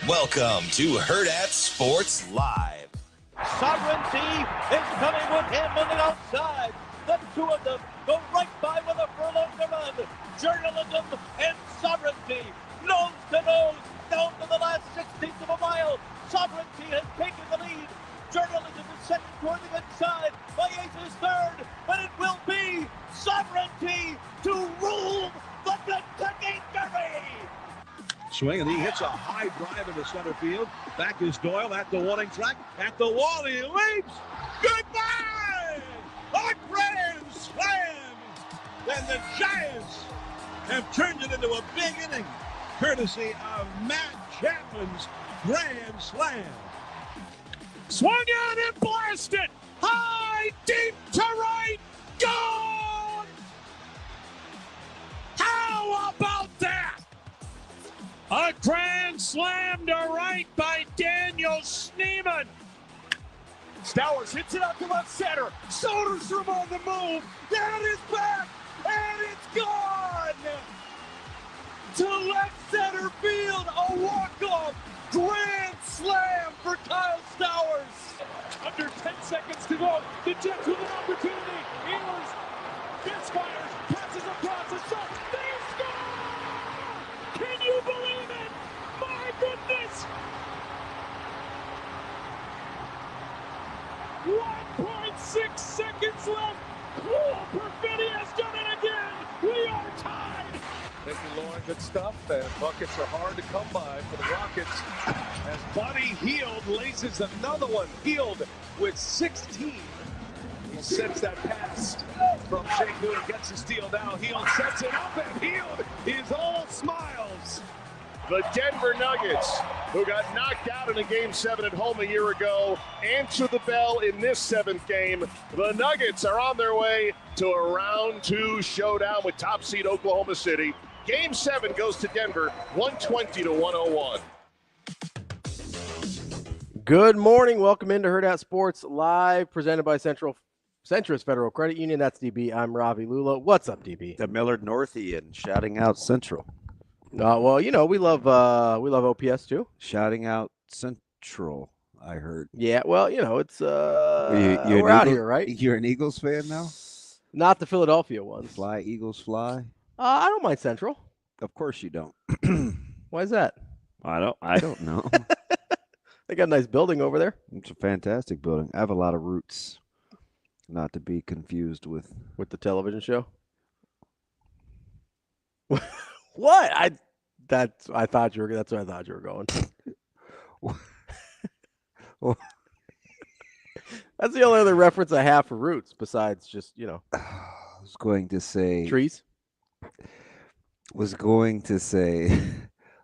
Welcome to Hurrdat Sports Live. Sovereignty is coming with him on the outside. The two of them go right by with a furlong to run. Journalism and sovereignty, nose to nose, down to the last 16th of a mile. Sovereignty has taken the lead. Journalism is second toward the inside. Ace is third, but it will be Sovereignty to rule the Kentucky Derby. Swing, and he hits a high drive into center field. Back is Doyle at the warning track. At the wall, he leaps. Goodbye! A grand slam! And the Giants have turned it into a big inning, courtesy of Matt Chapman's grand slam. Swung out and blasted. High, deep to right. Gone! How about that? A grand slam to right by Daniel Schneemann. Stowers hits it out to left center. Soderstrom on the move. That is back, and it's gone. To left center field, a walk-off grand slam for Kyle Stowers. Under 10 seconds to go. The Jets with an opportunity. Ehlers misfires, passes across the sun. They score! Can you believe it? My goodness! 1.6 seconds left. Cruel Perfetti has done it again. We are tied. Making Lauren good stuff, and buckets are hard to come by for the Rockets. As Buddy Hield laces another one. Hield with 16. He sets that pass from Shea Moon, gets the steal now. Hield sets it up, and Hield is all smiles. The Denver Nuggets, who got knocked out in a Game 7 at home a year ago, answer the bell in this seventh game. The Nuggets are on their way to a round 2 showdown with top seed Oklahoma City. Game 7 goes to Denver, 120 to 101. Good morning. Welcome into Hurrdat Sports Live, presented by Centrist Federal Credit Union. That's DB. I'm Ravi. Lulla. What's up, DB? The Millard Northian shouting out Central. Well, you know, we love OPS too. Shouting out Central, I heard. Yeah, well, you know, it's You're we're out here, right? You're an Eagles fan now? Not the Philadelphia ones. Fly, Eagles, fly? I don't mind Central. Of course you don't. Why is that? I don't know. They got a nice building over there. It's a fantastic building. I have a lot of roots, not to be confused with the television show. What? That's where I thought you were going. Well, that's the only other reference I have for roots besides just, you know. I was going to say Trees.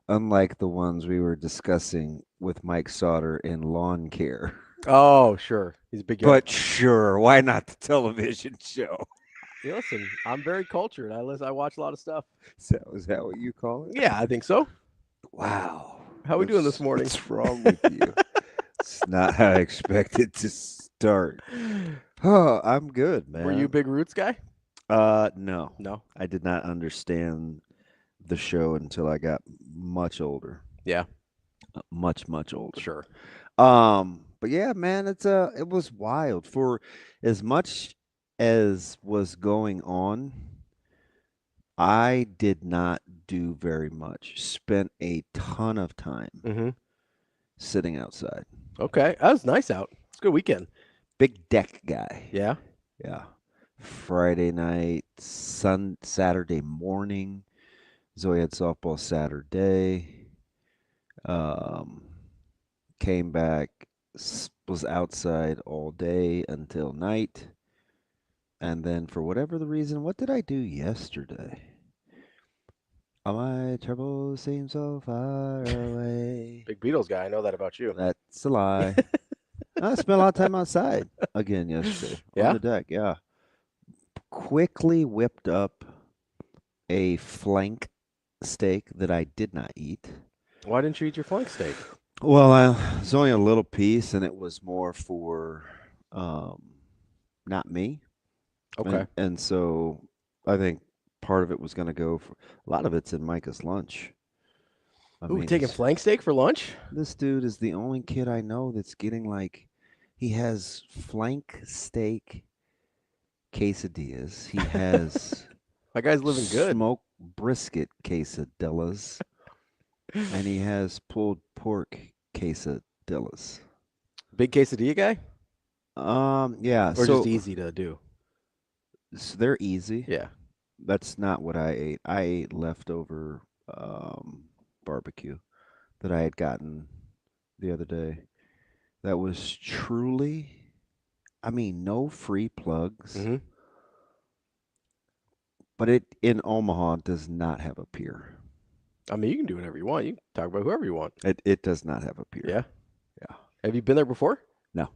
Unlike the ones we were discussing with Mike Sauter in lawn care. Oh, sure. He's a big guy. But sure, why not the television show? Yeah, listen, I'm very cultured. I watch a lot of stuff. Is that what you call it? Yeah, I think so. Wow. How are we doing this morning? What's wrong with you? It's not how I expected to start. Oh, I'm good, man. Were you a big Roots guy? No. No. I did not understand the show until I got much older. Yeah. Much older. Sure. But yeah, man, it was wild. For as much as was going on, I did not do very much. Spent a ton of time sitting outside. Okay. That was nice out. It's a good weekend. Big deck guy. Yeah. Yeah. Friday night, Saturday morning. Zoe had softball Saturday. Came back, was outside all day until night. And then for whatever the reason, what did I do yesterday? All my troubles seem so far away. Big Beatles guy. I know that about you. That's a lie. I spent a lot of time outside again yesterday. Yeah? On the deck, yeah. Quickly whipped up a flank steak that I did not eat. Why didn't you eat your flank steak? Well, it was only a little piece, and it was more for not me. Okay. And so I think part of it was going to go for, a lot of it's in Micah's lunch. Ooh, taking flank steak for lunch? This dude is the only kid I know that's getting he has flank steak quesadillas. He has That guy's living good. smoked brisket quesadillas. And he has pulled pork quesadillas. Big quesadilla guy? Yeah. Or just easy to do? So they're easy. Yeah. That's not what I ate. I ate leftover barbecue that I had gotten the other day. That was truly, no free plugs. Mm-hmm. But it in Omaha does not have a pier. I mean, you can do whatever you want. You can talk about whoever you want. It does not have a pier. Yeah. Yeah. Have you been there before? No.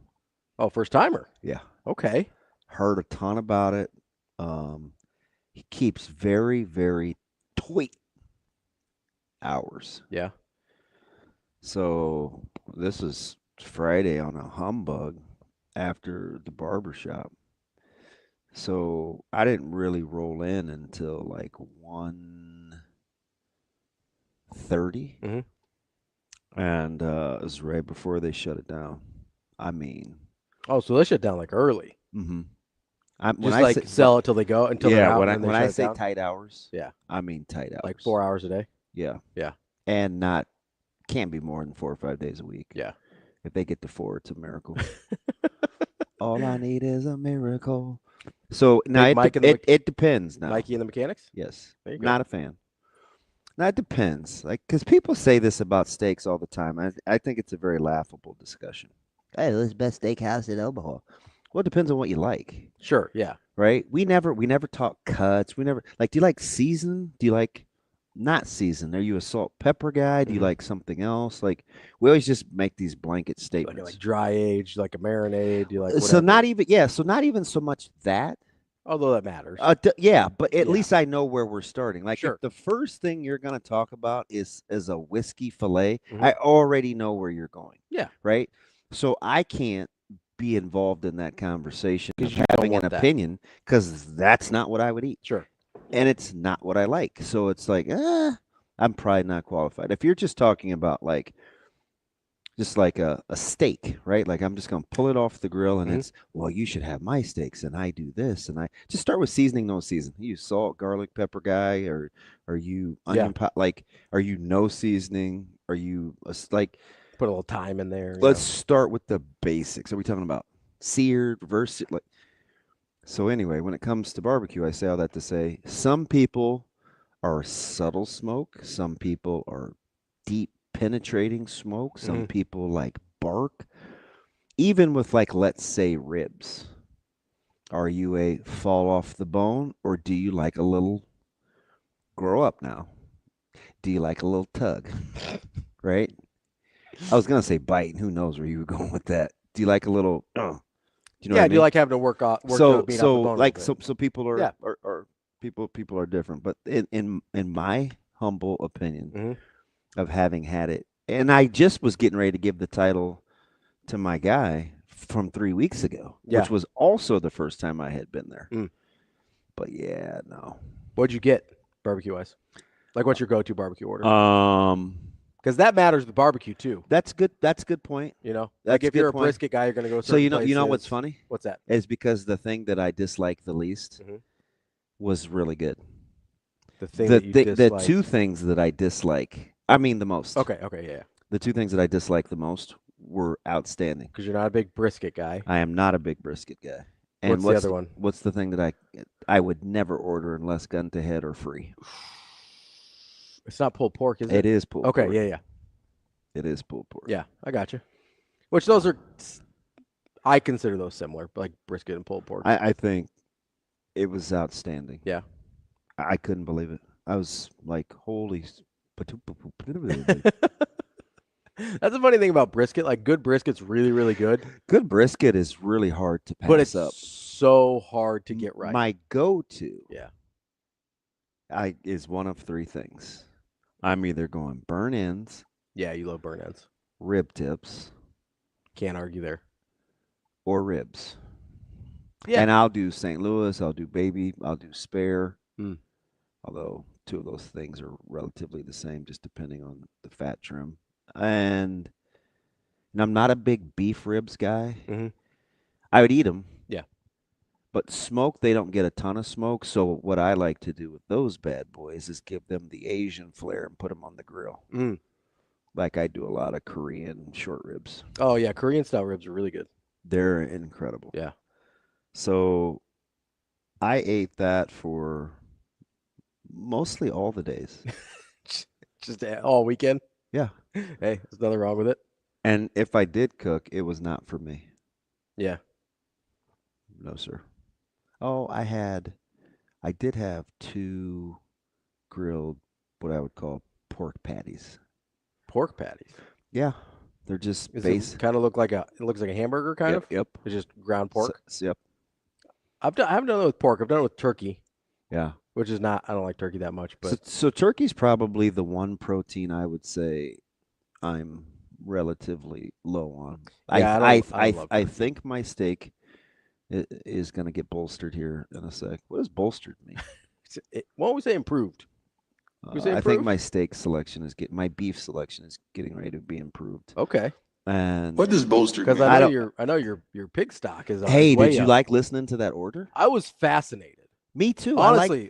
Oh, first timer. Yeah. Okay. Heard a ton about it. He keeps very, very tight hours. Yeah. So this is Friday on a humbug after the barbershop. So I didn't really roll in until 1:30. Mm-hmm. And it was right before they shut it down. Oh, so they shut down early. Mm-hmm. Sell it till they go until they're out. When I say tight hours, yeah, I mean tight hours. 4 hours a day. Yeah. Yeah. And can't be more than 4 or 5 days a week. Yeah. If they get to 4, it's a miracle. All I need is a miracle. So now it depends now. Mikey and the Mechanics? Yes. There you go. Not a fan. Now it depends. Because people say this about steaks all the time. I think it's a very laughable discussion. Hey, this is the best steakhouse in Omaha. Well, it depends on what you like. Sure, yeah. Right? We never do cuts. We never do you like season? Do you like not season? Are you a salt pepper guy? Do you like something else? We always just make these blanket statements. Like dry aged, like a marinade. Do you like so not even so much that. Although that matters. Yeah, but at least I know where we're starting. Sure. If the first thing you're going to talk about is a whiskey fillet, Mm-hmm. I already know where you're going. Yeah. Right? So I can't be involved in that conversation of you having an opinion because that's not what I would eat. Sure. And it's not what I like. So it's I'm probably not qualified. If you're just talking about just like a steak, right? I'm just going to pull it off the grill and it's, well, you should have my steaks and I do this. And I just start with seasoning, no season. Are you salt, garlic, pepper guy? Or are you onion pot? Are you no seasoning? Are you put a little thyme in there? Let's start with the basics. Are we talking about seared versus So anyway, when it comes to barbecue, I say all that to say some people are subtle smoke. Some people are deep penetrating smoke. Some people like bark. Even with let's say ribs. Are you a fall off the bone or do you like a little grow up now? Do you like a little tug? Right? I was going to say bite, and who knows where you were going with that. Do you like a little do you know what I mean? Do you like having to work the meat off the bone? So people are people are different, but in my humble opinion of having had it, and I just was getting ready to give the title to my guy from 3 weeks ago, which was also the first time I had been there. But yeah, no. What'd you get barbecue wise? What's your go-to barbecue order? Because that matters with barbecue too. That's good. That's a good point. If you're a brisket guy, you're going to go. So you know what's funny? What's that? Is because the thing that I dislike the least was really good. The thing that you dislike. The two things that I dislike. I mean the most. Okay, yeah. The two things that I dislike the most were outstanding. Because you're not a big brisket guy. I am not a big brisket guy. And what's the other one? What's the thing that I would never order unless gun to head or free? It's not pulled pork, is it? It is pulled pork. Okay, yeah. It is pulled pork. Yeah, I got you. Which those are, I consider those similar, like brisket and pulled pork. I think it was outstanding. Yeah. I couldn't believe it. I was like, holy. That's the funny thing about brisket. Good brisket's really, really good. Good brisket is really hard to pass up. But it's so hard to get right. My go-to yeah, is one of three things. I'm either going burn ends. Yeah, you love burn ends. Rib tips. Can't argue there. Or ribs. Yeah. And I'll do St. Louis. I'll do baby. I'll do spare. Mm. Although two of those things are relatively the same, just depending on the fat trim. And I'm not a big beef ribs guy. Mm-hmm. I would eat them. Yeah. But smoke, they don't get a ton of smoke. So what I like to do with those bad boys is give them the Asian flair and put them on the grill. Mm. Like I do a lot of Korean short ribs. Oh, yeah. Korean style ribs are really good. They're incredible. Yeah. So I ate that for mostly all the days. Just all weekend? Yeah. Hey, there's nothing wrong with it. And if I did cook, it was not for me. Yeah. No, sir. Oh, I did have 2 grilled, what I would call pork patties. Pork patties. Yeah. They're just It kind of look like it looks like a hamburger kind of? Yep. It's just ground pork? Yep. I haven't done it with pork. I've done it with turkey. Yeah. Which is not, I don't like turkey that much, but So turkey's probably the one protein I would say I'm relatively low on. Yeah, I think my steak is going to get bolstered here in a sec. What does bolstered mean? Won't we say improved? I think my steak selection my beef selection is getting ready to be improved. Okay. And what does bolstered mean? Because I know your pig stock is. Hey, way did you up. like listening to that order? I was fascinated. Me too. Honestly,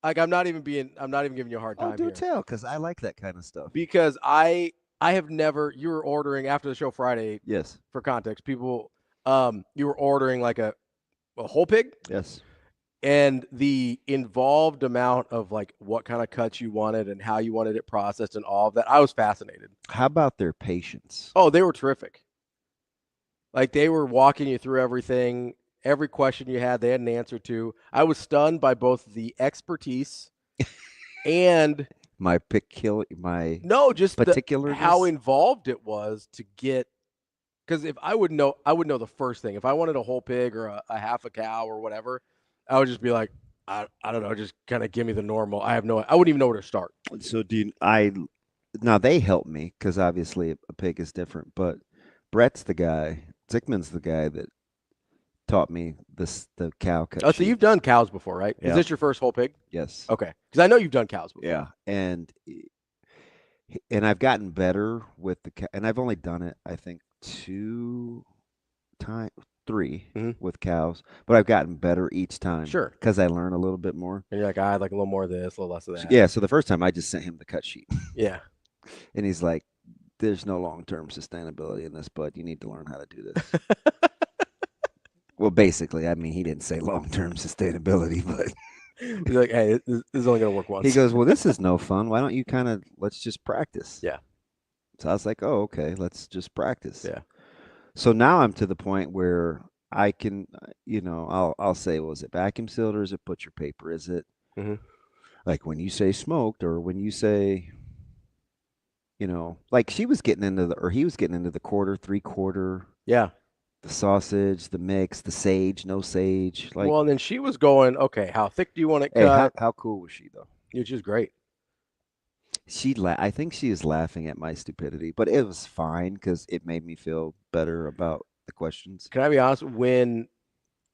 I'm not even giving you a hard time. Oh, do tell, because I like that kind of stuff. Because I have never. You were ordering after the show Friday. Yes. For context, people, you were ordering like a whole pig. Yes. And the involved amount of like what kind of cuts you wanted and how you wanted it processed and all of that, I was fascinated. How about their patience? Oh, they were terrific. Like they were walking you through everything. Every question you had, they had an answer to. I was stunned by both the expertise and just how involved it was to get. Because if I would know the first thing. If I wanted a whole pig or a half a cow or whatever, I would just be like, I don't know, just kind of give me the normal. I wouldn't even know where to start. So now they help me because obviously a pig is different, but Zickman's the guy that taught me the cow cut. Oh, so you've done cows before, right? Yeah. Is this your first whole pig? Yes. Okay. Because I know you've done cows before. Yeah. And I've gotten better with and I've only done it, I think, 3 with cows, but I've gotten better each time. Sure. Because I learn a little bit more. And you're like, I'd like a little more of this, a little less of that. Yeah. So the first time I just sent him the cut sheet. Yeah. And he's like, there's no long-term sustainability in this, bud. You need to learn how to do this. Well, basically, I mean, he didn't say long-term sustainability, but he's like, hey, this is only going to work once. He goes, well, this is no fun. Why don't you let's just practice. Yeah. So I was like, oh, okay, let's just practice. Yeah. So now I'm to the point where I can, I'll say, well, is it vacuum sealed or is it butcher paper? Is it like when you say smoked or when you say, like he was getting into the quarter, 3/4. Yeah. The sausage, the mix, the sage, no sage. Like, well, and then she was going, okay, how thick do you want it cut? How cool was she though? Which is great. I think she is laughing at my stupidity, but it was fine because it made me feel better about the questions. Can I be honest? When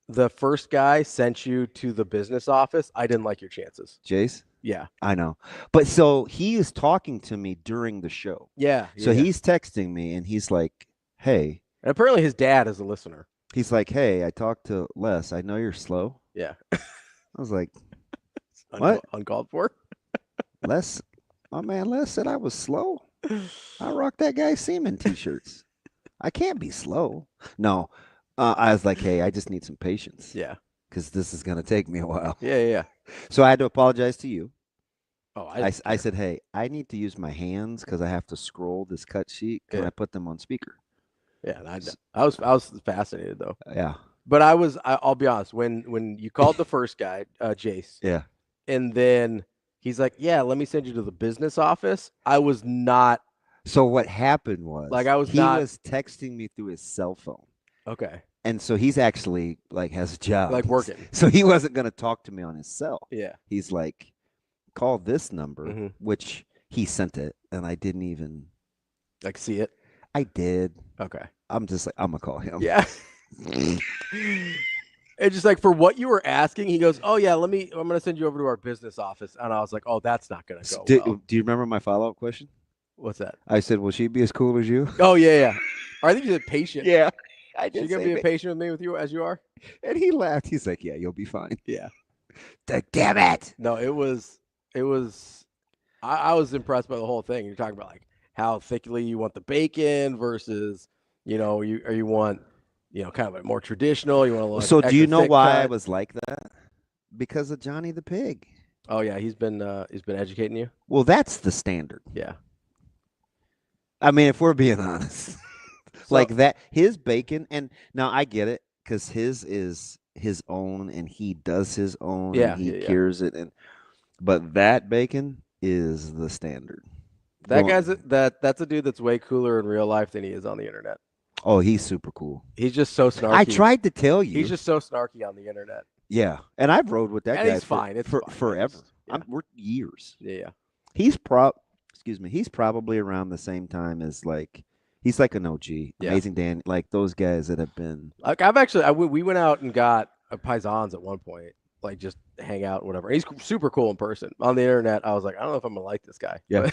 the first guy sent you to the business office, I didn't like your chances. Jace? Yeah. I know. But so he is talking to me during the show. Yeah. So he's texting me and he's like, hey. And apparently his dad is a listener. He's like, hey, I talked to Les. I know you're slow. Yeah. I was like, what? Uncalled for? Les, my man Les said I was slow. I rock that guy's Seaman t-shirts. I can't be slow. No. I was like, hey, I just need some patience. Yeah. Because this is going to take me a while. Yeah. So I had to apologize to you. Oh, I said, hey, I need to use my hands because I have to scroll this cut sheet. Can I put them on speaker? Yeah, I was fascinated though. Yeah. But I'll be honest, when you called the first guy, Jace. Yeah. And then he's like, yeah, let me send you to the business office. I was not. So what happened was he was texting me through his cell phone. Okay. And so he's actually has a job. Like working. So he wasn't going to talk to me on his cell. Yeah. He's like, call this number, which he sent it. And I didn't even see it. I did. Okay. I'm just like, I'm going to call him. Yeah. It's just like for what you were asking, he goes, "Oh yeah, I'm going to send you over to our business office." And I was like, "Oh, that's not going to go well." Do you remember my follow-up question? What's that? I said, "Will she be as cool as you?" Oh yeah. Or I think you said patient. Yeah, I She did. going to be patient with me as you are? And he laughed. He's like, "Yeah, you'll be fine." Yeah. Damn it! No, it was. I was impressed by the whole thing. You're talking about like how thickly you want the bacon versus, you want, kind of a more traditional. You want a little. So, do you know why I cut. was like that? Because of Johnny the Pig. Oh yeah, he's been educating you. Well, that's the standard. Yeah. I mean, if we're being honest, like that, his bacon, and now I get it because his is his own, and he does his own, and he cures it, but that bacon is the standard. That's a dude that's way cooler in real life than he is on the internet. Oh, he's super cool. He's just so snarky. I tried to tell you. He's just so snarky on the internet. Yeah, and I've rode with that guy. He's fine. It's fine. Forever. Yeah. We're years. Yeah. He's he's probably around the same time as he's like an OG, Amazing Dan, like those guys that have been. Like we went out and got a Paisans at one point, like just hang out, whatever. He's super cool in person. On the internet, I was like, I don't know if I'm gonna like this guy. Yeah.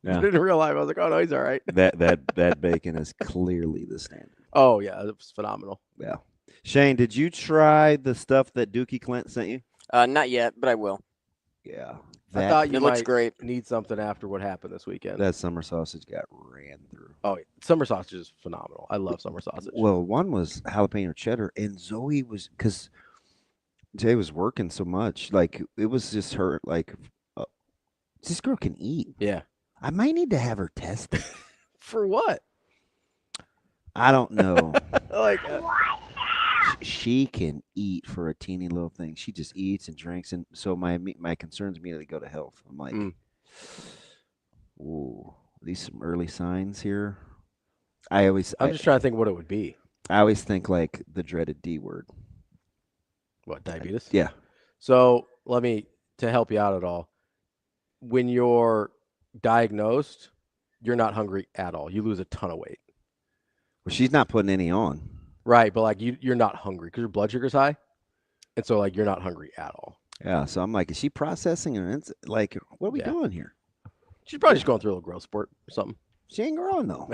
But in real life, I was like, oh no, he's all right. That bacon is clearly the standard. Oh yeah, it was phenomenal. Yeah. Shane, did you try the stuff that Dookie Clint sent you? Not yet, but I will. Yeah. I thought you looks great. Need something after what happened this weekend. That summer sausage got ran through. Oh, summer sausage is phenomenal. I love summer sausage. Well, one was jalapeno cheddar, and Zoe was, because Jay was working so much, like it was just her, like this girl can eat. Yeah. I might need to have her tested. For what? I don't know. Like she can eat for a teeny little thing. She just eats and drinks, and so my concerns immediately go to health. I'm like, ooh, these some early signs here. I'm just trying to think what it would be. I always think like the dreaded D word. What, diabetes? Yeah. So to help you out at all, when you're diagnosed, you're not hungry at all. You lose a ton of weight. Well, she's not putting any on. Right, but like you're not hungry because your blood sugar's high, and so like you're not hungry at all. Yeah, so I'm like, is she processing, and it's like, what are we doing here? She's probably just going through a little growth spurt or something. She ain't growing though.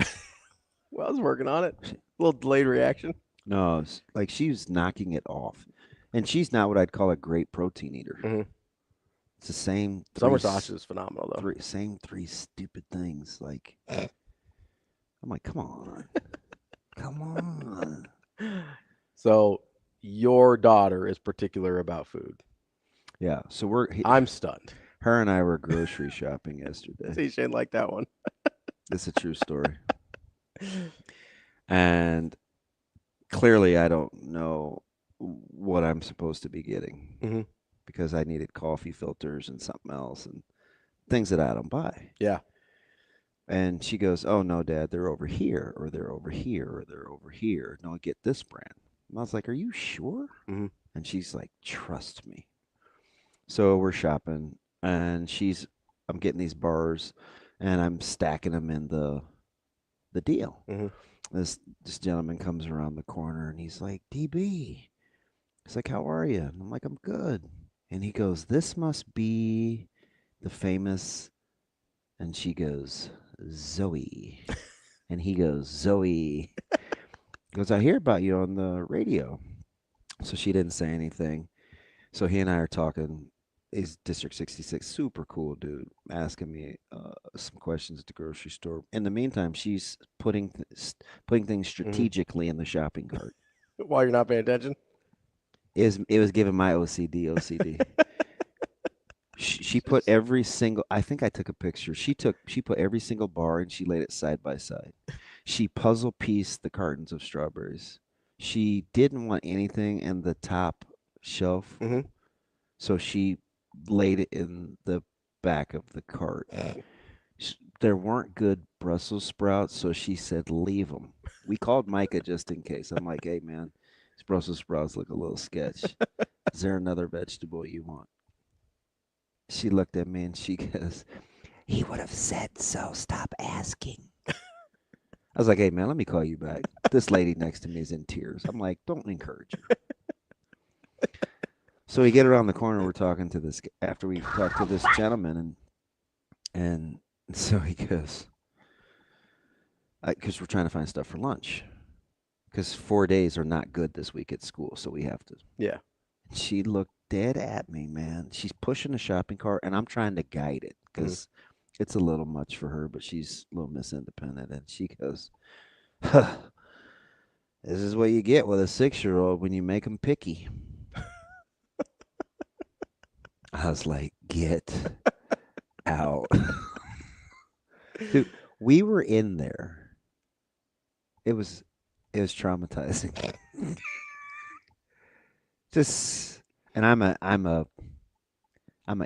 Well, I was working on it. A little delayed reaction. No, it's like she's knocking it off, and she's not what I'd call a great protein eater. Mm-hmm. It's the same. Summer sausage is phenomenal though. Same three stupid things. Like, I'm like, come on, come on. So your daughter is particular about food. Yeah. So I'm stunned. Her and I were grocery shopping yesterday. See, Shane liked that one. It's a true story. And clearly I don't know what I'm supposed to be getting because I needed coffee filters and something else and things that I don't buy. Yeah. And she goes, oh, no, Dad, they're over here, or they're over here, or they're over here. No, get this brand. And I was like, are you sure? Mm-hmm. And she's like, trust me. So we're shopping, and I'm getting these bars, and I'm stacking them in the deal. Mm-hmm. This gentleman comes around the corner, and he's like, DB. He's like, how are you? And I'm like, I'm good. And he goes, this must be the famous, and she goes, Zoe. And he goes, Zoe. He goes, I hear about you on the radio. So she didn't say anything. So he and I are talking. He's District 66, super cool dude, asking me some questions at the grocery store. In the meantime, she's putting things strategically in the shopping cart. While you're not paying attention? It was giving my OCD. She put every single, I think I took a picture. She put every single bar and she laid it side by side. She puzzle pieced the cartons of strawberries. She didn't want anything in the top shelf. Mm-hmm. So she laid it in the back of the cart. There weren't good Brussels sprouts, so she said, leave them. We called Micah just in case. I'm like, hey, man, these Brussels sprouts look a little sketch. Is there another vegetable you want? She looked at me and she goes, he would have said so. Stop asking. I was like, hey, man, let me call you back. This lady next to me is in tears. I'm like, don't encourage her. So we get around the corner. We're talking to this after we talked to this gentleman, and so he goes, because we're trying to find stuff for lunch, because 4 days are not good this week at school, so we have to. Yeah. She looked dead at me, man. She's pushing the shopping cart, and I'm trying to guide it because it's a little much for her, but she's a little Miss Independent, and she goes, huh, "This is what you get with a 6-year-old when you make them picky." I was like, "Get out." Dude, we were in there. It was traumatizing. And I'm an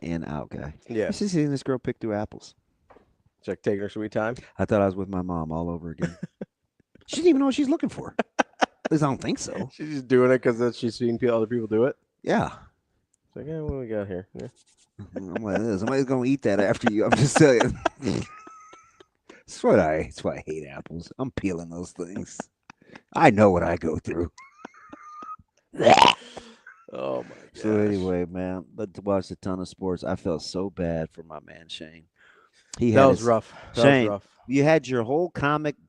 in-out guy. Yeah. Just seeing this girl pick through apples. It's like taking her sweet time. I thought I was with my mom all over again. She didn't even know what she's looking for. At least I don't think so. She's just doing it because she's seen other people do it. Yeah. It's like, what do we got here? Yeah. I'm like, somebody's gonna eat that after you. I'm just telling you. That's why I hate apples. I'm peeling those things. I know what I go through. Oh my god. So anyway, man, but to watch a ton of sports, I felt so bad for my man Shane. That was rough. Shane, you had your whole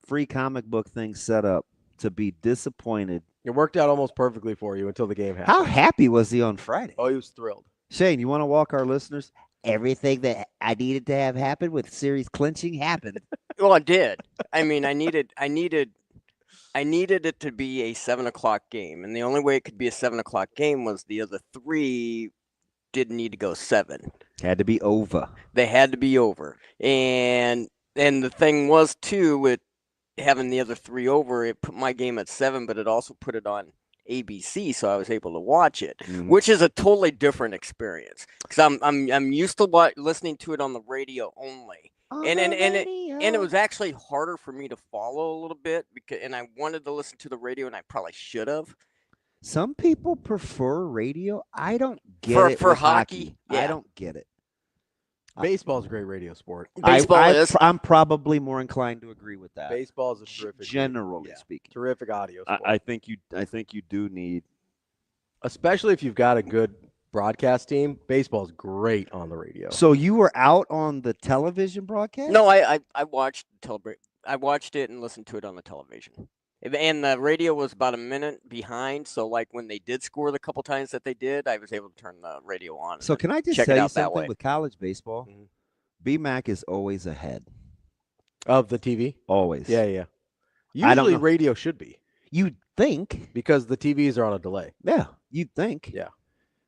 free comic book thing set up to be disappointed. It worked out almost perfectly for you until the game happened. How happy was he on Friday? Oh, he was thrilled. Shane, you want to walk our listeners? Everything that I needed to have happen with series clinching happened. Well, it did. I mean, I needed it to be a 7:00 game, and the only way it could be a 7:00 game was the other three didn't need to go 7. Had to be over. They had to be over, and the thing was too with having the other 3 over, it put my game at 7, but it also put it on ABC, so I was able to watch it, which is a totally different experience because I'm used to listening to it on the radio only. And it was actually harder for me to follow a little bit and I wanted to listen to the radio, and I probably should have. Some people prefer radio. I don't get it for hockey. Yeah. I don't get it. Baseball is a great radio sport. I'm probably more inclined to agree with that. Baseball is a terrific, generally speaking, terrific audio sport. I think you do need, especially if you've got a good broadcast team. Baseball is great on the radio. So you were out on the television broadcast? No, I watched I watched it and listened to it on the television. And the radio was about a minute behind, so like when they did score the couple times that they did, I was able to turn the radio on. So can I just tell you something with college baseball? BMAC is always ahead of the TV. Always. Yeah. Usually radio should be. You'd think, because the TVs are on a delay. Yeah, you'd think. Yeah.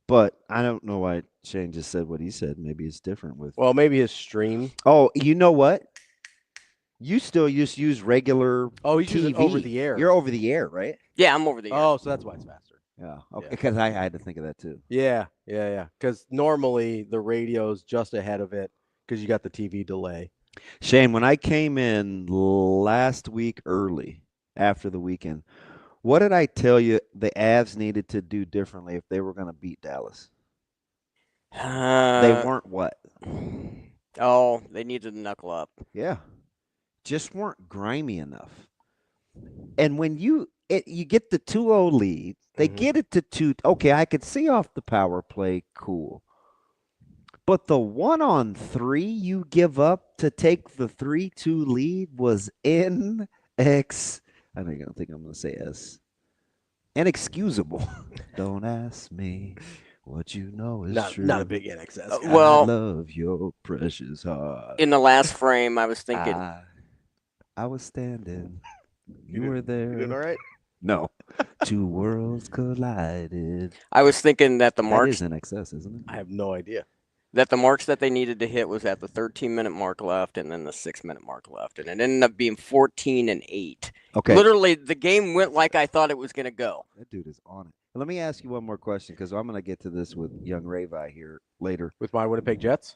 But I don't know why Shane just said what he said. Maybe it's different with. Well, maybe his stream. Oh, you know what? You still just use regular. Oh, he's TV. using over the air. You're over the air, right? Yeah, I'm over the air. Oh, so that's why it's faster. Yeah. Okay. Because I had to think of that too. Yeah. Because normally the radio's just ahead of it because you got the TV delay. Shane, when I came in last week early after the weekend, what did I tell you the Avs needed to do differently if they were going to beat Dallas? They weren't what? Oh, they needed to knuckle up. Yeah. Just weren't grimy enough. And when you get the 2-0 lead, they get it to 2. Okay, I could see off the power play, cool. But the 1-on-3 you give up to take the 3-2 lead was I don't think I'm going to say S. Inexcusable. Don't ask me what you know is true. Not a big NXS. Well, I love your precious heart. In the last frame, I was thinking. I was standing. You were there. You doing all right? No. 2 worlds collided. I was thinking that the marks. That is NXS, isn't it? I have no idea. That the marks that they needed to hit was at the 13-minute mark left and then the 6-minute mark left. And it ended up being 14-8. Okay. Literally, the game went like I thought it was going to go. That dude is on it. Let me ask you one more question because I'm going to get to this with young Ravi here later. With my Winnipeg Jets?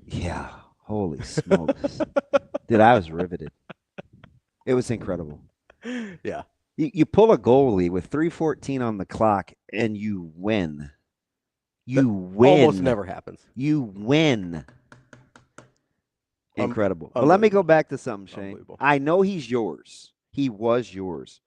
Yeah. Holy smokes. Dude, I was riveted. It was incredible. Yeah. You pull a goalie with 3:14 on the clock and you win. You win. Almost never happens. You win. Incredible. But let me go back to something, Shane. I know he's yours. He was yours.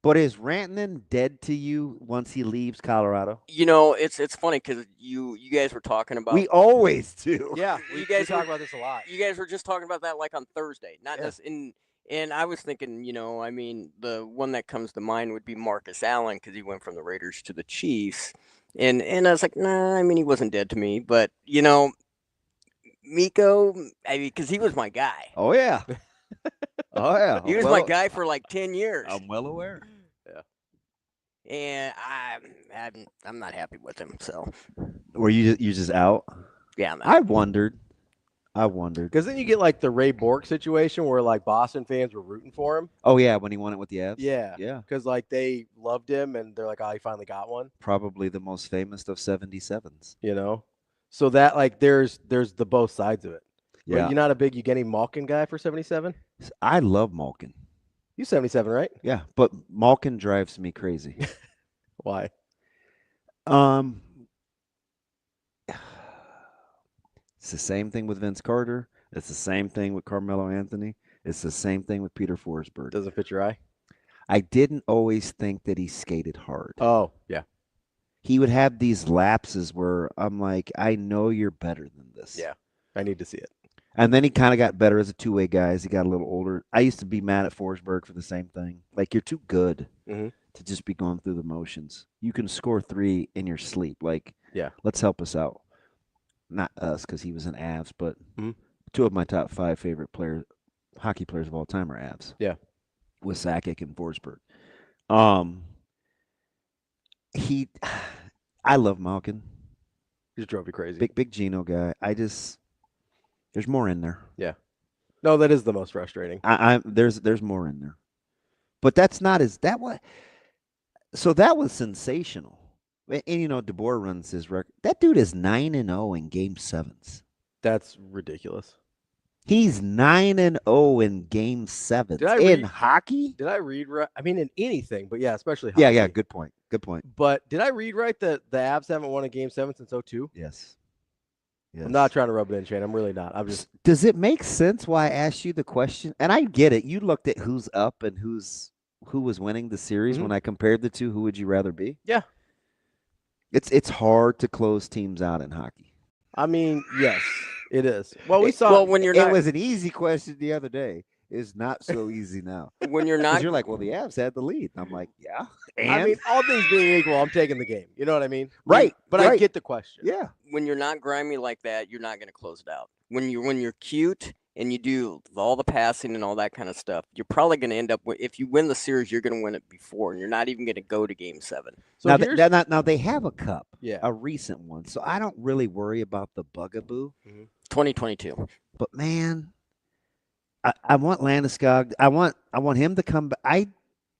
But is Rantanen dead to you once he leaves Colorado? You know, it's funny because you guys were talking about. We always do. Yeah, You we guys talk were- about this a lot. You guys were just talking about that like on Thursday, not Yeah. this and I was thinking, you know, I mean, the one that comes to mind would be Marcus Allen because he went from the Raiders to the Chiefs, and I was like, nah, I mean, he wasn't dead to me, but you know, Miko, I mean, because he was my guy. Oh yeah. Oh yeah. He was my guy for like 10 years, I'm well aware. and I'm not happy with him. So Were you just out? yeah, I'm out. I wondered. Because then you get like the Ray Bork situation where like Boston fans were rooting for him. Oh yeah, when he won it with the Avs. Yeah. Yeah. Because like they loved him and they're like, oh, he finally got one. Probably the most famous of 77s. You know? So that like there's the both sides of it. Yeah. But you're not a big Evgeny Malkin guy for 77? I love Malkin. You 77, right? Yeah, but Malkin drives me crazy. Why? It's the same thing with Vince Carter. It's the same thing with Carmelo Anthony. It's the same thing with Peter Forsberg. Doesn't fit your eye? I didn't always think that he skated hard. Oh, yeah. He would have these lapses where I'm like, I know you're better than this. Yeah. I need to see it. And then he kind of got better as a two-way guy as he got a little older. I used to be mad at Forsberg for the same thing. Like, you're too good to just be going through the motions. You can score 3 in your sleep. Like, yeah, let's help us out. Not us, because he was an Avs, but 2 of my top 5 favorite hockey players of all time are Avs. Yeah. With Sakic and Forsberg. I love Malkin. He just drove you crazy. Big Gino guy. There's more in there. Yeah. No, that is the most frustrating. There's more in there. But that's not so that was sensational. And you know, DeBoer runs his record. That dude is 9-0 in game 7s. That's ridiculous. He's 9-0 in game 7s. In hockey? Did I read right? I mean, in anything, but yeah, especially hockey. Yeah, good point. Good point. But did I read right that the Avs haven't won a game 7 since 2002? Yes. I'm not trying to rub it in, Shane. I'm really not. I'm just. Does it make sense why I asked you the question? And I get it. You looked at who's up and who was winning the series. When I compared the two, who would you rather be? Yeah. It's hard to close teams out in hockey. I mean, yes, it is. Well, we saw. Well, when you're not, it was an easy question the other day. It's not so easy now. When you're not, you're like, well, the Avs had the lead. I'm like, yeah. And? I mean, all things being equal, I'm taking the game. You know what I mean? Right. But right. I get the question. Yeah. When you're not grimy like that, you're not going to close it out. When you're cute and you do all the passing and all that kind of stuff, you're probably going to end up with, if you win the series, you're going to win it before, and you're not even going to go to game 7. So now they have a cup, a recent one, so I don't really worry about the bugaboo. 2022. But man, I want Landeskog. I want him to come back.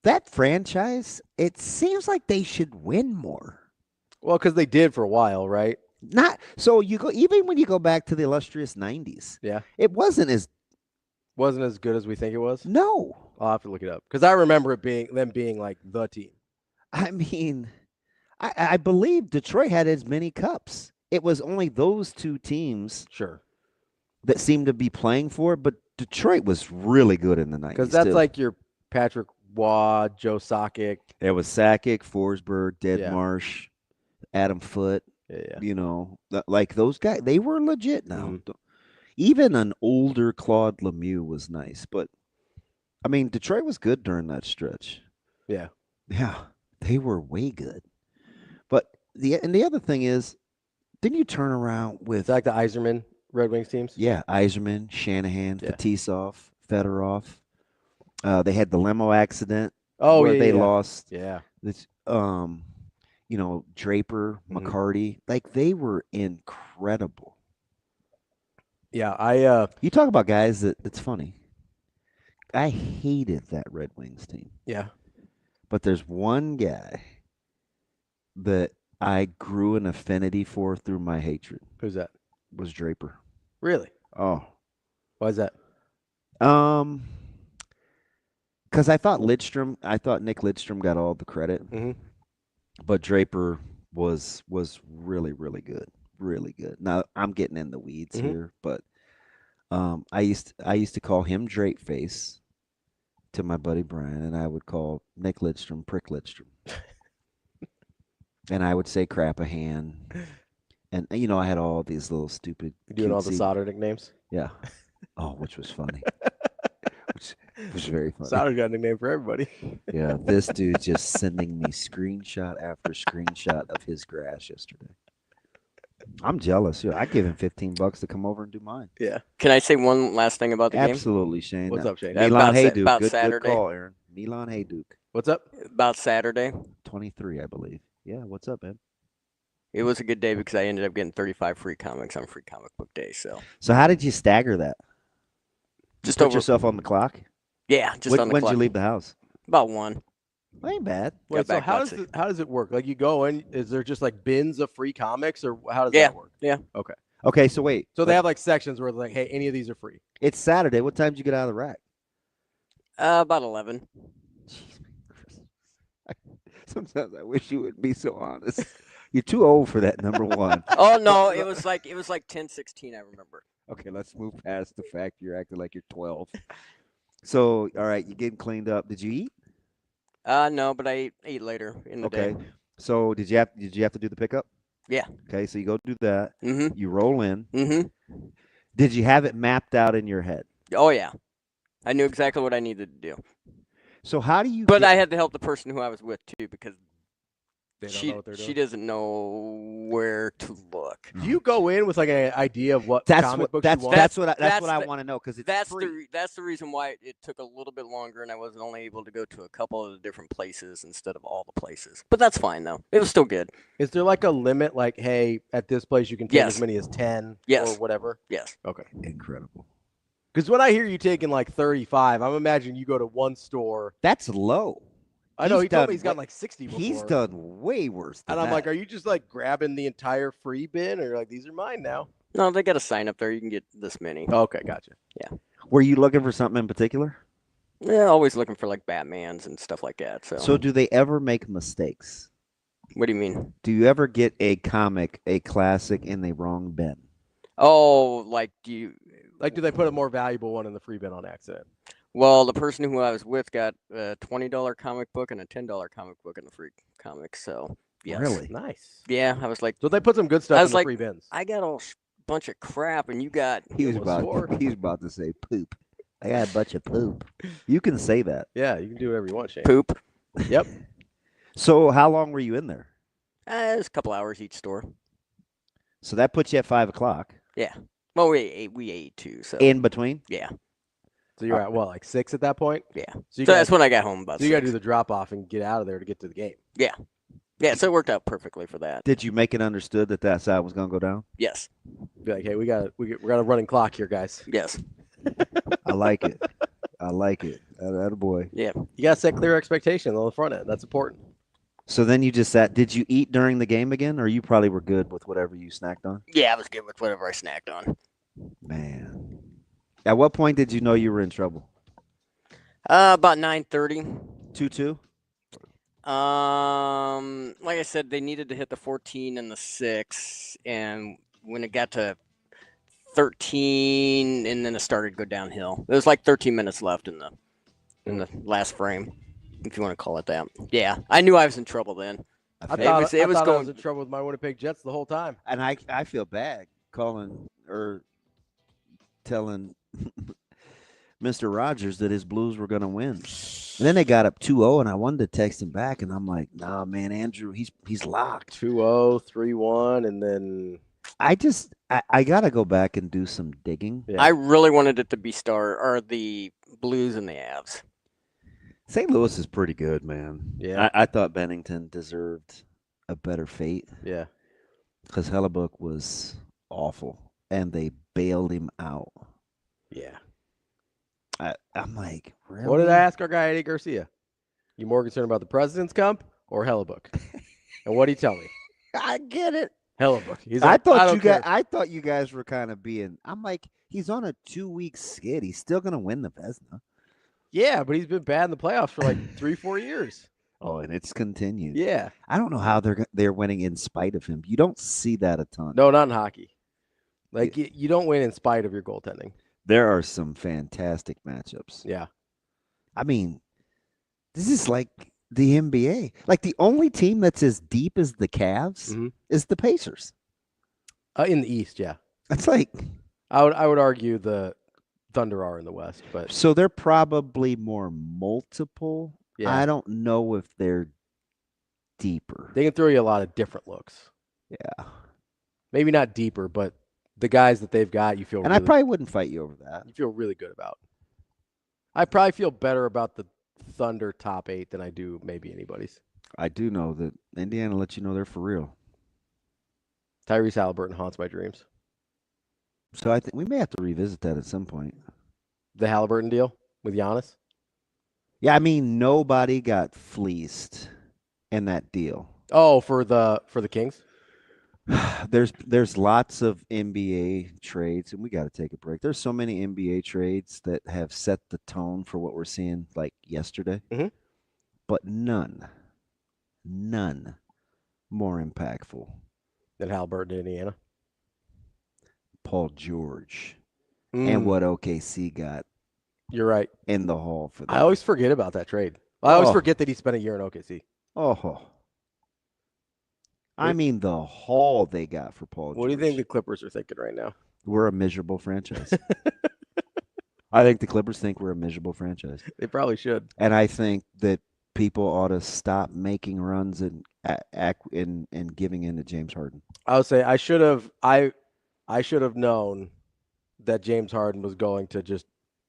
That franchise, it seems like they should win more. Well, because they did for a while, right? Not so you go even when you go back to the illustrious 90s. Yeah, it wasn't as good as we think it was. No, I'll have to look it up because I remember them being like the team. I mean, I believe Detroit had as many cups. It was only those 2 teams, that seemed to be playing for it. But Detroit was really good in the 90s because that's like your Patrick Waugh, Joe Sakic. It was Sakic, Forsberg, Deadmarsh, Adam Foote. Yeah. You know, like those guys, they were legit now. Even an older Claude Lemieux was nice, but I mean, Detroit was good during that stretch. Yeah, they were way good. But the other thing is, then you turn around with like the Yzerman Red Wings teams. Yeah, Yzerman, Shanahan, Fetisov, Fedorov. They had the limo accident. Where they lost. Yeah. This, you know, Draper, McCarty, like they were incredible. Yeah, you talk about guys that's funny. I hated that Red Wings team. Yeah. But there's one guy that I grew an affinity for through my hatred. Who's that? Was Draper. Really? Oh. Why is that? Because I thought Nick Lidstrom got all the credit. But Draper was really, really good. Really good. Now I'm getting in the weeds here, but I used to call him Drape Face to my buddy Brian, and I would call Nick Lidstrom Prick Lidstrom. And I would say crap a hand. And, I had all these little stupid. You doing all the solder nicknames? Yeah. Oh, which was funny. Which was very funny. Solder's got a nickname for everybody. Yeah, this dude just sending me screenshot after screenshot of his grass yesterday. I'm jealous. I gave him $15 to come over and do mine. Yeah. Can I say one last thing about the game? Absolutely, Shane. What's up, Shane? Milan Hayduk. About Good Saturday. call, Aaron. Milan Hayduk. What's up? About Saturday. 23, I believe. Yeah, what's up, man? It was a good day because I ended up getting 35 free comics on Free Comic Book Day. So how did you stagger that? just Put over yourself on the clock? Yeah, just on the When clock. did you leave the house? About 1. Well, ain't bad. Wait, so back how about does it work? Like you go in, is there just like bins of free comics, or how does that work? Yeah. Okay. Okay, so wait. So they have like sections where they're like, hey, any of these are free. It's Saturday. What time did you get out of the rack? About 11. Sometimes I wish you would be so honest. You're too old for that, number one. Oh no, it was like 10:16. I remember. Okay, let's move past the fact you're acting like you're 12. So, all right, you're getting cleaned up. Did you eat? No, but I ate later in the day. So did you have to do the pickup? Yeah. Okay, so you go do that. Mm-hmm. You roll in. Mm-hmm. Did you have it mapped out in your head? Oh yeah, I knew exactly what I needed to do. So how do you? But I had to help the person who I was with too because They don't know what they're doing. she doesn't know where to look. Do you go in with like an idea of what That's comic what books that's you want? that's what I the- want to know because it's That's free. that's the reason why it took a little bit longer and I wasn't only able to go to a couple of the different places instead of all the places. But that's fine though. It was still good. Is there like a limit? Like, hey, at this place you can take Yes. as many as 10 Yes. or whatever. Yes. Okay. Incredible. Because when I hear you taking like 35, I'm imagining you go to one store. That's low. I know He's he told done me he's got way- like 60 before. He's done way worse than And I'm that. like, are you just like grabbing the entire free bin, or you're like, these are mine now? No, they got a sign up there. You can get this many. Okay, gotcha. Were you looking for something in particular? Yeah, always looking for like Batmans and stuff like that. So do they ever make mistakes? What do you mean? Do you ever get a comic, a classic, in the wrong bin? Oh, like do they put a more valuable one in the free bin on accident? Well, the person who I was with got a $20 comic book and a $10 comic book in the free comics. So yes. Really? Nice. Yeah, I was like, So they put some good stuff I in was the like, free bins. I got a bunch of crap, and you got He was Almost swore. about to say poop. I got a bunch of poop. You can say that. Yeah, you can do whatever you want, Shane. poop. Yep. So how long were you in there? It was a couple hours each store. So that puts you at 5 o'clock. Yeah. Well, we ate too. So In between? yeah. So you're at what, like 6 at that point? Yeah. So So you that's got when I got home about. so you got to 6. do the drop off and get out of there to get to the game. Yeah. So it worked out perfectly for that. Did you make it understood that that side was going to go down? Yes. Be like, hey, we got a running clock here, guys. Yes. I like it. I like it. Attaboy. Yeah. You got to set clear expectations on the front end. That's important. So then you just sat. Did you eat during the game again, or you probably were good with whatever you snacked on? Yeah, I was good with whatever I snacked on. Man. At what point did you know you were in trouble? About 9:30. 2-2? Like I said, they needed to hit the 14 and the 6, and when it got to 13, and then it started to go downhill. There was like 13 minutes left in the last frame, if you want to call it that. Yeah, I knew I was in trouble then. I feel- thought it was I going- was in trouble with my Winnipeg Jets the whole time. And I feel bad calling or telling Mr. Rogers that his Blues were going to win. And then they got up 2-0, and I wanted to text him back, and I'm like, nah, man, Andrew, he's locked. 2-0, 3-1, and then I got to go back and do some digging. yeah. I really wanted it to be the Blues and the Avs. St. Louis is pretty good, man. Yeah. I thought Bennington deserved a better fate yeah. because Hellebuck was awful, and they bailed him out. Yeah. I'm like, really? What did I ask our guy Eddie Garcia? You more concerned about the President's Cup or Hellebuck? And what did he tell me? I get it. Hellebuck. He's I like, thought don't you care. guys. I thought you guys were kind of being. I'm like, he's on a 2-week skid. He's still gonna win the Vezina. Yeah, but he's been bad in the playoffs for like 3-4 years. Oh, and it's continued. Yeah. I don't know how they're winning in spite of him. You don't see that a ton. No, not in hockey. Like you don't win in spite of your goaltending. There are some fantastic matchups. Yeah. I mean, this is like the NBA. Like the only team that's as deep as the Cavs is the Pacers. In the East, yeah. That's like I would argue the Thunder are in the West, but so they're probably more multiple. yeah. I don't know if they're deeper. They can throw you a lot of different looks. Yeah. Maybe not deeper, but the guys that they've got, you feel And really, I probably wouldn't fight you over that. you feel really good about. I probably feel better about the Thunder top 8 than I do maybe anybody's. I do know that Indiana lets you know they're for real. Tyrese Halliburton haunts my dreams. So I think we may have to revisit that at some point. The Halliburton deal with Giannis? Yeah, I mean nobody got fleeced in that deal. Oh, for the Kings? There's lots of NBA trades, and we got to take a break. There's so many NBA trades that have set the tone for what we're seeing like yesterday, but none more impactful Than Halliburton to Indiana? Paul George and what OKC got. You're right. In the hall for that. I always forget about that trade. I always forget that he spent a year in OKC. Oh. I mean, the haul they got for Paul George. What do you think the Clippers are thinking right now? We're a miserable franchise. I think the Clippers think we're a miserable franchise. They probably should. And I think that people ought to stop making runs and giving in to James Harden. I would say I should have known that James Harden was going to just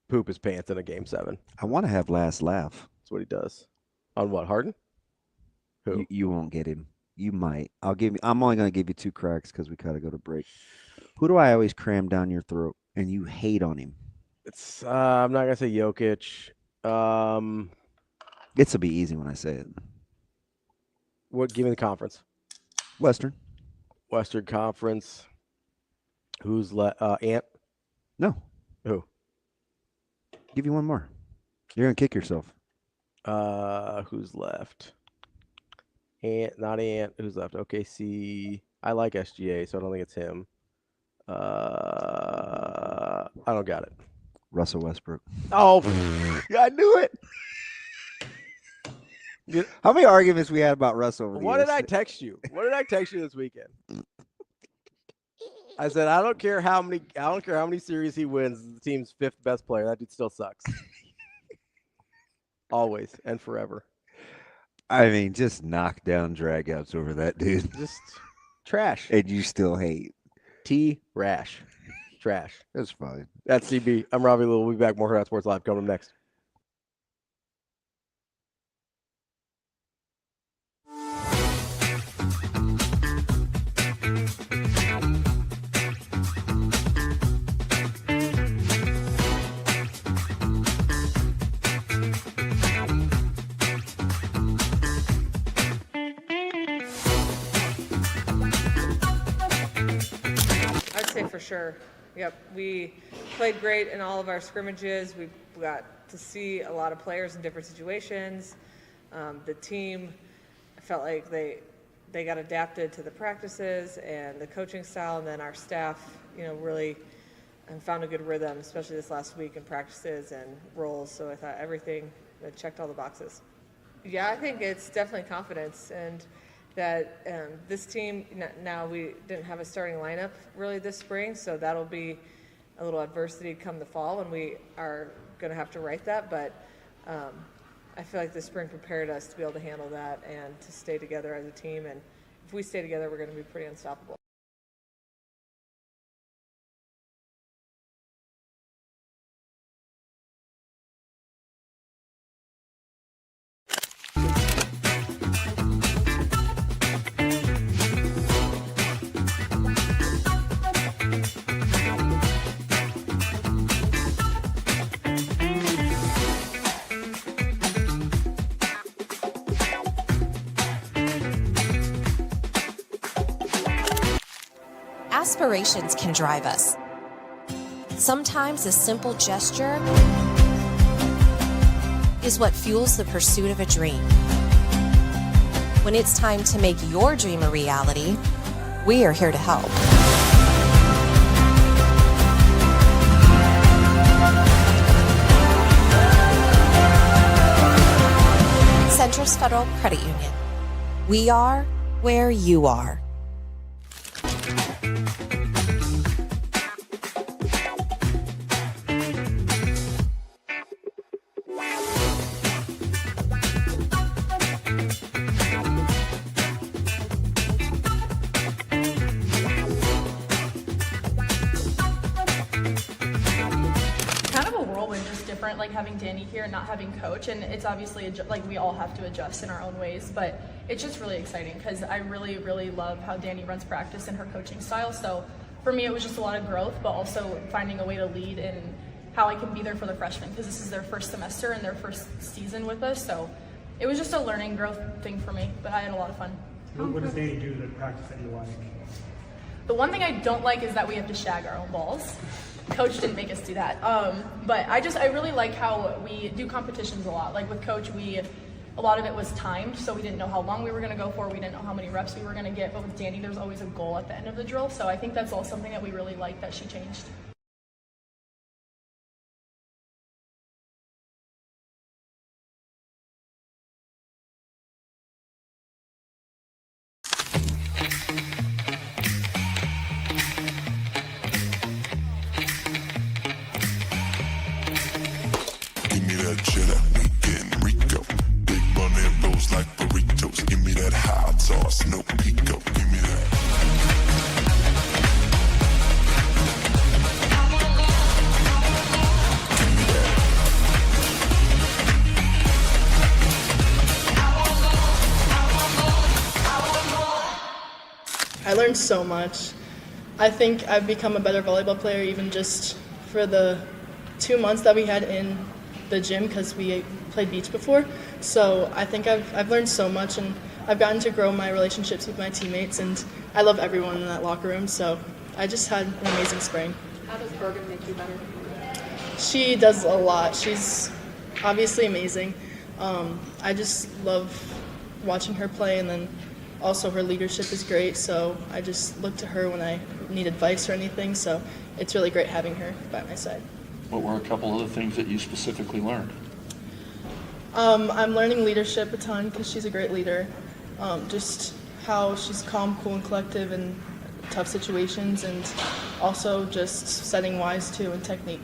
poop his pants in a Game 7. I want to have last laugh. That's what he does. On what, Harden? Who? You won't get him. You might. I'm only going to give you 2 cracks because we got to go to break. Who do I always cram down your throat and you hate on him? It's I'm not going to say Jokic. This will be easy when I say it. What? Give me the conference. Western Conference. Who's Ant? No. Who? Give you one more. You're going to kick yourself. Who's left? Ant, not Ant. Who's left? OKC. I like SGA, so I don't think it's him. I don't got it. Russell Westbrook. Oh, yeah, I knew it. How many arguments we had about Russ over the What years? did I text you? What did I text you this weekend? I said I don't care how many series he wins. The team's 5th best player. That dude still sucks. Always and forever. I mean, just knock down dragouts over that dude. Just trash. And you still hate. Rash. Trash. That's fine. That's CB. I'm Ravi. We'll be back. More Hurrdat Sports Live coming up next. For sure. Yep. We played great in all of our scrimmages. We got to see a lot of players in different situations. The team, I felt like they got adapted to the practices and the coaching style, and then our staff, really found a good rhythm, especially this last week in practices and roles. So I thought everything checked all the boxes. Yeah, I think it's definitely confidence, and that this team, now we didn't have a starting lineup really this spring, so that'll be a little adversity come the fall, and we are going to have to write that, but I feel like this spring prepared us to be able to handle that and to stay together as a team, and if we stay together, we're going to be pretty unstoppable. Aspirations can drive us. Sometimes a simple gesture is what fuels the pursuit of a dream. When it's time to make your dream a reality, we are here to help. First Federal Credit Union. We are where you are. Like having Danny here and not having coach, and it's obviously like we all have to adjust in our own ways, but it's just really exciting because I really love how Danny runs practice and her coaching style. So for me it was just a lot of growth, but also finding a way to lead and how I can be there for the freshmen because this is their first semester and their first season with us. So it was just a learning growth thing for me, but I had a lot of fun. What does Danny do to practice that you like? The one thing I don't like is that we have to shag our own balls. Coach didn't make us do that. But I really like how we do competitions a lot. Like with Coach, a lot of it was timed, so we didn't know how long we were going to go for. We didn't know how many reps we were going to get. But with Danny, there's always a goal at the end of the drill. So I think that's all something that we really like that she changed. I learned so much. I think I've become a better volleyball player even just for the 2 months that we had in the gym because we played beach before. So I think I've learned so much, and I've gotten to grow my relationships with my teammates, and I love everyone in that locker room. So I just had an amazing spring. How does Bergen make you better? She does a lot. She's obviously amazing. I just love watching her play, and then also her leadership is great, so I just look to her when I need advice or anything, so it's really great having her by my side. What were a couple of the things that you specifically learned? I'm learning leadership a ton because she's a great leader. Just how she's calm, cool, and collective in tough situations, and also just setting wise too and technique.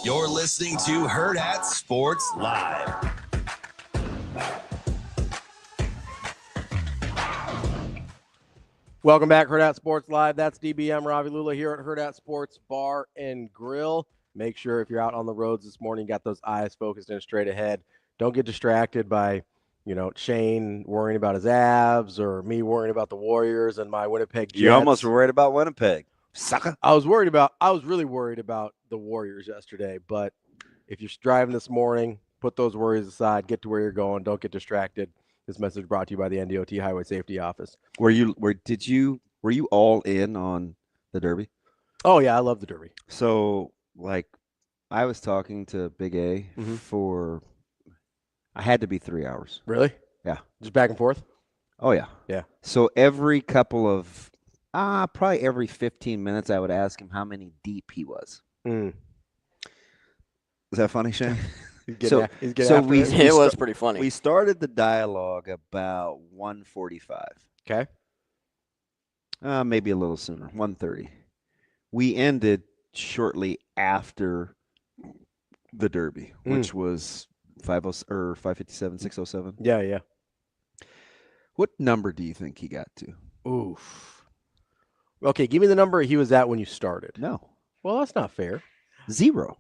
You're listening to Hurrdat Sports Live. Welcome back, Hurrdat Sports Live. That's DBM Ravi Lulla here at Hurrdat Sports Bar and Grill. Make sure if you're out on the roads this morning, you got those eyes focused in straight ahead. Don't get distracted by, Shane worrying about his abs or me worrying about the Warriors and my Winnipeg Jets. You almost were worried about Winnipeg. Sucker. I was really worried about the Warriors yesterday, but if you're driving this morning, put those worries aside, get to where you're going, don't get distracted. This message brought to you by the NDOT Highway Safety Office. Were you all in on the Derby? Oh yeah, I love the Derby. So I was talking to Big A for I had to be 3 hours. Really? Yeah. Just back and forth? Oh yeah. Yeah. So every couple of probably every 15 minutes, I would ask him how many deep he was. Mm. Is that funny, Shane? It was pretty funny. We started the dialogue about 1:45. Okay. Maybe a little sooner, 1:30. We ended shortly after the Derby, which was 557, 607. Yeah. What number do you think he got to? Oof. Okay, give me the number he was at when you started. No. Well, that's not fair. 0.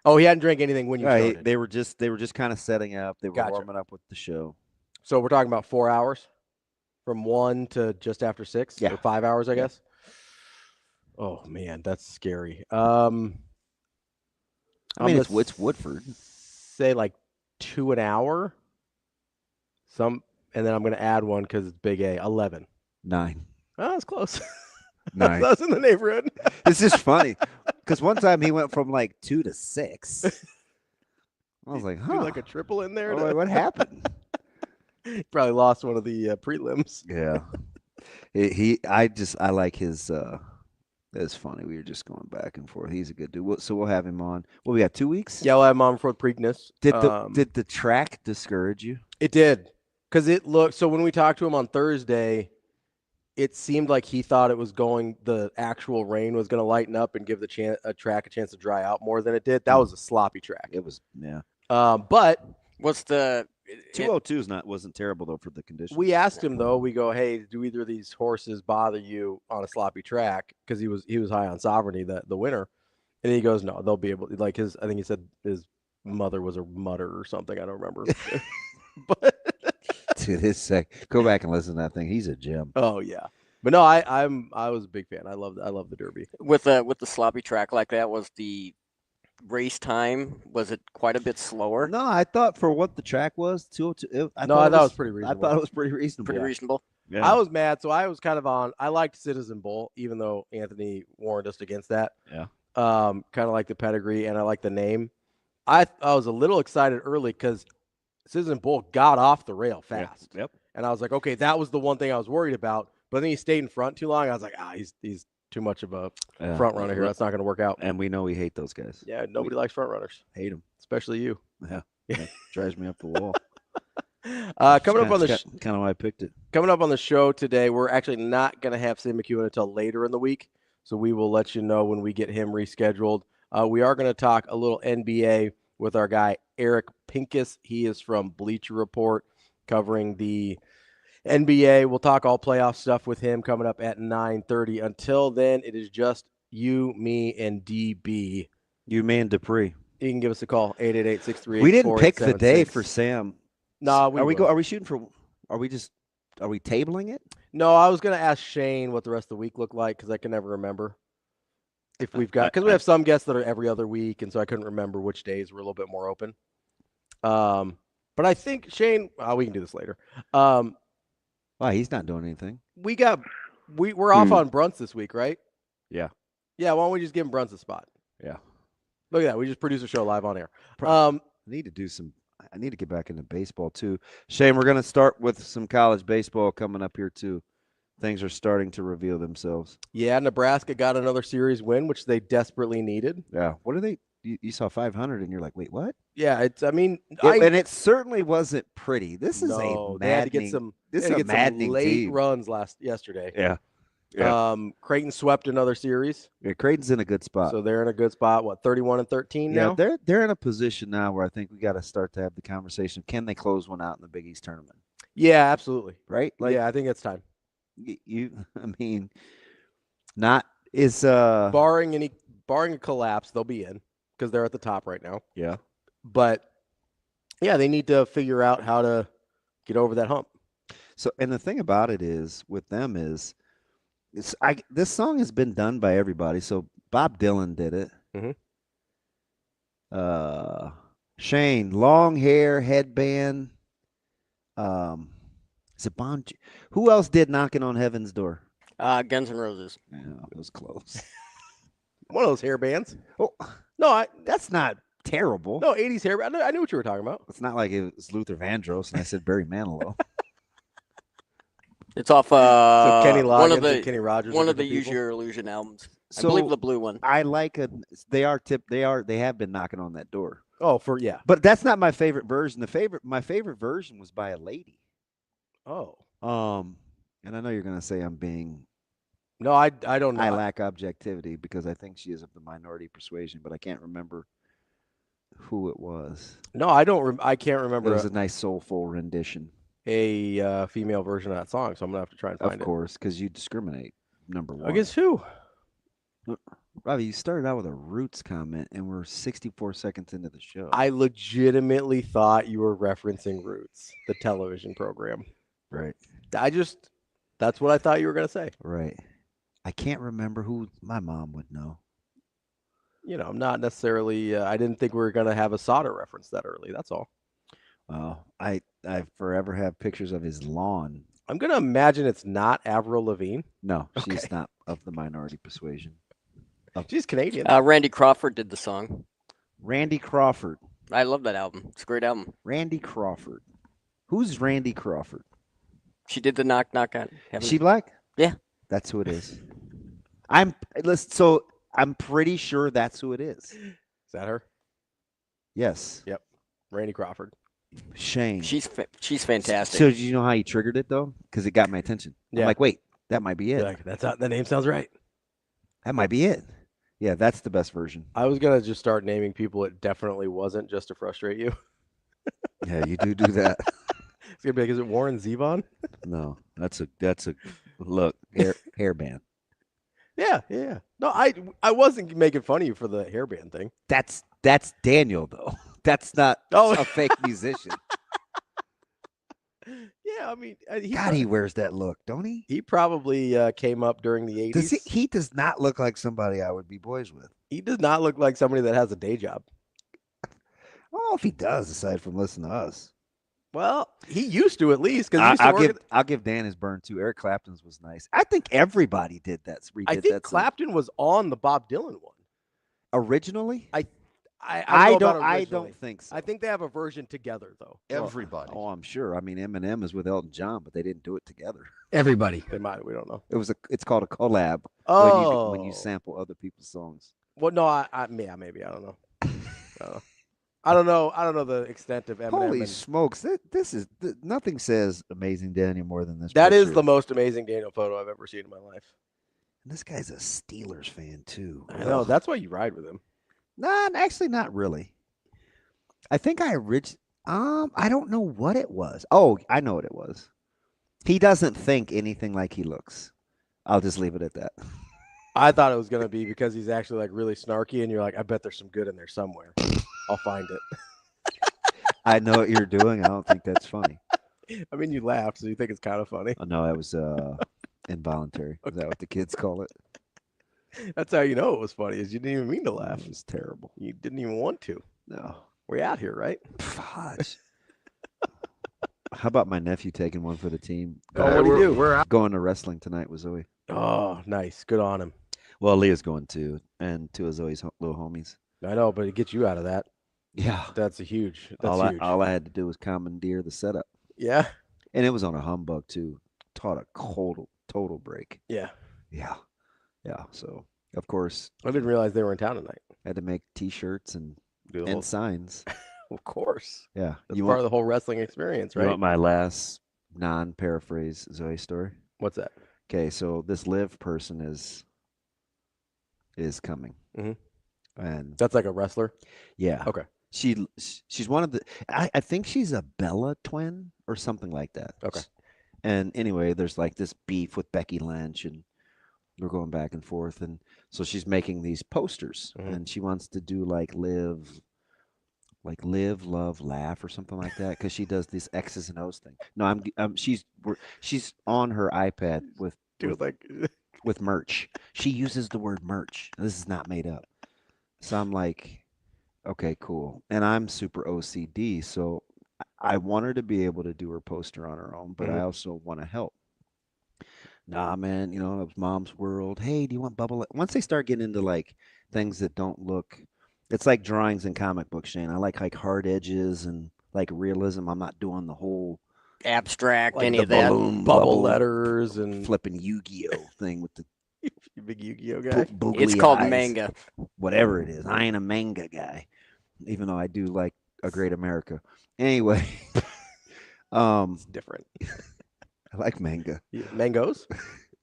Oh, he hadn't drank anything when you started. They were just kind of setting up. They were Gotcha. warming up with the show. So we're talking about 4 hours, from 1 to just after 6. Yeah. Or 5 hours, I guess. Oh man, that's scary. I mean, it's Woodford. Say like 2 an hour. And then I'm going to add one because it's Big A. 11. 9. Oh, that's close. Nice. That's in the neighborhood. It's just funny because one time he went from like 2 to 6. I was like, Do huh. like a triple in there. Oh, wait, what happened? He probably lost one of the prelims. Yeah. I like his. It's funny. We were just going back and forth. He's a good dude. So we'll have him on. Well, we got 2 weeks. Yeah, we'll have him on for Preakness. Did the track discourage you? It did, because it looked. So when we talked to him on Thursday, it seemed like he thought it was going. The actual rain was going to lighten up and give the track a chance to dry out more than it did. That was a sloppy track. It was, yeah. But what's the 202 wasn't terrible though for the conditions. We asked him though. We go, hey, do either of these horses bother you on a sloppy track? Because he was high on Sovereignty, the winner, and he goes, no, they'll be able. Like his, I think he said his mother was a mutter or something. I don't remember. But dude, go back and listen to that thing. He's a gem. Oh yeah, but no, I was a big fan. I love the Derby. With the sloppy track like that, was the race time, was it quite a bit slower? No, I thought for what the track was, 202. I thought it was pretty reasonable. I thought it was pretty reasonable. Pretty reasonable. Yeah. I was mad, so I was kind of on. I liked Citizen Bull, even though Anthony warned us against that. Yeah. Kind of like the pedigree, and I like the name. I was a little excited early because Citizen Bull got off the rail fast. Yep. And I was like, okay, that was the one thing I was worried about. But then he stayed in front too long. I was like, he's too much of a front runner here. That's not going to work out. And we know we hate those guys. Yeah, nobody likes front runners. Hate them, especially you. Yeah, drives me up the wall. Coming up on the kind of why I picked it. Coming up on the show today, we're actually not going to have Sam McEwen until later in the week, so we will let you know when we get him rescheduled. We are going to talk a little NBA with our guy Eric Pincus. He is from Bleacher Report, covering the NBA. We'll talk all playoff stuff with him coming up at 9:30. Until then, it is just you, me, and DB. You, me, and Dupree. You can give us a call, 888-638-4876. We didn't pick the day for Sam. No, Are we shooting for? Are we tabling it? No, I was going to ask Shane what the rest of the week looked like because I can never remember. If we've got, because we have some guests that are every other week, and so I couldn't remember which days were a little bit more open. But I think Shane, we can do this later. Wow, he's not doing anything. We're off on Brunts this week, right? Yeah. Yeah, why don't we just give him Brunts a spot? Yeah. Look at that. We just produced a show live on air. I need to get back into baseball too. Shane, we're going to start with some college baseball coming up here too. Things are starting to reveal themselves. Yeah, Nebraska got another series win, which they desperately needed. Yeah. What are they? You saw 500 and you're like, wait, what? Yeah, and it certainly wasn't pretty. This is a maddening. They had to get some. This is a maddening late team. Runs yesterday. Yeah. Creighton swept another series. Yeah, Creighton's in a good spot. So they're in a good spot. What, 31-13 now? Yeah, they're in a position now where I think we got to start to have the conversation. Can they close one out in the Big East tournament? Yeah, absolutely. Right? Yeah, I think it's time. Barring a collapse, they'll be in because they're at the top right now. Yeah. But yeah, they need to figure out how to get over that hump. So, and the thing about it is with them is this song has been done by everybody. So Bob Dylan did it. Mm-hmm. Shane, long hair, headband. Is it Bon? Who else did Knocking on Heaven's Door? Guns N' Roses. Yeah, it was close. One of those hair bands. Oh no, that's not terrible. No, 80s hair band. I knew what you were talking about. It's not like it was Luther Vandross and I said Barry Manilow. It's off so Kenny Loggins and Kenny Rogers. One of the Use Your Illusion albums. So I believe the blue one. I like they have been knocking on that door. Oh, But that's not my favorite version. My favorite version was by a lady. Oh. And I know you're gonna say I'm being. No, I don't know. I lack objectivity because I think she is of the minority persuasion, but I can't remember who it was. No, I don't. I can't remember. It was a nice soulful rendition. A female version of that song, so I'm gonna have to try and find it. Of course, because you discriminate. Number one. Against who? Ravi, you started out with a Roots comment, and we're 64 seconds into the show. I legitimately thought you were referencing Roots, the television program. Right. That's what I thought you were gonna say. Right. I can't remember who. My mom would know. I'm not necessarily. I didn't think we were gonna have a Sauter reference that early. That's all. Well, I forever have pictures of his lawn I'm gonna imagine it's not Avril Lavigne. No, she's not of the minority persuasion. She's Canadian. Randy Crawford did the song. Randy Crawford. I love that album. It's a great album. Randy Crawford. Who's Randy Crawford? She did the Knock Knock on. Is she black? Yeah. That's who it is. I'm pretty sure that's who it is. Is that her? Yes. Yep. Randy Crawford. Shane. She's fantastic. So did you know how you triggered it though? Because it got my attention. Yeah. I'm like, wait, that might be it. Like, the name sounds right. That might be it. Yeah, that's the best version. I was gonna just start naming people it definitely wasn't, just to frustrate you. Yeah, you do that. It's gonna be like, is it Warren Zevon? No, that's a look hairband. Yeah. No, I wasn't making fun of you for the hairband thing. That's Daniel though. That's not a fake musician. Yeah, I mean, he wears that look, don't he? He probably came up during the 80s. He does not look like somebody I would be boys with. He does not look like somebody that has a day job. Oh, if he does, aside from listening to us. Well, he used to at least. Because I'll give Dan his burn too. Eric Clapton's was nice. I think everybody did that. I think Clapton was on the Bob Dylan one originally. I don't think so. I think they have a version together though. Everybody. Oh, I'm sure. I mean, Eminem is with Elton John, but they didn't do it together. Everybody. They might. We don't know. It's called a collab. Oh. When you sample other people's songs. Well, no, maybe I don't know. I don't know the extent of Eminem. Holy smokes! This is nothing says Amazing Daniel more than this. That is picture. the most amazing Daniel photo I've ever seen in my life. And this guy's a Steelers fan too. I know. That's why you ride with him. Nah, actually, not really. I think I don't know what it was. Oh, I know what it was. He doesn't think anything like he looks. I'll just leave it at that. I thought it was gonna be because he's actually like really snarky, and you're like, I bet there's some good in there somewhere. I'll find it. I know what you're doing. I don't think that's funny. I mean, you laughed, so you think it's kind of funny. Oh, no, that was involuntary. Okay. Is that what the kids call it? That's how you know it was funny, is you didn't even mean to laugh. It was terrible. You didn't even want to. No. We're out here, right? Fudge. How about my nephew taking one for the team? Oh, what do you do? We're going to wrestling tonight with Zoe. Oh, nice. Good on him. Well, Leah's going too, and two of Zoe's little homies. I know, but it gets you out of that. Yeah. That's huge. All I had to do was commandeer the setup. Yeah. And it was on a humbug too. Taught a total break. Yeah. Yeah. Yeah. So of course I didn't realize they were in town tonight. Had to make T-shirts and whole... signs. Of course. Yeah. That's part of the whole wrestling experience, right? You want my last non-paraphrase Zoe story? What's that? Okay, so this Liv person is coming. Mm-hmm. And that's like a wrestler? Yeah. Okay. She's one of the I think she's a Bella twin or something like that. Okay. And anyway, there's like this beef with Becky Lynch and we're going back and forth, and so she's making these posters, and she wants to do like live, love, laugh, or something like that, because she does this X's and O's thing. No, she's on her iPad with merch. She uses the word merch. This is not made up. So I'm like, okay, cool. And I'm super OCD, so I want her to be able to do her poster on her own, but I also want to help. Nah, man, it was mom's world. Hey, do you want bubble? Once they start getting into like things that don't look, it's like drawings in comic books, Shane. I like hard edges and like realism. I'm not doing the whole abstract, like any the of that. Bubble letters and flipping Yu-Gi-Oh thing with the you big Yu-Gi-Oh guy. It's called eyes. manga. Whatever it is. I ain't a manga guy, even though I do like A Great America. Anyway, it's different. I like manga. Mangoes?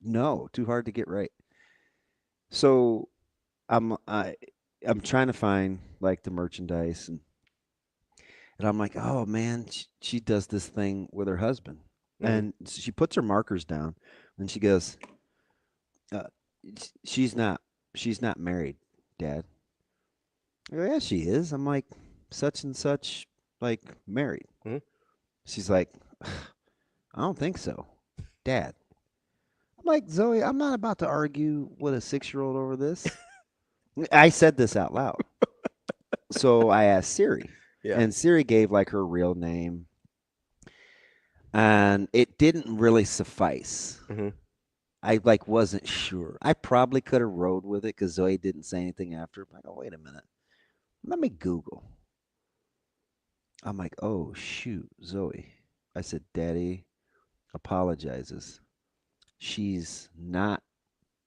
No, too hard to get right. So I'm trying to find like the merchandise and I'm like, oh man, she does this thing with her husband. And she puts her markers down and she goes, she's not married, Dad. I go, yeah, she is. I'm like, such and such, like married. She's like, I don't think so, Dad. I'm like, Zoe, I'm not about to argue with a 6-year-old over this. I said this out loud. So I asked Siri. Yeah. And Siri gave like her real name. and it didn't really suffice. Mm-hmm. I wasn't sure. I probably could have rode with it because Zoe didn't say anything after. But I go, wait a minute, let me Google. I'm like, oh shoot, Zoe. I said, Daddy apologizes. She's not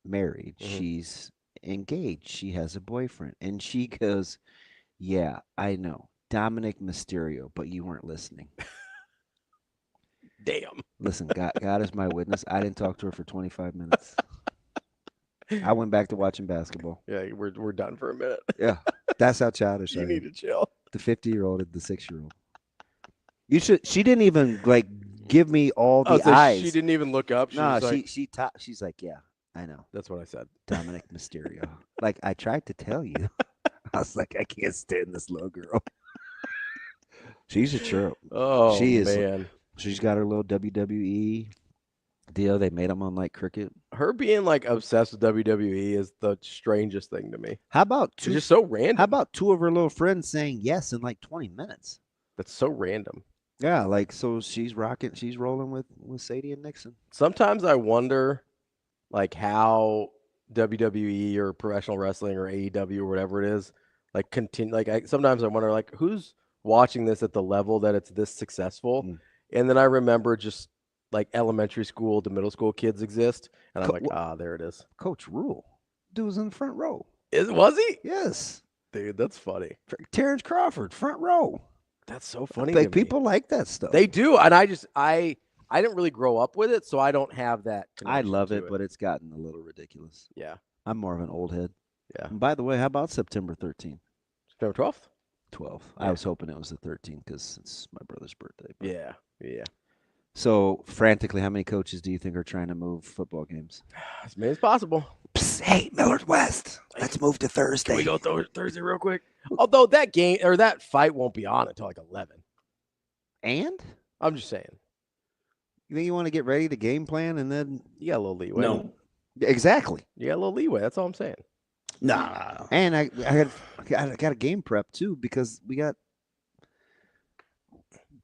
married. Mm-hmm. She's engaged. She has a boyfriend. And she goes, yeah, I know. Dominic Mysterio, but you weren't listening. Damn. Listen, God is my witness. I didn't talk to her for 25 minutes. I went back to watching basketball. Yeah, we're done for a minute. Yeah, that's how childish I You am. need to chill. The 50-year-old and the 6-year-old. You should. She didn't even give me all the So eyes. she didn't even look up. She No, was like, she's like, yeah, I know. That's what I said. Dominic Mysterio. I tried to tell you. I was like, I can't stand this little girl. She's a chirp. Oh, she is. man. She's got her little WWE deal. They made them on cricket. Her being obsessed with WWE is the strangest thing to me. How about It's just so random. How about two of her little friends saying yes in 20 minutes? That's so random. Yeah, so she's rolling with Sadie and Nixon. Sometimes I wonder how WWE or professional wrestling or AEW or whatever it is, sometimes I wonder who's watching this at the level that it's this successful. Mm. And then I remember just elementary school to middle school kids exist, and I'm there it is. Coach Rule. Dude was in the front row. Was he? Yes. Dude, that's funny. Terrence Crawford, front row. That's so funny. To me. People like that stuff. They do, and I didn't really grow up with it, so I don't have that. I love it, but it's gotten a little ridiculous. Yeah. I'm more of an old head. Yeah. And by the way, how about September 13th? September 12th? 12th. Yeah. I was hoping it was the 13th because it's my brother's birthday. But. Yeah. Yeah. So, frantically, how many coaches do you think are trying to move football games? As many as possible. Psst, hey, Millard West, let's move to Thursday. Can we go Thursday real quick? Although that game or that fight won't be on until 11. And? I'm just saying. You think you want to get ready to game plan and then you got a little leeway? No. Exactly. You got a little leeway. That's all I'm saying. Nah. And I got a game prep too because we got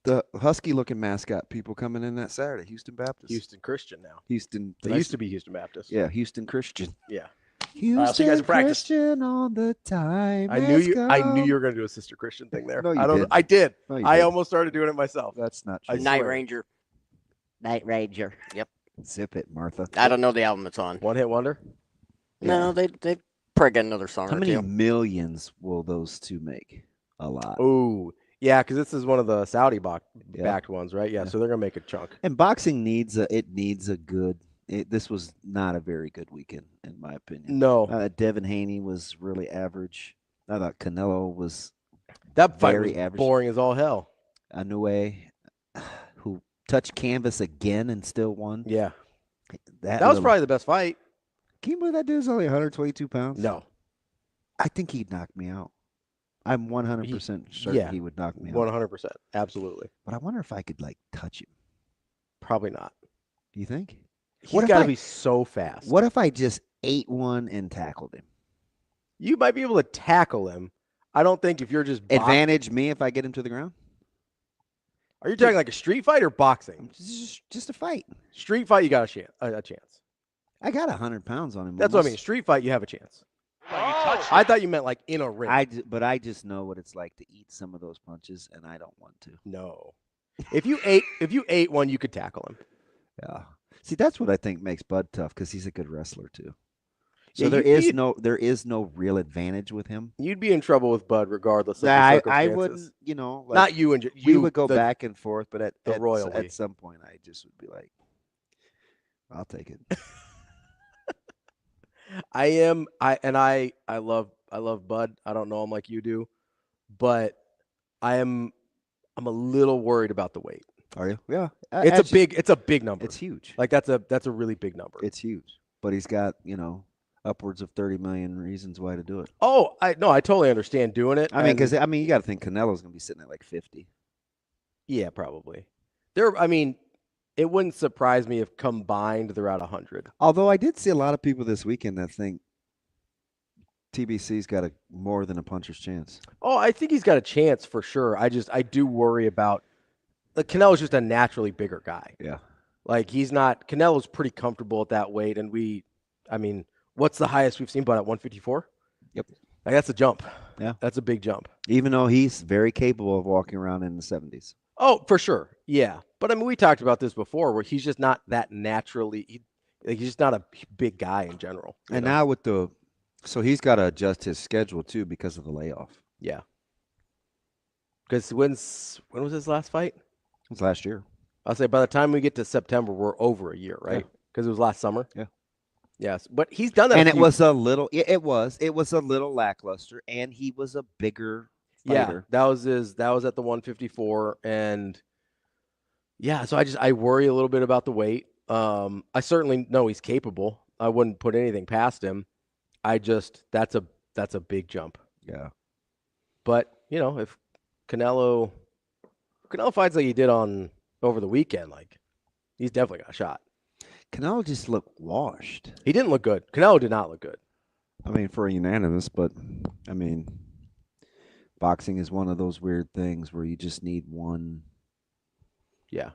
the husky-looking mascot people coming in that Saturday. Houston Baptist. Houston Christian now. Houston. They used to be Houston Baptist. Yeah, Houston Christian. Yeah. Houston so you guys practice. Christian on the time. I knew you were going to do a sister Christian thing there. No, you I don't. didn't. I did. No, you I didn't. almost started doing it myself. That's not true. Night Ranger. Night Ranger. Yep. Zip it, Martha. I don't know the album it's on. One hit wonder. No, they probably got another song How or many two. millions will those two make? A lot. Ooh, yeah, because this is one of the Saudi backed ones, right? Yeah, so they're gonna make a chunk. And boxing needs a good. This was not a very good weekend, in my opinion. No, Devin Haney was really average. I thought Canelo was that fight very was average. boring as all hell. Inoue, who touched canvas again and still won. Yeah, that was probably the best fight. Can you believe that dude's only 122 pounds? No, I think he'd knock me out. I'm 100% certain he would knock me out. 100%, absolutely. But I wonder if I could touch him. Probably not. Do you think? He's got to be so fast. What if I just ate one and tackled him? You might be able to tackle him. I don't think if you're just advantage me if I get him to the ground. Are you talking like a street fight or boxing? Just a fight. Street fight, you got a chance. I got 100 pounds on him. That's what I mean. Street fight, you have a chance. I thought you meant in a ring. But I just know what it's like to eat some of those punches, and I don't want to. No. If you ate one, you could tackle him. Yeah. See, that's what I think makes Bud tough because he's a good wrestler too. So Yeah, there is no real advantage with him. You'd be in trouble with Bud regardless of the I circumstances. wouldn't, not you and we would go back and forth, but at some point, I just would be like, I'll take it. I love Bud. I don't know him like you do, but I'm a little worried about the weight. Are you? Yeah. It's a big number. It's huge. That's a really big number. It's huge. But he's got, upwards of 30 million reasons why to do it. Oh, I totally understand doing it. I mean, because you got to think Canelo's going to be sitting at 50. Yeah, probably. It wouldn't surprise me if combined they're at 100. Although I did see a lot of people this weekend that think TBC's got more than a puncher's chance. Oh, I think he's got a chance for sure. I do worry about like Canelo's just a naturally bigger guy. Yeah. Like he's not. Canelo's pretty comfortable at that weight, and I mean, what's the highest we've seen? But at 154. Yep. Like that's a jump. Yeah. That's a big jump. Even though he's very capable of walking around in the 70s. Oh, for sure. Yeah. But I mean, we talked about this before where he's just not that naturally, he's just not a big guy in general. And now with so he's got to adjust his schedule too because of the layoff. Yeah. Because when was his last fight? It was last year. I'll say by the time we get to September, we're over a year, right? Because it was last summer. Yeah. Yes. But he's done that. And it was a little lackluster, and he was a bigger fighter. Yeah, that was at the 154, and yeah, so I worry a little bit about the weight. I certainly know he's capable. I wouldn't put anything past him. That's a big jump. Yeah. But, if Canelo fights like he did over the weekend, like he's definitely got a shot. Canelo just looked washed. He didn't look good. Canelo did not look good. I mean, for a unanimous, but I mean, boxing is one of those weird things where you just need one. Yeah.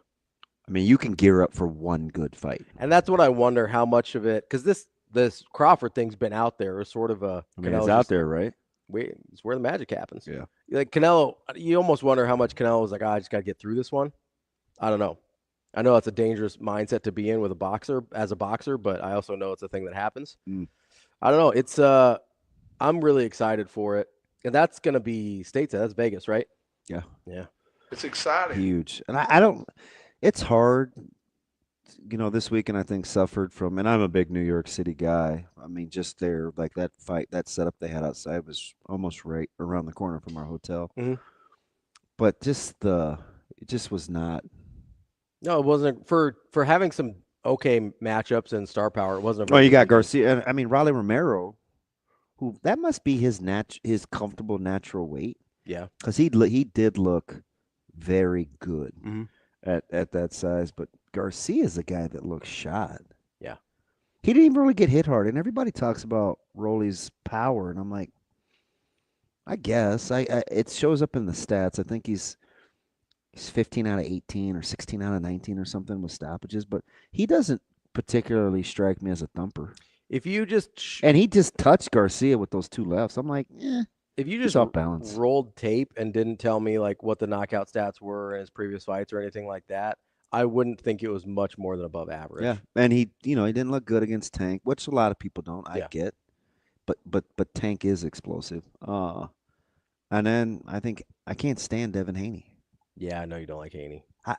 I mean, you can gear up for one good fight. And that's what I wonder how much of it, because this Crawford thing's been out there as sort of a. I mean, it's out there, right? It's where the magic happens. Yeah. Like Canelo, you almost wonder how much Canelo was like, I just got to get through this one. I don't know. I know it's a dangerous mindset to be in with as a boxer, but I also know it's a thing that happens. I don't know. It's I'm really excited for it. And that's going to be stateside. That's Vegas, right? Yeah. Yeah. It's exciting. Huge. And I don't it's hard. This weekend I think suffered from, and I'm a big New York City guy. I mean, just there, like that fight, that setup they had outside was almost right around the corner from our hotel. Mm-hmm. But it just was not. No, it wasn't for having some okay matchups and star power. It wasn't. Well, you got Garcia, and I mean Raleigh Romero, who that must be his comfortable natural weight. Yeah, because he did look very good at that size. But Garcia is a guy that looks shot. Yeah, he didn't even really get hit hard, and everybody talks about Rolly's power, and I'm like, I guess it shows up in the stats. I think he's 15 out of 18 or 16 out of 19 or something with stoppages, but he doesn't particularly strike me as a thumper. If you just and he just touched Garcia with those two lefts, I'm like, if you just off balance. Rolled tape and didn't tell me like what the knockout stats were in his previous fights or anything like that, I wouldn't think it was much more than above average. Yeah, and he didn't look good against Tank, which a lot of people don't. I get, but Tank is explosive. And then I think I can't stand Devin Haney. Yeah, I know you don't like Haney. I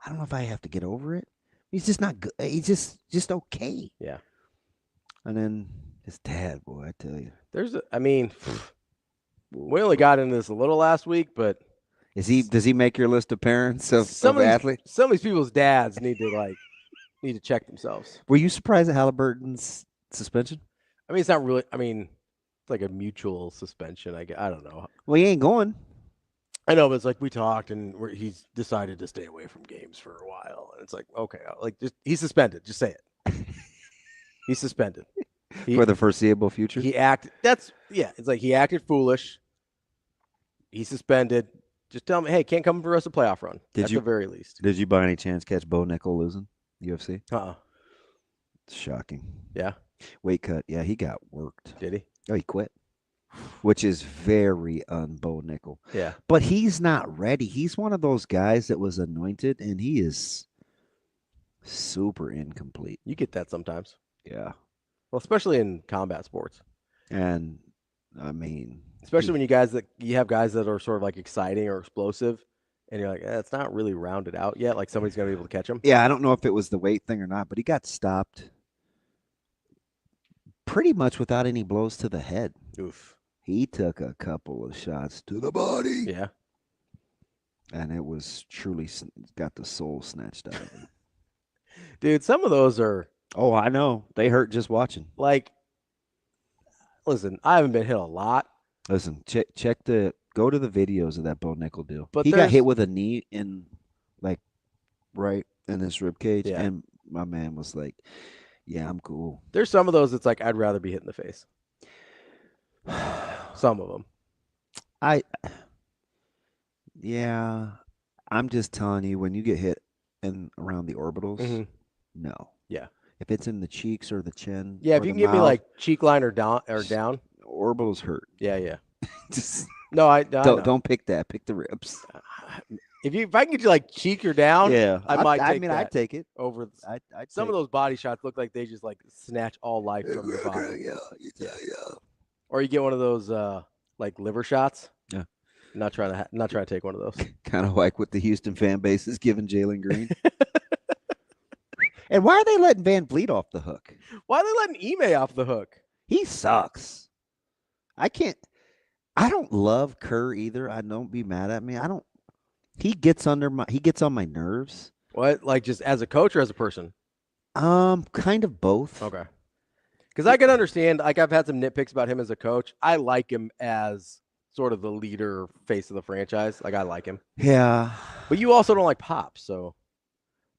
don't know if I have to get over it. He's just not good. He's just okay. Yeah. And then his dad, boy, I tell you. We only got into this a little last week, but does he make your list of parents of athletes? Some of these people's dads need to check themselves. Were you surprised at Halliburton's suspension? I mean, it's not really. I mean, it's like a mutual suspension. I don't know. Well, he ain't going. I know, but it's like we talked, and he's decided to stay away from games for a while, and it's like, okay, he's suspended. Just say it. He's suspended For the foreseeable future. It's like he acted foolish. He's suspended. Just tell him, hey, can't come for the rest of the playoff run. At the very least. Did you by any chance catch Bo Nickel losing UFC? It's shocking. Yeah. Weight cut. Yeah, he got worked. Did he? Oh, he quit. Which is very un-Bo Nickel. Yeah. But he's not ready. He's one of those guys that was anointed, and he is super incomplete. You get that sometimes. Yeah. Well, especially in combat sports. And, I mean... Especially when you have guys that are sort of like exciting or explosive, and you're like, it's not really rounded out yet. Like somebody's going to be able to catch him. Yeah, I don't know if it was the weight thing or not, but he got stopped pretty much without any blows to the head. Oof. He took a couple of shots to the body. Yeah. And it was truly got the soul snatched out of him. Dude, some of those are... Oh, I know. They hurt just watching. Like, listen, I haven't been hit a lot. Listen, go to the videos of that Bo Nickel deal. But he got hit with a knee in, like, right in his rib cage, and my man was like, yeah, I'm cool. There's some of those that's like, I'd rather be hit in the face. Some of them. I'm just telling you, when you get hit and around the orbitals, no. Yeah. If it's in the cheeks or the chin, Yeah, or if you the can give me mouth, like cheek line or down, orbitals hurt. Yeah. Just No, I know. don't pick that. Pick the ribs. If I can get you like cheek or down, Yeah, I might. I'd take it over. I'd Some take of those body shots look like they just like snatch all life from your body. Yeah. Or you get one of those like liver shots. Yeah. Not trying to take one of those. Kind of like what the Houston fan base is giving Jalen Green. And why are they letting Van Vliet off the hook? Why are they letting Ime off the hook? He sucks. I don't love Kerr either. I don't be mad at me. He gets on my nerves. What? Like just as a coach or as a person? Kind of both. Okay. Because I can understand, like I've had some nitpicks about him as a coach. I like him as sort of the leader face of the franchise. Like I like him. Yeah. But you also don't like Pop, so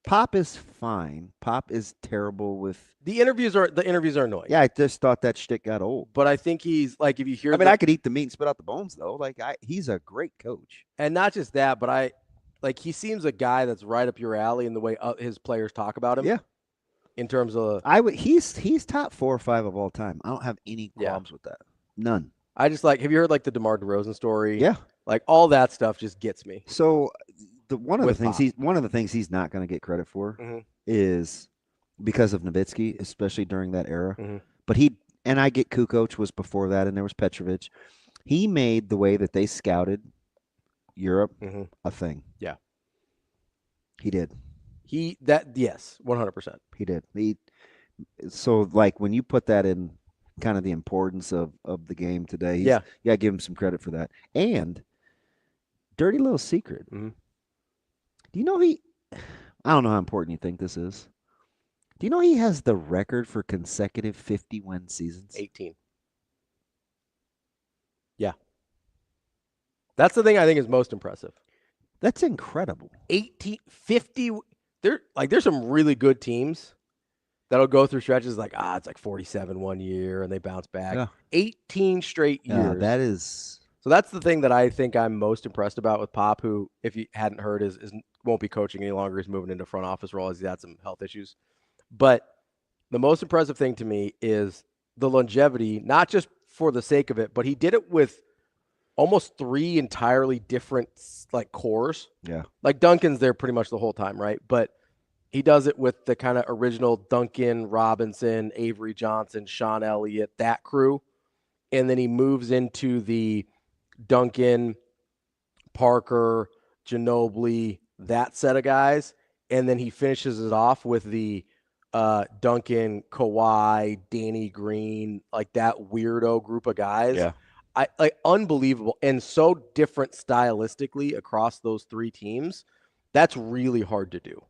Pop is fine. Pop is terrible with the interviews are annoying. Yeah, I just thought that shtick got old. But I think he's like, if you hear, I could eat the meat and spit out the bones though. Like he's a great coach. And not just that, but he seems a guy that's right up your alley in the way his players talk about him. Yeah. In terms of he's top 4 or 5 of all time. I don't have any qualms with that. None. I just have you heard like the DeMar DeRozan story? Yeah. Like all that stuff just gets me. So one of the things he's not going to get credit for is because of Nowitzki, especially during that era. But I get Kukoc was before that, and there was Petrovic. He made the way that they scouted Europe a thing. Yeah. He did. Yes, 100%. He did. So like when you put that in kind of the importance of the game today, give him some credit for that. And dirty little secret. Do you know I don't know how important you think this is. Do you know he has the record for consecutive 50-win seasons? 18. Yeah. That's the thing I think is most impressive. That's incredible. 50. There's some really good teams that'll go through stretches like, it's like 47 one year and they bounce back. Yeah. 18 straight years. Yeah, that is. So that's the thing that I think I'm most impressed about with Pop, who, if you hadn't heard, is won't be coaching any longer. He's moving into front office role as he's had some health issues. But the most impressive thing to me is the longevity, not just for the sake of it, but he did it with almost 3 entirely different like cores. Yeah. Like Duncan's there pretty much the whole time, right? But he does it with the kind of original Duncan, Robinson, Avery Johnson, Sean Elliott, that crew. And then he moves into the Duncan, Parker, Ginobili, that set of guys. And then he finishes it off with the Duncan, Kawhi, Danny Green, like that weirdo group of guys. Yeah. Unbelievable and so different stylistically across those 3 teams. That's really hard to do.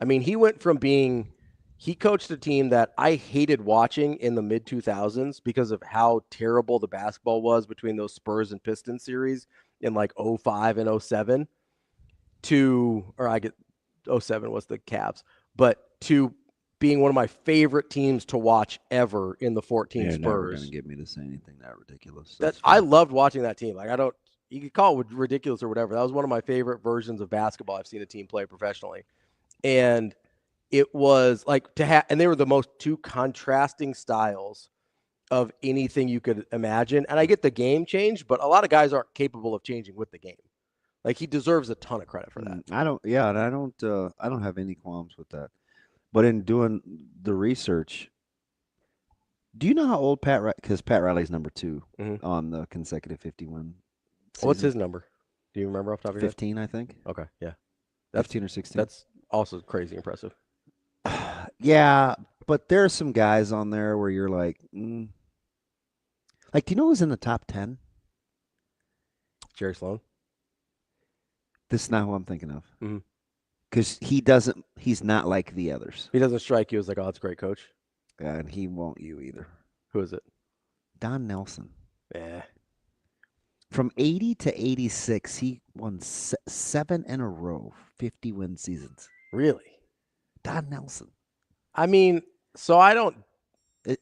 I mean, he went from he coached a team that I hated watching in the mid 2000s because of how terrible the basketball was between those Spurs and Pistons series in like 05 and 07 07 was the Cavs, but to being one of my favorite teams to watch ever in the 14 You're Spurs. never going to get me to say anything that ridiculous. I loved watching that team. Like you could call it ridiculous or whatever. That was one of my favorite versions of basketball I've seen a team play professionally. And it was like and they were the most 2 contrasting styles of anything you could imagine. And I get the game changed, but a lot of guys aren't capable of changing with the game. Like he deserves a ton of credit for that. I don't have any qualms with that. But in doing the research, do you know how old because Pat Riley's number 2 on the consecutive 51 season. What's his number? Do you remember off the top of your 15, I think. Okay, yeah. 15 or 16. That's also crazy impressive. Yeah, but there are some guys on there where you're like, Like, do you know who's in the top 10? Jerry Sloan. This is not who I'm thinking of. Because he's not like the others. He doesn't strike you as like, that's a great coach. Yeah, and he won't you either. Who is it? Don Nelson. Yeah. From 80 to 86, he won 7 in a row, 50-win seasons. Really? Don Nelson. I mean, so I don't.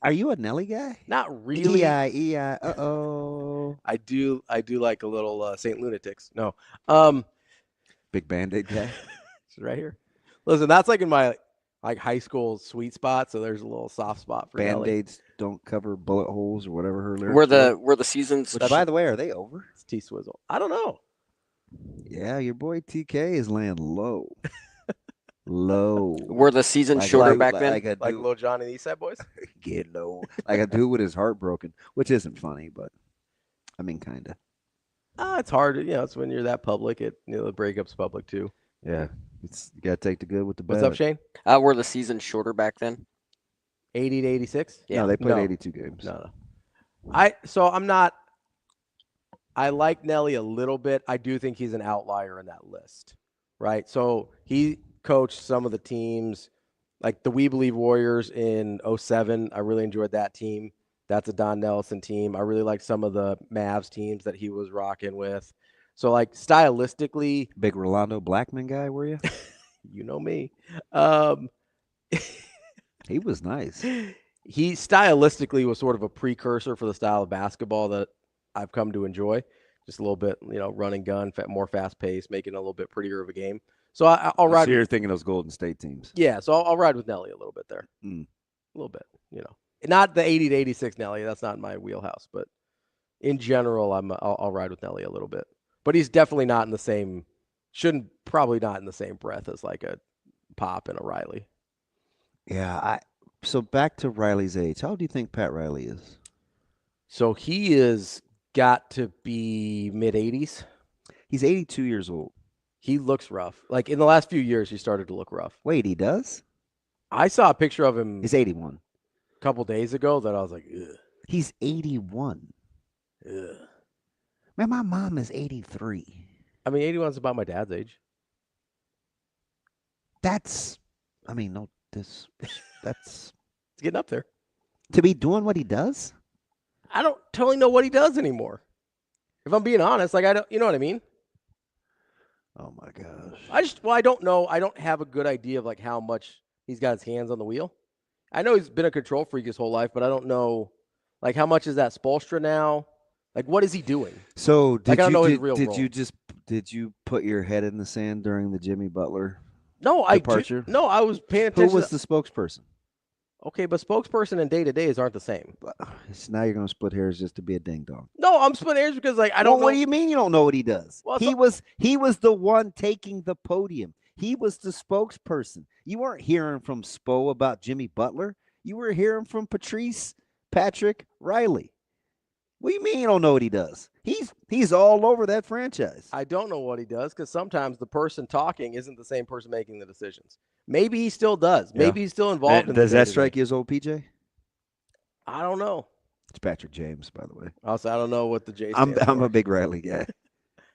Are you a Nelly guy? Not really. EI. Uh-oh. I do like a little St. Lunatics. No. Big Band-Aid guy. It's right here. Listen, that's like in my high school sweet spot, so there's a little soft spot for Nelly. Band-Aids don't cover bullet holes or whatever her lyrics Were the seasons? Which, by the way, are they over? It's T-Swizzle. I don't know. Yeah, your boy TK is laying low. Low. Were the seasons shorter back then? Like Lil Jon and the East Side Boys? Get low. Like a dude with his heart broken, which isn't funny, but I mean, kind of. It's hard. It's when you're that public. The breakup's public too. Yeah. You got to take the good with the bad. What's up, Shane? Were the seasons shorter back then? 80 to 86? Yeah. No, they played 82 games. No. I like Nelly a little bit. I do think he's an outlier in that list, right? So he coached some of the teams, like the We Believe Warriors in 07. I really enjoyed that team. That's a Don Nelson team. I really liked some of the Mavs teams that he was rocking with. So, like, stylistically. Big Rolando Blackman guy, were you? You know me. He was nice. He stylistically was sort of a precursor for the style of basketball that I've come to enjoy. Just a little bit, run and gun, more fast paced, making it a little bit prettier of a game. So I'll ride. So you're thinking those Golden State teams. Yeah, so I'll ride with Nelly a little bit there. A little bit, Not the 80 to 86 Nelly. That's not my wheelhouse. But in general, I'll ride with Nelly a little bit. But he's definitely not in the same, probably not in the same breath as like a Pop and a Riley. Yeah. So back to Riley's age. How old do you think Pat Riley is? So he is got to be mid-80s. He's 82 years old. He looks rough. Like in the last few years, he started to look rough. Wait, he does? I saw a picture of him. He's 81. A couple days ago that I was like, ugh. He's 81. Ugh. Man, my mom is 83. I mean, 81 is about my dad's age. That's It's getting up there. To be doing what he does? I don't totally know what he does anymore. If I'm being honest, like I don't, you know what I mean? Oh my gosh. I don't know. I don't have a good idea of like how much he's got his hands on the wheel. I know he's been a control freak his whole life, but I don't know like how much is that Spoelstra now? Like what is he doing? So did did you put your head in the sand during the Jimmy Butler departure? I was paying attention. Who was the spokesperson? Okay, but spokesperson and day-to-days aren't the same. So now you're going to split hairs just to be a ding-dong. No, I'm splitting hairs because I don't know. What do you mean you don't know what he does? Well, he was the one taking the podium. He was the spokesperson. You weren't hearing from Spo about Jimmy Butler. You were hearing from Patrick Riley. What do you mean you don't know what he does? He's all over that franchise. I don't know what he does because sometimes the person talking isn't the same person making the decisions. Maybe he still does. Yeah. Maybe he's still involved. Does that strike you as old PJ? I don't know. It's Patrick James, by the way. Also, I don't know what the J. I'm a big Riley guy,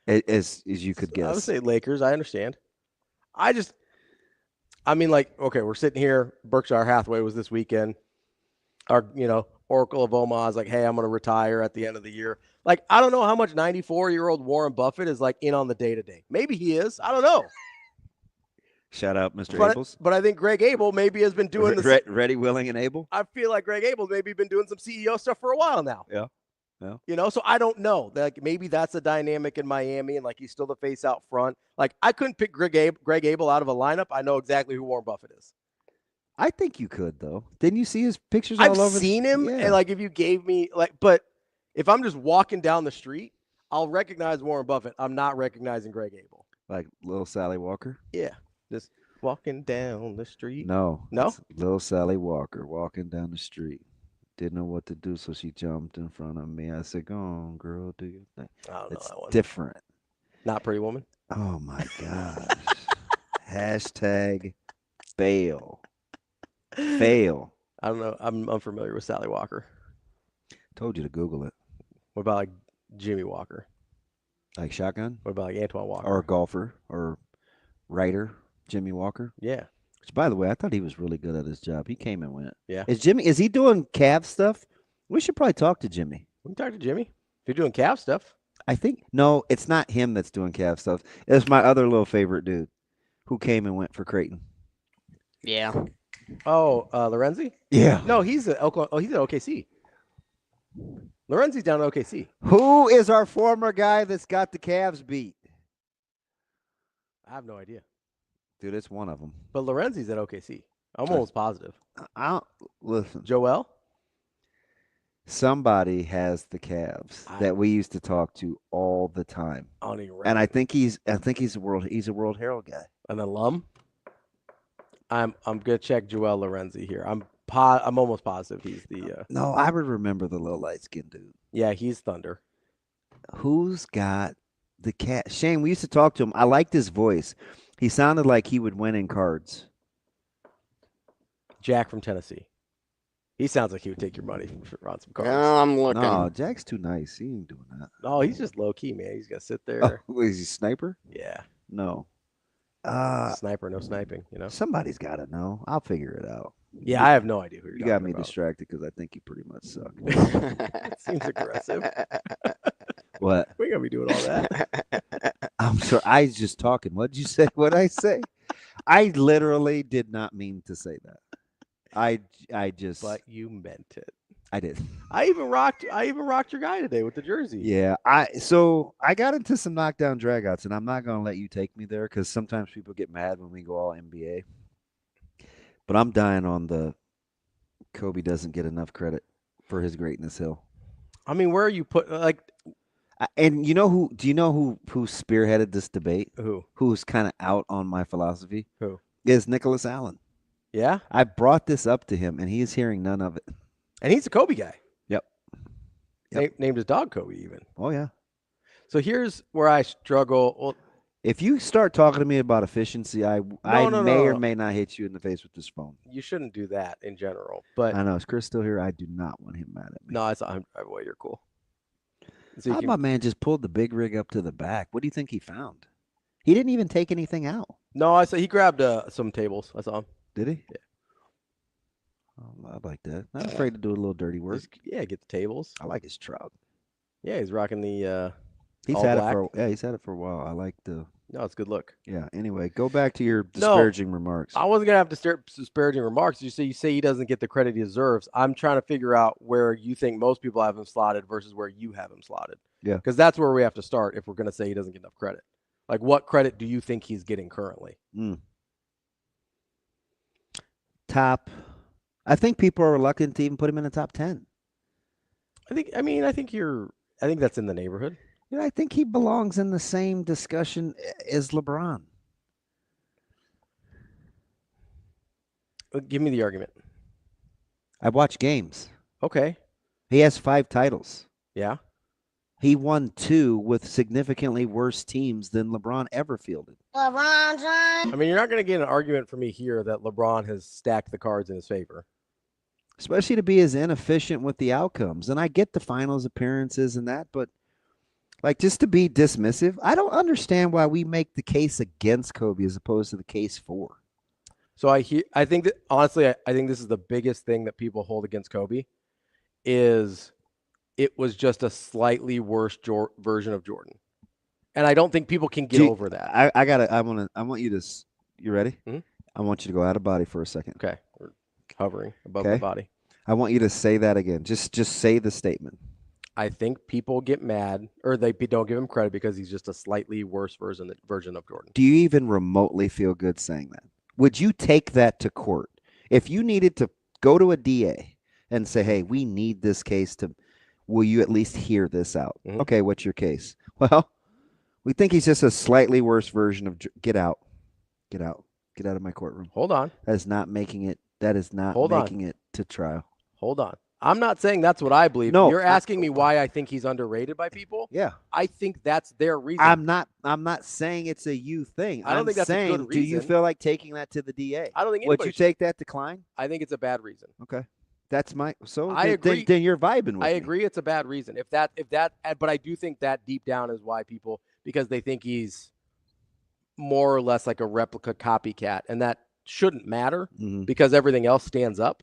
as you could guess. I would say Lakers. I understand. We're sitting here. Berkshire Hathaway was this weekend. Our Oracle of Omaha is like, hey, I'm going to retire at the end of the year. Like, I don't know how much 94-year-old Warren Buffett is like in on the day-to-day. Maybe he is. I don't know. Shout out, Mr. Abels. But I think Greg Abel maybe has been doing this. Ready, willing, and able? I feel like Greg Abel maybe been doing some CEO stuff for a while now. Yeah. So I don't know. Like maybe that's a dynamic in Miami, and like he's still the face out front. Like I couldn't pick Greg Abel out of a lineup. I know exactly who Warren Buffett is. I think you could though. Didn't you see his pictures all over? I've seen him, and like if you gave me but if I'm just walking down the street, I'll recognize Warren Buffett. I'm not recognizing Greg Abel. Like little Sally Walker? Yeah, just walking down the street. No. No? Little Sally Walker walking down the street. Didn't know what to do, so she jumped in front of me. I said, go on, girl, do your thing. I don't know it's that one. Different. Not Pretty Woman? Oh, my gosh. Hashtag fail. Fail. I don't know. I'm unfamiliar with Sally Walker. Told you to Google it. What about like Jimmy Walker? Like Shotgun? What about like Antoine Walker? Or a golfer or writer, Jimmy Walker? Yeah. Which, by the way, I thought he was really good at his job. He came and went. Yeah. Is he doing Cavs stuff? We should probably talk to Jimmy. We can talk to Jimmy. If you're doing Cavs stuff. I think, no, it's not him that's doing Cavs stuff. It's my other little favorite dude who came and went for Creighton. Yeah. Oh, Lorenzi? Yeah. No, he's at OKC. Lorenzi's down at OKC. Who is our former guy that's got the Cavs beat? I have no idea. Dude, it's one of them. But Lorenzi's at OKC. I'm almost positive. Listen. Joel? Somebody has the Cavs that we used to talk to all the time. And I think he's a World Herald guy. An alum? I'm gonna check Joel Lorenzi here. I'm almost positive he's the No, I would remember the little light skinned dude. Yeah, he's Thunder. Who's got the cat? Shane, we used to talk to him. I liked his voice. He sounded like he would win in cards. Jack from Tennessee. He sounds like he would take your money on some cards. I'm looking. No, Jack's too nice. He ain't doing that. No, he's just low key, man. He's got to sit there. Oh, is he sniper? Yeah. No. Sniper, no sniping, you know? Somebody's got to know. I'll figure it out. Yeah, I have no idea who you're You got me about. distracted because I think you pretty much suck. It seems aggressive. What? We're going to be doing all that. I'm sorry. I was just talking. What'd you say? What'd I say? I literally did not mean to say that. I just. But you meant it. I did. I even rocked your guy today with the jersey. Yeah. I got into some knockdown dragouts, and I'm not gonna let you take me there because sometimes people get mad when we go all NBA. But I'm dying on the Kobe doesn't get enough credit for his greatness hill. I mean, where are you put like? And you know who? Do you know who spearheaded this debate? Who? Who's kind of out on my philosophy? Who? Is Nicholas Allen. Yeah. I brought this up to him, and he is hearing none of it. And he's a Kobe guy. Yep. Named his dog Kobe even. Oh, yeah. So here's where I struggle. Well, if you start talking to me about efficiency, I may or may not hit you in the face with this phone. You shouldn't do that in general. But I know. Is Chris still here? I do not want him mad at me. No, boy, you're cool. So My man just pulled the big rig up to the back. What do you think he found? He didn't even take anything out. No, I saw he grabbed some tables. I saw him. Did he? Yeah. Oh, I like that. Not afraid to do a little dirty work. Get the tables. I like his truck. Yeah, he's rocking the. He's all had black. he's had it for a while. I like the. No, it's a good look. Yeah. Anyway, go back to your disparaging remarks. I wasn't gonna have disparaging remarks. You say he doesn't get the credit he deserves. I'm trying to figure out where you think most people have him slotted versus where you have him slotted. Yeah. Because that's where we have to start if we're gonna say he doesn't get enough credit. Like, what credit do you think he's getting currently? Top. I think people are reluctant to even put him in the top 10. I think that's in the neighborhood. Yeah, I think he belongs in the same discussion as LeBron. Give me the argument. I watch games. Okay. He has 5 titles. Yeah. He won 2 with significantly worse teams than LeBron ever fielded. LeBron James. I mean, you're not going to get an argument from me here that LeBron has stacked the cards in his favor. Especially to be as inefficient with the outcomes. And I get the finals appearances and that, but like just to be dismissive, I don't understand why we make the case against Kobe as opposed to the case for. So I think that honestly, I think this is the biggest thing that people hold against Kobe is it was just a slightly worse version of Jordan. And I don't think people can get over that. I want you to, you ready? Mm-hmm. I want you to go out of body for a second. Okay. We're hovering above my body. I want you to say that again. Just say the statement. I think people get mad or they don't give him credit because he's just a slightly worse version of Jordan. Do you even remotely feel good saying that? Would you take that to court? If you needed to go to a DA and say, hey, we need this case will you at least hear this out? Mm-hmm. Okay, what's your case? Well, we think he's just a slightly worse version of get out. Get out of my courtroom. Hold on. That is not making it to trial. Hold on. I'm not saying that's what I believe. No, you're asking me why I think he's underrated by people. Yeah. I think that's their reason. I'm not saying it's a you thing. I don't think that's a good reason. Do you feel like taking that to the DA? I don't think Would you take that decline? I think it's a bad reason. Okay. That's I agree. Then you're vibing with me. I agree it's a bad reason. But I do think that deep down is why people, because they think he's more or less like a replica copycat, and that shouldn't matter because everything else stands up.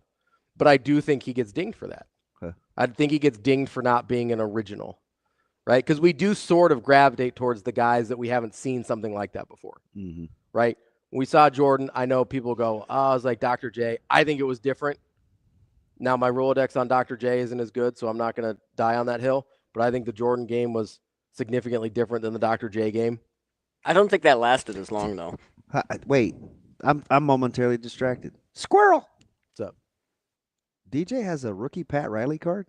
But I do think he gets dinged for that. Okay. I think he gets dinged for not being an original, right? Because we do sort of gravitate towards the guys that we haven't seen something like that before, right? When we saw Jordan, I know people go, I was like Dr. J. I think it was different. Now, my Rolodex on Dr. J isn't as good, so I'm not going to die on that hill. But I think the Jordan game was significantly different than the Dr. J game. I don't think that lasted as long though. Wait, I'm momentarily distracted. Squirrel. What's up? DJ has a rookie Pat Riley card?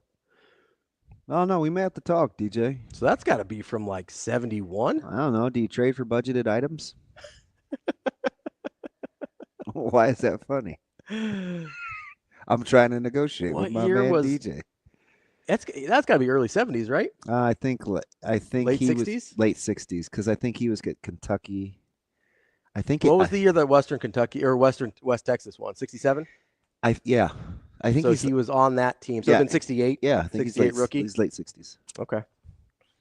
Oh, no, we may have to talk, DJ. So that's got to be from like 71? I don't know. Do you trade for budgeted items? Why is that funny? I'm trying to negotiate with my man DJ. That's got to be early 70s, right? I think late he 60s? was late 60s because I think he was at Kentucky. What was the year that West Texas won? 67? I think so he was on that team. So it's been 68. Yeah, I think 68 rookie. He's late 60s. Okay.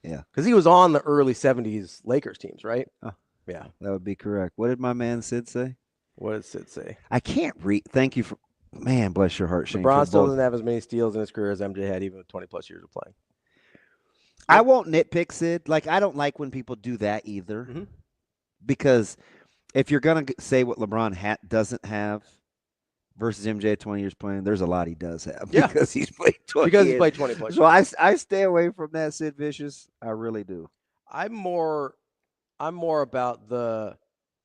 Yeah, because he was on the early 70s Lakers teams, right? Oh, yeah, that would be correct. What did my man Sid say? What did Sid say? I can't read. Thank you for. Man, bless your heart, Shane. LeBron still doesn't have as many steals in his career as MJ had, even with 20-plus years of playing. I won't nitpick Sid. Like, I don't like when people do that either. Mm-hmm. Because if you're going to say what LeBron doesn't have versus MJ 20 years playing, there's a lot he does have. Yeah. Because he's played 20 Because he's years. played 20-plus So I stay away from that Sid Vicious. I really do. I'm more about the,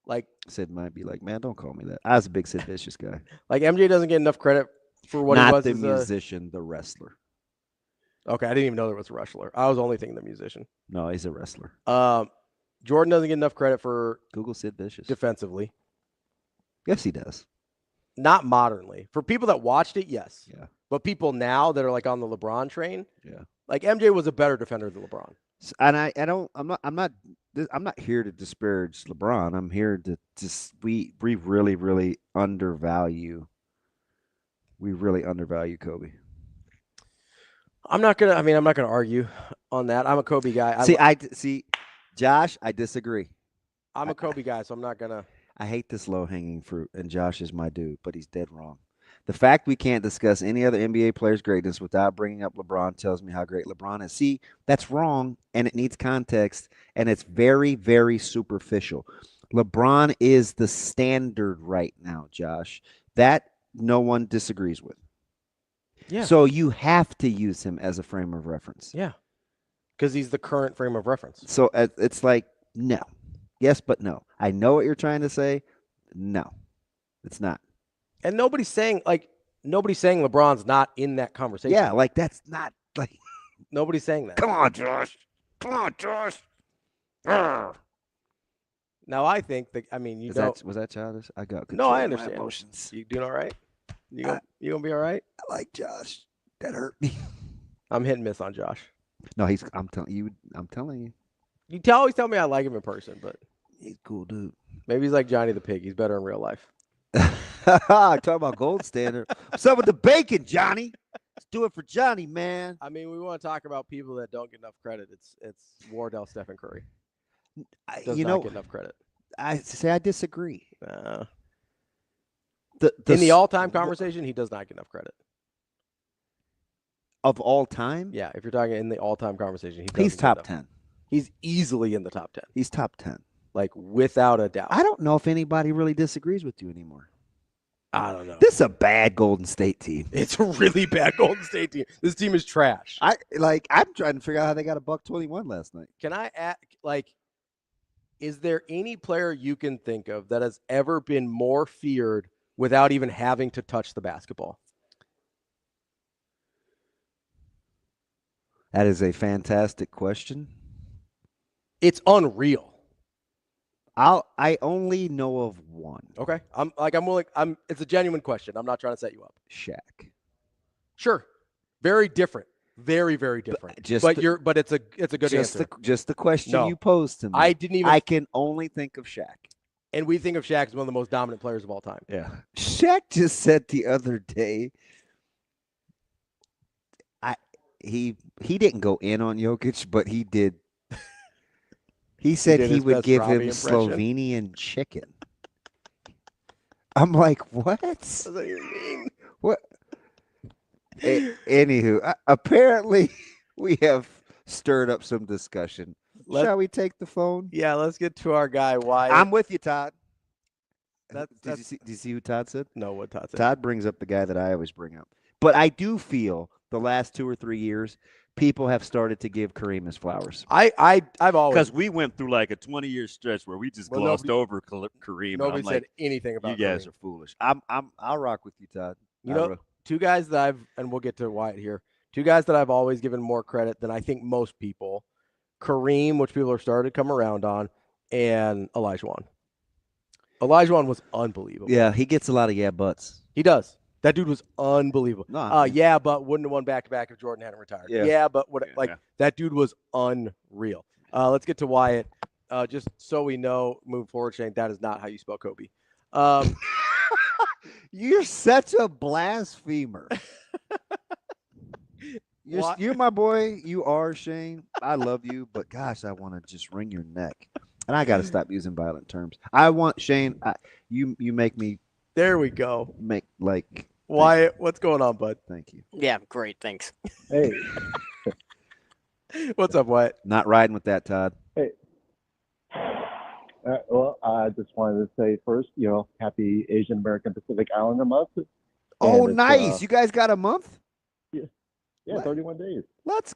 like. Sid might be like, man, don't call me that. I was a big Sid Vicious guy. Like, MJ doesn't get enough credit for what he was. Not the musician, the wrestler. Okay, I didn't even know there was a wrestler. I was only thinking the musician. No, he's a wrestler. Jordan doesn't get enough credit for Google Sid Vicious defensively. Yes, he does. Not modernly. For people that watched it, yes. Yeah. But people now that are like on the LeBron train, yeah. Like MJ was a better defender than LeBron. And I'm not here to disparage LeBron. I'm here to just we really undervalue. We really undervalue Kobe. I'm not gonna argue on that. I'm a Kobe guy. See, Josh, I disagree. I'm a Kobe guy, so I'm not gonna. I hate this low-hanging fruit, and Josh is my dude, but he's dead wrong. The fact we can't discuss any other NBA player's greatness without bringing up LeBron tells me how great LeBron is. See, that's wrong, and it needs context, and it's very, very superficial. LeBron is the standard right now, Josh. That no one disagrees with. Yeah. So you have to use him as a frame of reference. Yeah. Because he's the current frame of reference. So it's like, no. Yes, but no. I know what you're trying to say. No, it's not. And nobody's saying LeBron's not in that conversation. Yeah, like that's not like nobody's saying that. Come on, Josh. Come on, Josh. Now I think that was that childish? I got no. I understand. My emotions. You doing all right? You gonna be all right? I like Josh. That hurt me. I'm hit and miss on Josh. No, I'm telling you. You always tell me I like him in person, but he's a cool dude. Maybe he's like Johnny the Pig. He's better in real life. Talking about gold standard. What's up with the bacon, Johnny? Let's do it for Johnny, man. I mean, we want to talk about people that don't get enough credit. It's Wardell, Steph, and Curry. Does not get enough credit. I disagree. In the all-time conversation, he does not get enough credit. Of all time? Yeah, if you're talking in the all-time conversation, he's top 10. He's easily in the top 10. He's top 10. Like, without a doubt. I don't know if anybody really disagrees with you anymore. I don't know. This is a bad Golden State team. It's a really bad Golden State team. This team is trash. I'm trying to figure out how they got a $121 last night. Can I ask, is there any player you can think of that has ever been more feared without even having to touch the basketball? That is a fantastic question. It's unreal. I only know of one. Okay. It's a genuine question. I'm not trying to set you up. Shaq. Sure. Very different. Very, very different. But it's a good answer. Just the question you posed to me. I can only think of Shaq. And we think of Shaq as one of the most dominant players of all time. Yeah. Shaq just said the other day, he didn't go in on Jokic, but he did. He said he would give him Slovenian chicken. I'm like, what? What does that even mean? What? Anywho, apparently we have stirred up some discussion. Shall we take the phone? Yeah, let's get to our guy, Wyatt. I'm with you, Todd. Did you see who Todd said? No, what Todd said? Todd brings up the guy that I always bring up. But I do feel the last 2 or 3 years, people have started to give Kareem his flowers. I've always Because we went through like a 20-year stretch where we just glossed over Kareem. Nobody and I'm said like, anything about you guys Kareem. are foolish. I'll rock with you, Todd. You know, two guys that and we'll get to Wyatt here. Two guys that I've always given more credit than I think most people. Kareem, which people are starting to come around on, and Olajuwon. Olajuwon was unbelievable. Yeah, he gets a lot of buts. He does. That dude was unbelievable. No, yeah, but wouldn't have won back-to-back if Jordan hadn't retired. Yeah, but that dude was unreal. Let's get to Wyatt. Just so we know, moving forward, Shane, that is not how you spell Kobe. You're such a blasphemer. You're my boy. You are, Shane. I love you, but gosh, I want to just wring your neck. And I got to stop using violent terms. I want Shane. You make me. There we go. Make like Wyatt. What's going on, bud? Thank you. Yeah, great. Thanks. Hey. What's up, Wyatt? Not riding with that, Todd. Hey. Well, I just wanted to say first, happy Asian American Pacific Islander Month. Oh, nice. You guys got a month? Yeah, 31 days. Let's.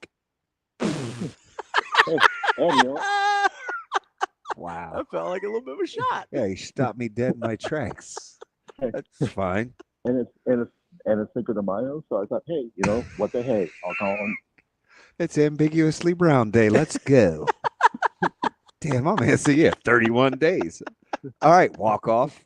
Wow. I felt like a little bit of a shot. Yeah, he stopped me dead in my tracks. That's fine. And it's Cinco de Mayo, so I thought, hey, what the hey? I'll call him. It's ambiguously Brown Day. Let's go. Damn, I'm answering you. 31 days. All right, walk off.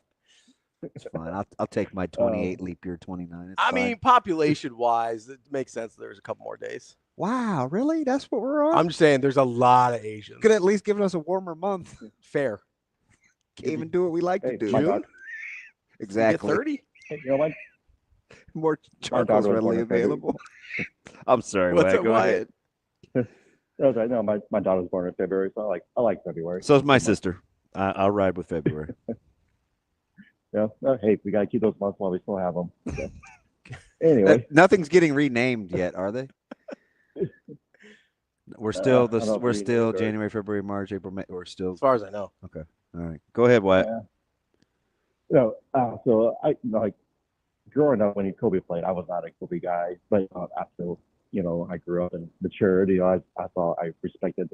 It's fine. I'll take my 28 leap year 29. I mean, population-wise, it makes sense. There's a couple more days. Wow, really? That's what we're on? I'm just saying there's a lot of Asians. Could at least give us a warmer month. Fair. Can't even do what we like to do. June? Exactly. 30? More charcoal's readily available. I'm sorry, Wyatt. Go ahead. That's right. No, my daughter's born in February, so I like February. So is my sister. I'll ride with February. Yeah. Hey, we gotta keep those months while we still have them. So. Anyway, nothing's getting renamed yet, are they? We're still January, February, March, April, May. We're still, as far as I know. Okay. All right. Go ahead, Wyatt. So I growing up when Kobe played, I was not a Kobe guy, but after I grew up and matured, I thought I respected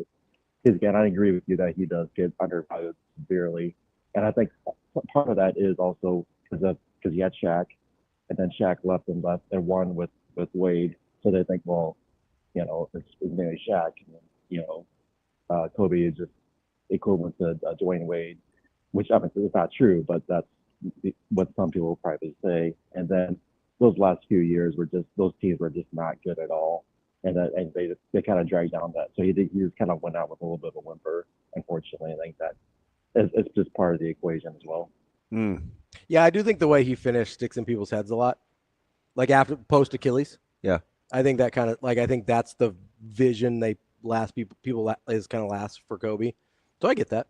his game. I agree with you that he does get undervalued severely, and I think part of that is also because he had Shaq, and then Shaq left and won with Wade, so they think, well, it's mainly Shaq, and Kobe is just equivalent to Dwayne Wade, which I mean it's not true, but that's what some people will probably say. And then those last few years those teams were just not good at all, and they kind of dragged down that. So he just kind of went out with a little bit of a whimper. Unfortunately, I think that it's just part of the equation as well. Yeah, I do think the way he finished sticks in people's heads a lot. Like after post Achilles. Yeah. I think that kind of I think that's the vision people is kind of last for Kobe. So I get that.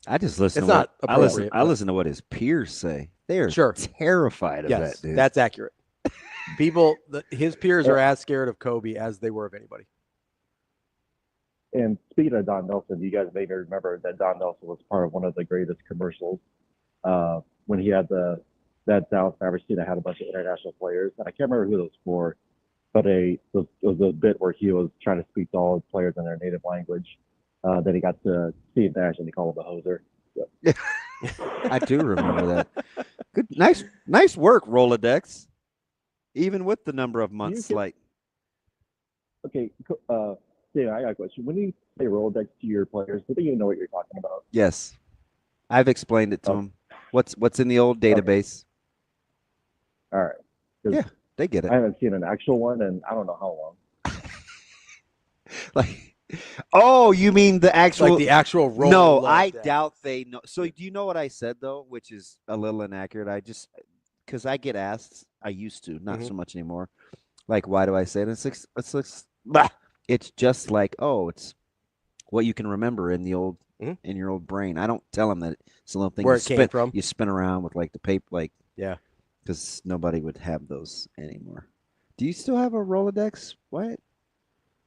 I just listen. It's not appropriate. I listen to what his peers say. They are terrified of that dude. That's accurate. His peers are as scared of Kobe as they were of anybody. And speaking of Don Nelson, you guys may remember that Don Nelson was part of one of the greatest commercials when he had that Dallas Mavericks team that had a bunch of international players. And I can't remember who those were, but it was a bit where he was trying to speak to all the players in their native language. Then he got to Steve Nash and he called him a hoser. Yeah. I do remember that. Good, nice work, Rolodex. Even with the number of months, Okay, yeah, I got a question. When you say Rolodex to your players, do they even know what you're talking about? Yes, I've explained it to them. What's in the old database? All right. Yeah, they get it. I haven't seen an actual one, and I don't know how long. Oh, you mean the actual? Like the actual role? No, I doubt they know. So do you know what I said though, which is a little inaccurate? I just because I get asked. I used to, not so much anymore. Like, why do I say this? It's just like, it's what you can remember in the old in your old brain. I don't tell them that it's a little thing where it came from. You spin around with like the paper, yeah, because nobody would have those anymore. Do you still have a Rolodex? What?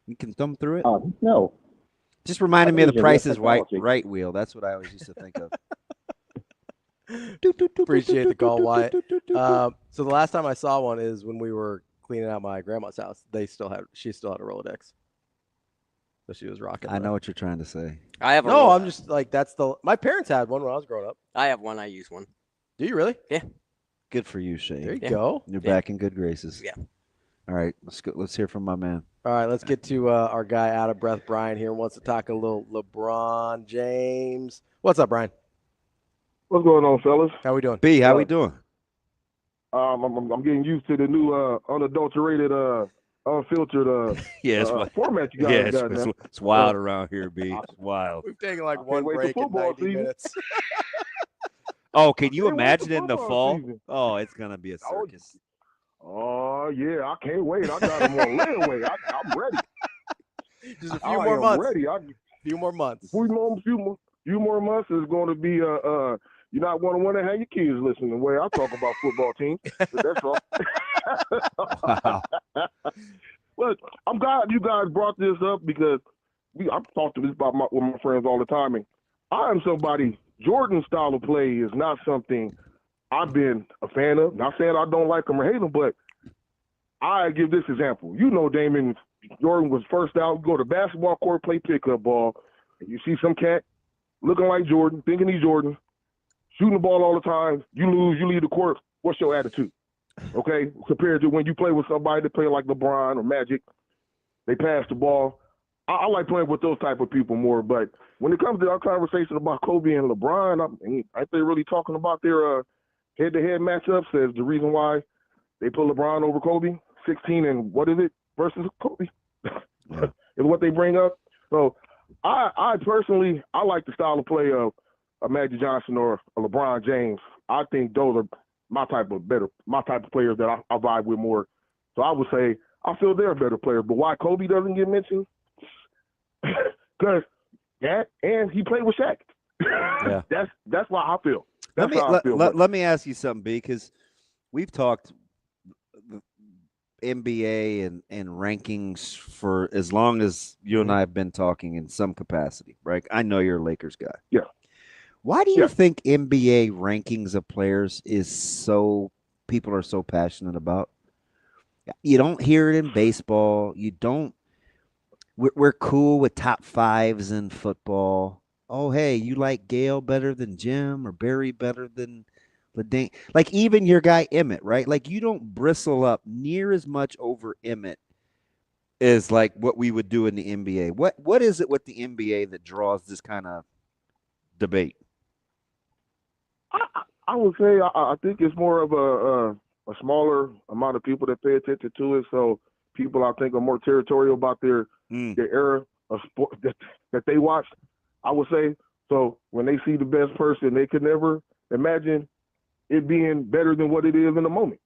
You can thumb through it? No. Just reminded me of the Price is Right wheel. That's what I always used to think of. Appreciate the call, Wyatt. So the last time I saw one is when we were cleaning out my grandma's house, she still had a Rolodex. So she was rocking. I know what you're trying to say. I have a No, I'm just like my parents had one when I was growing up. I have one. I use one. Do you really? Yeah. Good for you, Shane. There you go. You're back in good graces. Yeah. All right, let's hear from my man. All right, let's get to our guy out of breath. Brian here wants to talk a little LeBron James. What's up, Brian? What's going on, fellas? How we doing? B, how we doing? I'm getting used to the new unadulterated, unfiltered format you guys got now. It's wild around here, B. It's wild. We've taken like one break in 90 minutes. Oh, can you imagine the in the football fall? season. Oh, it's gonna be a circus. Oh yeah, I can't wait. I got him on layaway. I'm ready. Just a few more months. Ready. Few more months. Few more months is going to be you're not going to want to have your kids listening the way I talk about football teams. That's all. Wow. But I'm glad you guys brought this up because I've talked to this about with my friends all the time, and I am somebody. Jordan's style of play is not something I've been a fan of. Not saying I don't like him or hate him, but I give this example. You know, Damon, Jordan was first out. You go to basketball court, play pickup ball, and you see some cat looking like Jordan, thinking he's Jordan, shooting the ball all the time. You lose, you leave the court. What's your attitude? Okay, compared to when you play with somebody that play like LeBron or Magic, they pass the ball. I like playing with those type of people more. But when it comes to our conversation about Kobe and LeBron, aren't they really talking about their head-to-head matchups as the reason why they put LeBron over Kobe? 16 and what is it versus Kobe is what they bring up. So I personally, I like the style of play of a Magic Johnson or a LeBron James. I think those are my type of players that I vibe with more. So I would say I feel they're a better player. But why Kobe doesn't get mentioned? Because and he played with Shaq. Yeah. That's why I feel. Let me ask you something, B, because we've talked NBA and rankings for as long as you and I have been talking in some capacity, right? I know you're a Lakers guy. Yeah. Why do you think NBA rankings of players is so people are so passionate about? You don't hear it in baseball. You don't. We're cool with top fives in football. Oh, hey, you like Gale better than Jim or Barry better than LeDane? Like even your guy Emmett, right? Like you don't bristle up near as much over Emmett as like what we would do in the NBA. What is it with the NBA that draws this kind of debate? I would say I think it's more of a smaller amount of people that pay attention to it. So people I think are more territorial about their era of sport that they watch. I would say so when they see the best person, they could never imagine it being better than what it is in the moment.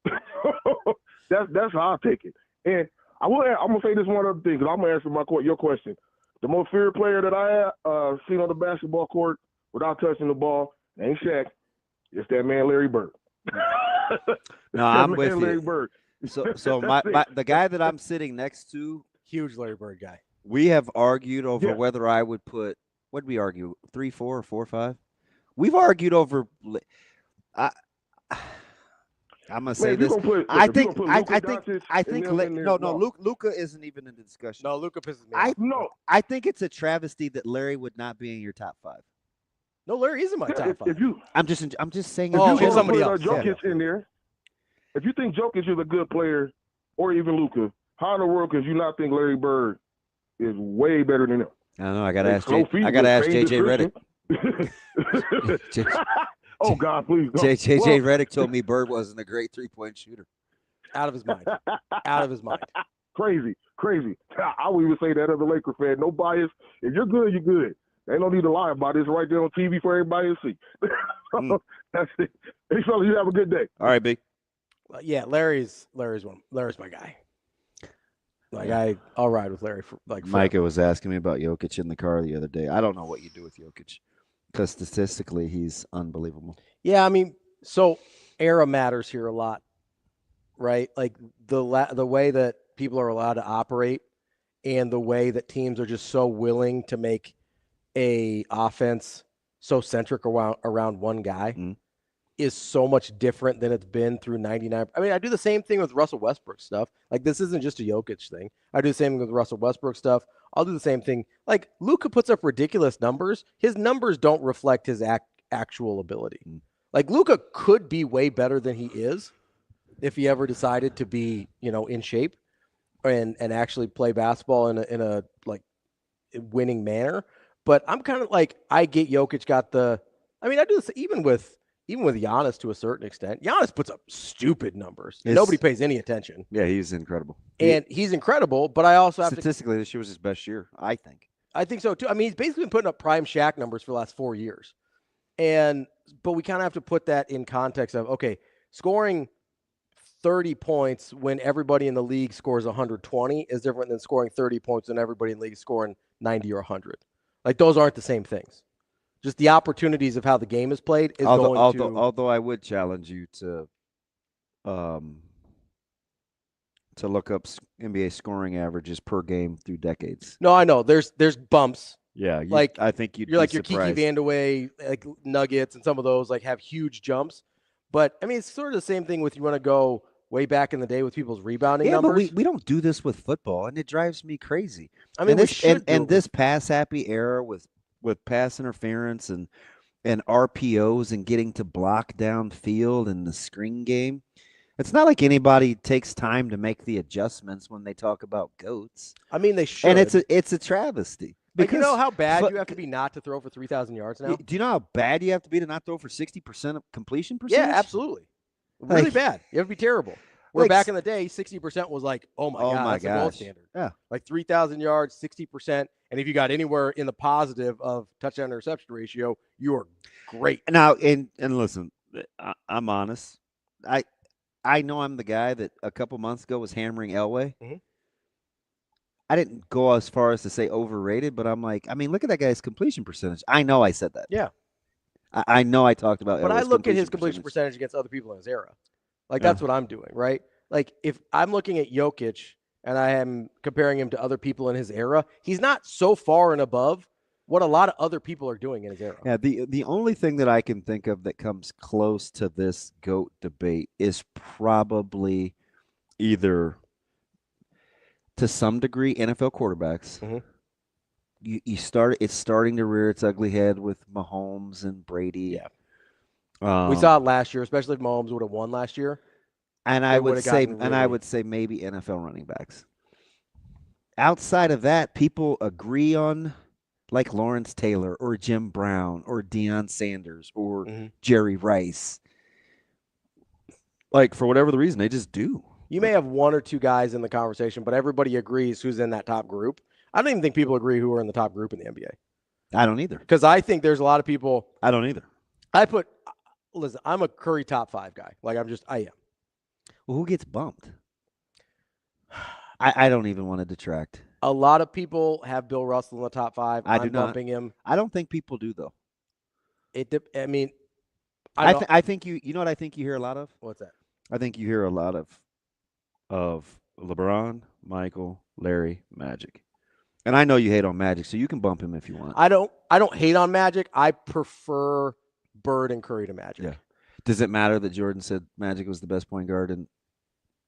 That's how I take it. And I'm gonna say this one other thing because I'm gonna answer your question. The most feared player that I have seen on the basketball court without touching the ball ain't Shaq. It's that man Larry Bird. No, I'm with you. Larry Bird. So the guy that I'm sitting next to, huge Larry Bird guy. We have argued over whether I would put. What did we argue? 3, 4, or 4, 5? We've argued over. I'm gonna say this. I think. Luka isn't even in the discussion. No, Luka pisses me off. I think it's a travesty that Larry would not be in your top 5. No, Larry is in my top 5. I'm just saying. If you somebody else. Jokic in there. If you think Jokic is a good player, or even Luka, how in the world could you not think Larry Bird is way better than him? I don't know. I gotta ask JJ Redick. Oh God, please. JJ Redick told me Bird wasn't a great 3-point shooter. Out of his mind. Out of his mind. Crazy. I would even say that as a Laker fan. No bias. If you're good, you're good. Ain't no need to lie about it. It's right there on TV for everybody to see. That's it. Hey, fellas, you have a good day. All right, Big. Yeah, Larry's my guy. Like I'll ride with Larry for like. Micah was asking me about Jokic in the car the other day. I don't know what you do with Jokic because statistically he's unbelievable. Yeah, I mean, so era matters here a lot, right? Like the way that people are allowed to operate, and the way that teams are just so willing to make a offense so centric around one guy. is so much different than it's been through 99. I mean, I do the same thing with Russell Westbrook stuff. Like, this isn't just a Jokic thing. I do the same thing with Russell Westbrook stuff. I'll do the same thing. Like, Luka puts up ridiculous numbers. His numbers don't reflect his actual ability. Like, Luka could be way better than he is if he ever decided to be, in shape and actually play basketball in a like winning manner. But I'm kind of like, I get Jokic got the. I mean, I do this even with Giannis to a certain extent. Giannis puts up stupid numbers. Nobody pays any attention. Yeah, he's incredible. And he's incredible, but I also have statistically, this year was his best year, I think. I think so, too. I mean, he's basically been putting up prime Shaq numbers for the last 4 years. But we kind of have to put that in context of, okay, scoring 30 points when everybody in the league scores 120 is different than scoring 30 points when everybody in the league is scoring 90 or 100. Like, those aren't the same things. Just the opportunities of how the game is played is although I would challenge you to look up NBA scoring averages per game through decades. No, I know. There's bumps. Yeah, I think you're like your Kiki Vandeweghe, like Nuggets and some of those like have huge jumps. But I mean, it's sort of the same thing with you want to go way back in the day with people's rebounding numbers. But we don't do this with football, and it drives me crazy. I mean, this pass happy era with pass interference and RPOs and getting to block downfield and the screen game. It's not like anybody takes time to make the adjustments when they talk about GOATs. I mean, they should. And it's a travesty. Because you know how bad you have to be not to throw for 3,000 yards now? Do you know how bad you have to be to not throw for 60% of completion percentage? Yeah, absolutely. Really bad. You have to be terrible. Where back in the day, 60% was like, oh my God, that's the gold standard. Yeah. Like 3,000 yards, 60%. And if you got anywhere in the positive of touchdown interception ratio, you are great. Now, and listen, I'm honest. I know I'm the guy that a couple months ago was hammering Elway. Mm-hmm. I didn't go as far as to say overrated, but I'm like, I mean, look at that guy's completion percentage. I know I said that. Yeah. I know I talked about But Elway's I look at his completion percentage against other people in his era. Like, that's what I'm doing, right? Like, if I'm looking at Jokic and I am comparing him to other people in his era, he's not so far and above what a lot of other people are doing in his era. Yeah, the only thing that I can think of that comes close to this GOAT debate is probably either, to some degree, NFL quarterbacks. Mm-hmm. It's starting to rear its ugly head with Mahomes and Brady. Yeah. We saw it last year, especially if Mahomes would have won last year. And I would say maybe NFL running backs. Outside of that, people agree on like Lawrence Taylor or Jim Brown or Deion Sanders or Jerry Rice. Like, for whatever the reason, they just do. You may have one or two guys in the conversation, but everybody agrees who's in that top group. I don't even think people agree who are in the top group in the NBA. I don't either. Because I think there's a lot of people. I don't either. Listen, I'm a Curry top 5 guy. Like, I am. Well, who gets bumped? I don't even want to detract. A lot of people have Bill Russell in the top 5. I'm do not. Bumping him. I don't think people do, though. I mean, I think you know what I think you hear a lot of? What's that? I think you hear a lot of LeBron, Michael, Larry, Magic. And I know you hate on Magic, so you can bump him if you want. I don't hate on Magic. I prefer Bird and Curry to Magic. Yeah. Does it matter that Jordan said Magic was the best point guard in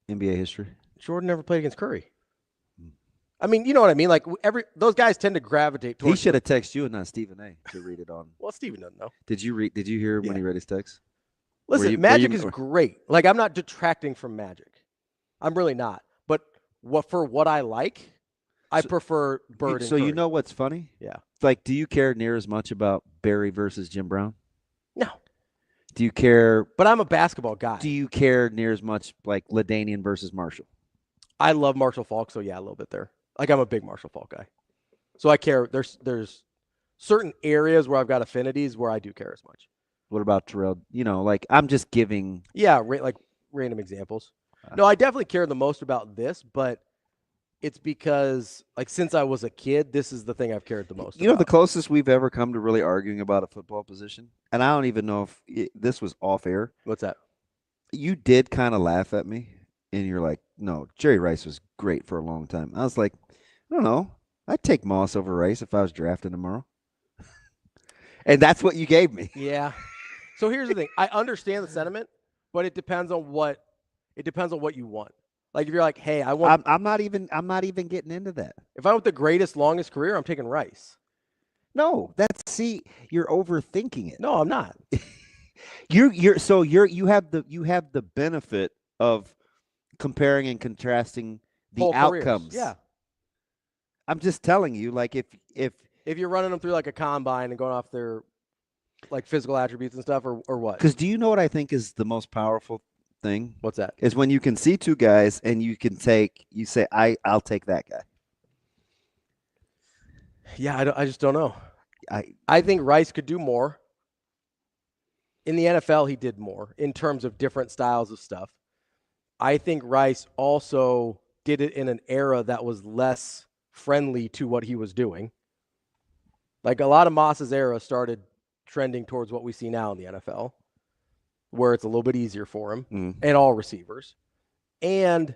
NBA history? Jordan never played against Curry. I mean, you know what I mean? Like, those guys tend to gravitate towards. He should have texted you and not Stephen A. to read it on. Well, Stephen doesn't know. Did you hear when he read his text? Listen, Magic is great. Like, I'm not detracting from Magic. I'm really not. But for what I like, I prefer Bird and So Curry. you know what's funny? Yeah. Like, do you care near as much about Barry versus Jim Brown? No. Do you care? But I'm a basketball guy. Do you care near as much like LaDainian versus Marshall? I love Marshall Faulk, so yeah, a little bit there. Like, I'm a big Marshall Faulk guy. So I care. There's certain areas where I've got affinities where I do care as much. What about Terrell? You know, like, I'm just giving. Yeah, like random examples. No, I definitely care the most about this, but it's because, like, since I was a kid, this is the thing I've cared the most about. You know, the closest we've ever come to really arguing about a football position, and I don't even know if this was off air. What's that? You did kind of laugh at me, and you're like, no, Jerry Rice was great for a long time. I was like, I don't know. I'd take Moss over Rice if I was drafted tomorrow. And that's what you gave me. Yeah. So here's the thing. I understand the sentiment, but it depends on what you want. Like if you're like, hey, I want. I'm not even getting into that. If I want the greatest, longest career, I'm taking Rice. No, you're overthinking it. No, I'm not. You have the benefit of comparing and contrasting the Whole careers. outcomes. Yeah. I'm just telling you, like if you're running them through like a combine and going off their like physical attributes and stuff, or what? Because do you know what I think is the most powerful thing? What's that? Is when you can see two guys and you say I'll take that guy. Yeah, I just don't know. I think Rice could do more. In the NFL, he did more in terms of different styles of stuff. I think Rice also did it in an era that was less friendly to what he was doing. Like a lot of Moss's era started trending towards what we see now in the NFL, where it's a little bit easier for him and all receivers. And,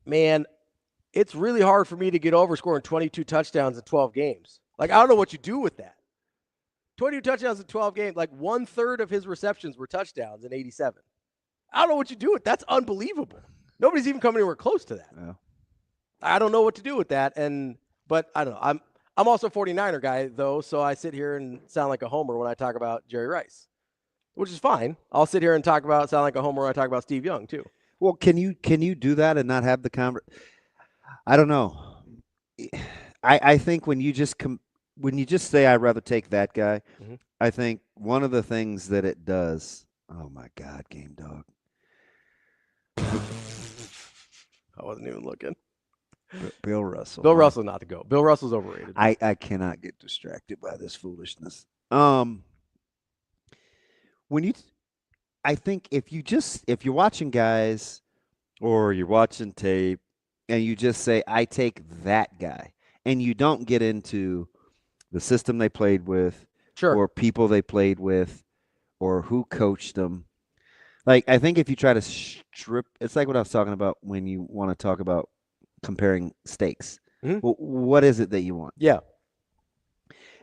man, it's really hard for me to get over scoring 22 touchdowns in 12 games. Like, I don't know what you do with that. 22 touchdowns in 12 games, like 1/3 of his receptions were touchdowns in 87. I don't know what you do with that. That's unbelievable. Nobody's even come anywhere close to that. Yeah. I don't know what to do with that. But I don't know. I'm also a 49er guy, though, so I sit here and sound like a homer when I talk about Jerry Rice, which is fine. I'll sit here and sound like a homer when I talk about Steve Young, too. Well, can you do that and not have the conversation? I don't know. I think when you just say I'd rather take that guy, I think one of the things that it does. Oh my God, Game Dog. I wasn't even looking. Bill Russell. Bill Russell not to go. Bill Russell's overrated. I cannot get distracted by this foolishness. I think if you're watching guys or you're watching tape and you just say, I take that guy, and you don't get into the system they played with, or people they played with, or who coached them. Like, I think if you try to strip, it's like what I was talking about when you want to talk about comparing stakes. Well, what is it that you want? Yeah.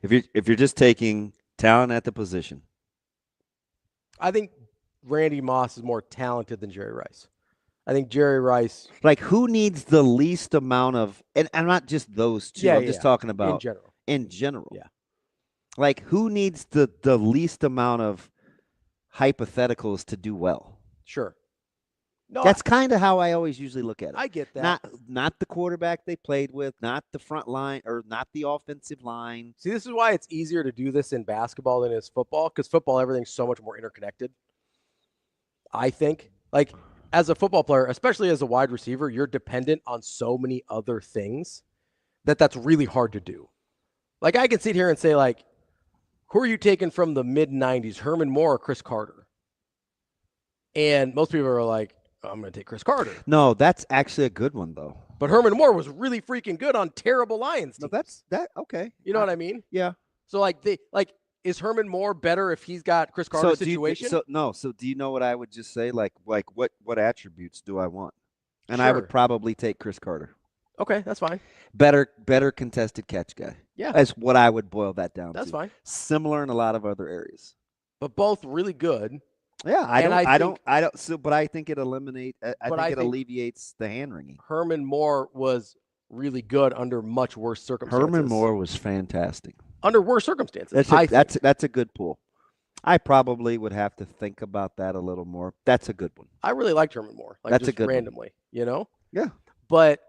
If you're just taking talent at the position. I think Randy Moss is more talented than Jerry Rice. I think Jerry Rice. Like, who needs the least amount of, and I'm not just those two. I'm just talking about in general. Yeah. Like, who needs the least amount of hypotheticals to do well? Sure. No, that's kind of how I always usually look at it. I get that. Not the quarterback they played with, not the front line, or not the offensive line. See, this is why it's easier to do this in basketball than it is football, because football, everything's so much more interconnected. I think, like, as a football player, especially as a wide receiver, you're dependent on so many other things that's really hard to do. Like, I can sit here and say, like, who are you taking from the mid-'90s, Herman Moore or Chris Carter? And most people are like, I'm going to take Chris Carter. No, that's actually a good one, though. But Herman Moore was really freaking good on terrible Lions teams. No, okay. You know what I mean? Yeah. So, is Herman Moore better if he's got Chris Carter's situation? So do you know what I would just say? Like what attributes do I want? And Sure. I would probably take Chris Carter. Okay, that's fine. Better contested catch guy. Yeah. That's what I would boil that down to. That's fine. Similar in a lot of other areas. But both really good. Yeah, I don't. So, but I think it eliminates. I think it alleviates the hand wringing. Herman Moore was really good under much worse circumstances. Herman Moore was fantastic under worse circumstances. That's a good pull. I probably would have to think about that a little more. That's a good one. I really liked Herman Moore. Like, that's just a good randomly, one. You know. Yeah. But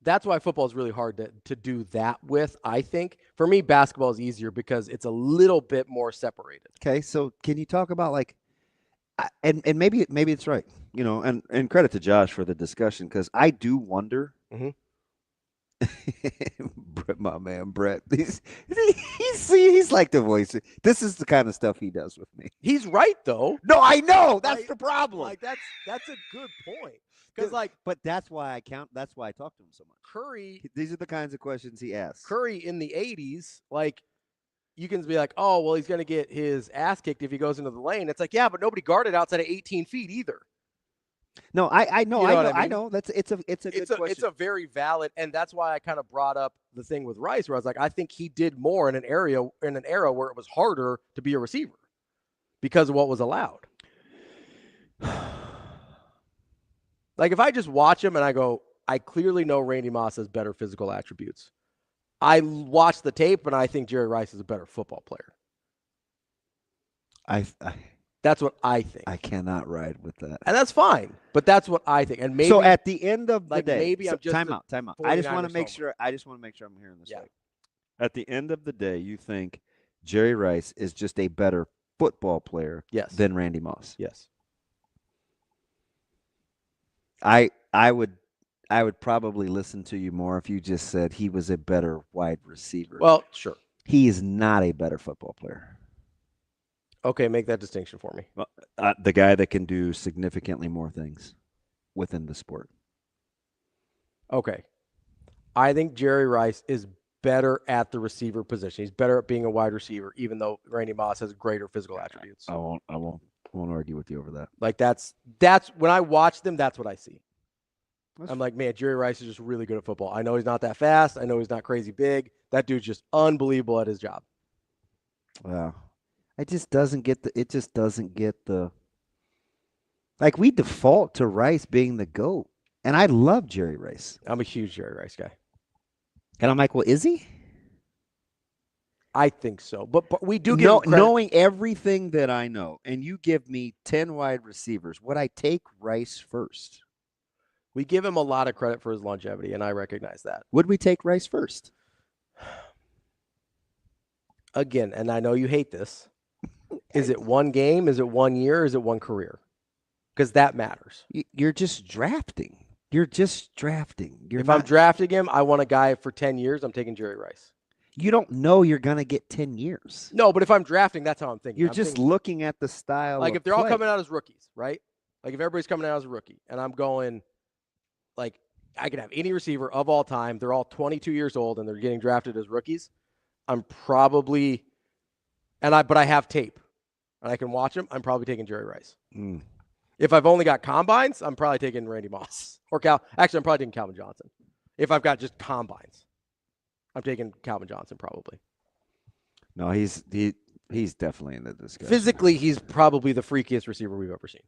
that's why football is really hard to do that with. I think for me, basketball is easier because it's a little bit more separated. Okay, so can you talk about like? And maybe it's right, you know, and credit to Josh for the discussion, because I do wonder. My man Brett, he's like the voice. This is the kind of stuff he does with me. He's right though. No, I know that's the problem. Like that's a good point. But that's why That's why I talk to him so much. Curry. These are the kinds of questions he asks. Curry in the '80s, like. You can be like, oh, well, he's going to get his ass kicked if he goes into the lane. It's like, yeah, but nobody guarded outside of 18 feet either. No, I know. You know what I mean? I know. It's a good question. It's a very valid, and that's why I kind of brought up the thing with Rice, where I was like, I think he did more in an era where it was harder to be a receiver, because of what was allowed. Like, if I just watch him and I go, I clearly know Randy Moss has better physical attributes. I watch the tape and I think Jerry Rice is a better football player. That's what I think. I cannot ride with that. And that's fine, but that's what I think. And maybe so at the end of the day, maybe I'm just time out. I just want to make sure I'm hearing this right. At the end of the day, you think Jerry Rice is just a better football player than Randy Moss? Yes. I would probably listen to you more if you just said he was a better wide receiver. Well, sure. He is not a better football player. Okay, make that distinction for me. The guy that can do significantly more things within the sport. Okay. I think Jerry Rice is better at the receiver position. He's better at being a wide receiver, even though Randy Moss has greater physical attributes. I won't argue with you over that. Like that's when I watch them, that's what I see. I'm like, man, Jerry Rice is just really good at football. I know he's not that fast. I know he's not crazy big. That dude's just unbelievable at his job. Wow. It just doesn't get the like, we default to Rice being the GOAT. And I love Jerry Rice. I'm a huge Jerry Rice guy. And I'm like, well, is he? I think so. But we do give knowing everything that I know, and you give me 10 wide receivers, would I take Rice first? We give him a lot of credit for his longevity, and I recognize that. Would we take Rice first? Again, and I know you hate this. Is it one game? Is it 1 year? Is it one career? Because that matters. You're just drafting. If I'm drafting him, I want a guy for 10 years. I'm taking Jerry Rice. You don't know you're going to get 10 years. No, but if I'm drafting, that's how I'm thinking. You're just looking at the style. Like, of if they're all play. coming out as rookies, right? Like, if everybody's coming out as a rookie, and I'm going, like, I can have any receiver of all time. They're all 22 years old, and they're getting drafted as rookies. I'm probably, but I have tape, and I can watch them. I'm probably taking Jerry Rice. If I've only got combines, I'm probably taking Randy Moss or Actually, I'm probably taking Calvin Johnson. If I've got just combines, I'm taking Calvin Johnson probably. No, he's definitely in the discussion. Physically, he's probably the freakiest receiver we've ever seen.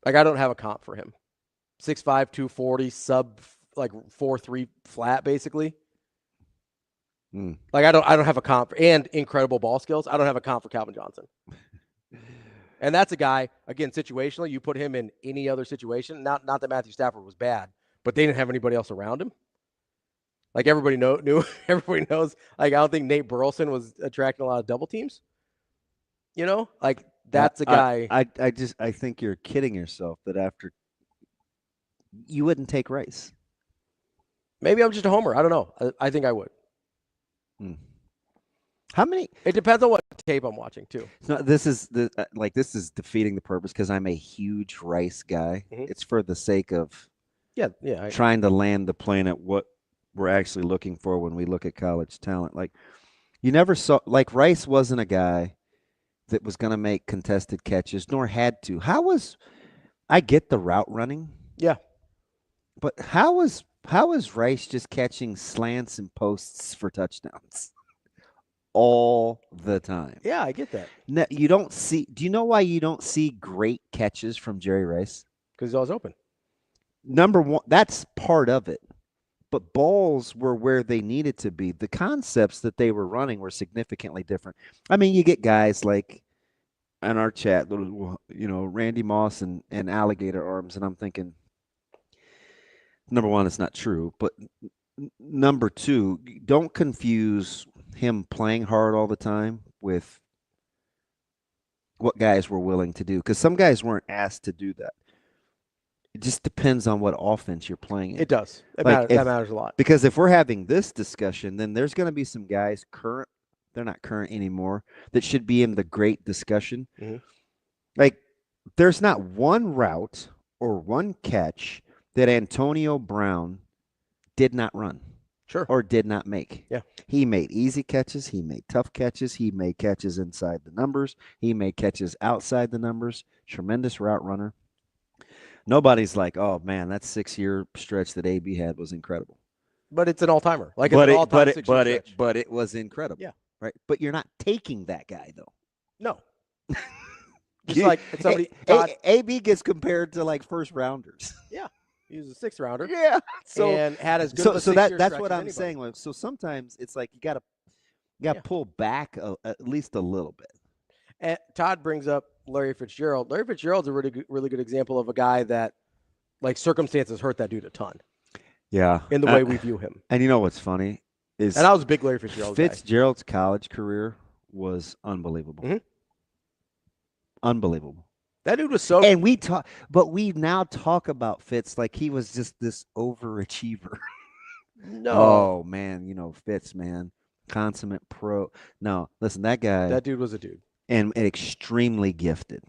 Like, I don't have a comp for him. 6'5", 240, sub like 4.3 flat, basically. Like, I don't have a comp and incredible ball skills. I don't have a comp for Calvin Johnson. And that's a guy, again, situationally, you put him in any other situation. Not that Matthew Stafford was bad, but they didn't have anybody else around him. Like, everybody knew. Everybody knows. Like, I don't think Nate Burleson was attracting a lot of double teams. You know, like, that's a guy. I think you're kidding yourself that after you wouldn't take Rice. Maybe I'm just a homer. I don't know. I think I would. How many? It depends on what tape I'm watching too. No, this is defeating the purpose because I'm a huge Rice guy. It's for the sake of trying to land the plane at what we're actually looking for when we look at college talent. Like, you never saw, like, Rice wasn't a guy that was going to make contested catches, nor had to. I get the route running. Yeah. But how is Rice just catching slants and posts for touchdowns all the time? Yeah, I get that. No, you don't see. Do you know why you don't see great catches from Jerry Rice? Because he's always open. Number one, that's part of it. But balls were where they needed to be. The concepts that they were running were significantly different. I mean, you get guys like in our chat, Randy Moss and alligator arms, and I'm thinking, number one, it's not true. But number two, don't confuse him playing hard all the time with what guys were willing to do. Because some guys weren't asked to do that. It just depends on what offense you're playing in. It does. That matters a lot. Because if we're having this discussion, then there's going to be some guys they're not current anymore, that should be in the great discussion. Like, there's not one route or one catch that Antonio Brown did not run. Sure. Or did not make. Yeah. He made easy catches. He made tough catches. He made catches inside the numbers. He made catches outside the numbers. Tremendous route runner. Nobody's like, oh, man, that 6-year stretch that AB had was incredible. But it's an all-timer. Like, but it's an all-time 6-year stretch. But it was incredible. Yeah. Right. But you're not taking that guy, though. No. Just like somebody AB gets compared to like first rounders. Yeah. He was a sixth rounder. Yeah. So and had as good of a so six-year that's stretch what as I'm anybody. saying. Like, so sometimes it's like you got to pull back at least a little bit. And Todd brings up Larry Fitzgerald. Larry Fitzgerald's a really good example of a guy that, like, circumstances hurt that dude a ton. Yeah. In the way we view him. And you know what's funny is, and I was a big Larry Fitzgerald guy. Fitzgerald's college career was unbelievable. Mm-hmm. Unbelievable. That dude was so. And we now talk about Fitz like he was just this overachiever. No. Oh man, Fitz, man, consummate pro. No, listen, that guy. That dude was a dude. And extremely gifted.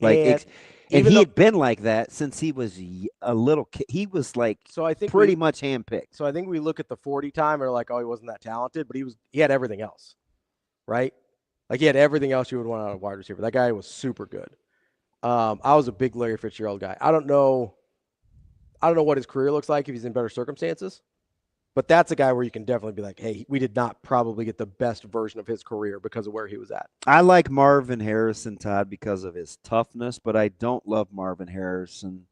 Like, and he had been like that since he was a little kid. He was like, so I think pretty much handpicked. So I think we look at the 40 time and are like, oh, he wasn't that talented, but he had everything else, right? Like, he had everything else you would want out of a wide receiver. That guy was super good. I was a big Larry Fitzgerald guy. I don't know what his career looks like if he's in better circumstances, but that's a guy where you can definitely be like, hey, we did not probably get the best version of his career because of where he was at. I like Marvin Harrison, Todd, because of his toughness, but I don't love Marvin Harrison.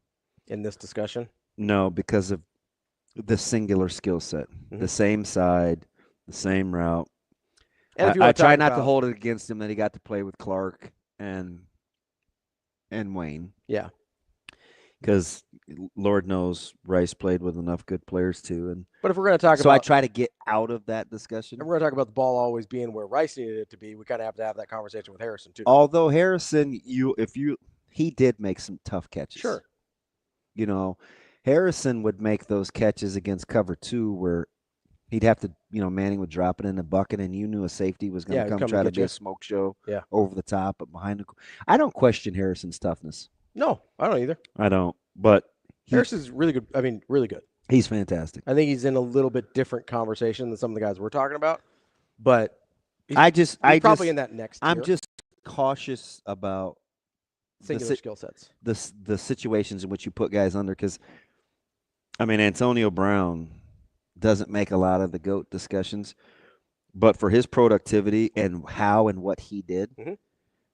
In this discussion? No, because of the singular skill set. Mm-hmm. The same side, the same route. And I try not to hold it against him that he got to play with Clark and Wayne. Yeah. Because Lord knows Rice played with enough good players too. But if we're going to talk so I try to get out of that discussion. And we're going to talk about the ball always being where Rice needed it to be. We kind of have to have that conversation with Harrison too. Although Harrison, he did make some tough catches. Sure. Harrison would make those catches against cover 2 where he'd have to, Manning would drop it in the bucket and you knew a safety was going to come try to be a smoke show over the top, but behind the. I don't question Harrison's toughness. No, I don't either. I don't, but Harrison's really good. I mean, really good. He's fantastic. I think he's in a little bit different conversation than some of the guys we're talking about, but he's probably in that next tier. I'm just cautious about singular skill sets. The situations in which you put guys under, because, Antonio Brown doesn't make a lot of the GOAT discussions, but for his productivity and how and what he did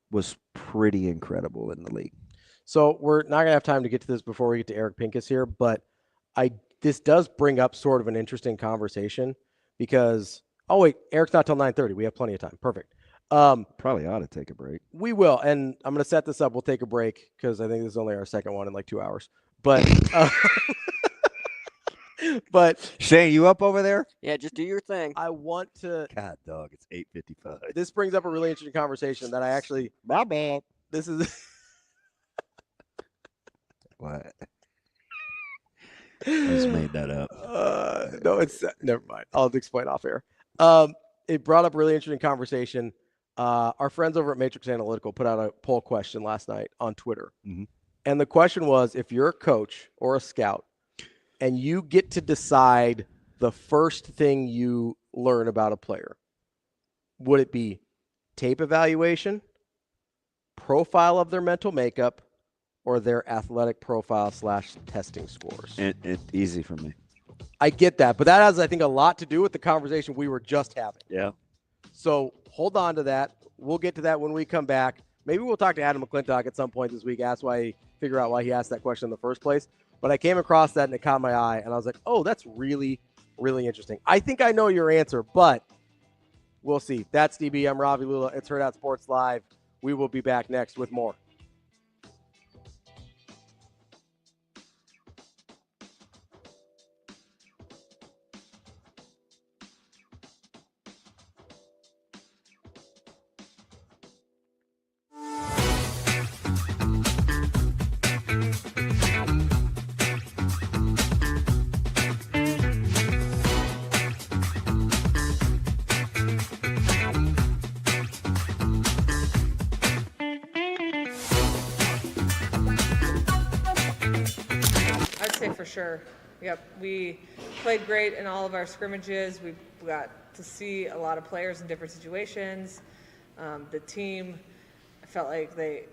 was pretty incredible in the league. So we're not going to have time to get to this before we get to Eric Pincus here, but this does bring up sort of an interesting conversation because, Eric's not till 9:30. We have plenty of time. Perfect. Probably ought to take a break. We will, and I'm going to set this up. We'll take a break because I think this is only our second one in like 2 hours. But but Shane, you up over there? Yeah, just do your thing. I want to. God, dog, it's 8:55. This brings up a really interesting conversation that I actually. My bad. This is. What? I just made that up. No, it's never mind. I'll explain off air. It brought up a really interesting conversation. Our friends over at Matrix Analytical put out a poll question last night on Twitter. Mm-hmm. And the question was, if you're a coach or a scout and you get to decide the first thing you learn about a player, would it be tape evaluation, profile of their mental makeup, or their athletic profile / testing scores? It's easy for me. I get that, but that has, I think, a lot to do with the conversation we were just having. Yeah. So hold on to that. We'll get to that when we come back. Maybe we'll talk to Adam McClintock at some point this week, figure out why he asked that question in the first place. But I came across that and it caught my eye, and I was like, oh, that's really, really interesting. I think I know your answer, but we'll see. That's DB. I'm Ravi Lulla. It's Hurrdat Sports Live. We will be back next with more. For sure. Yep. We played great in all of our scrimmages. We got to see a lot of players in different situations. The team, I felt like they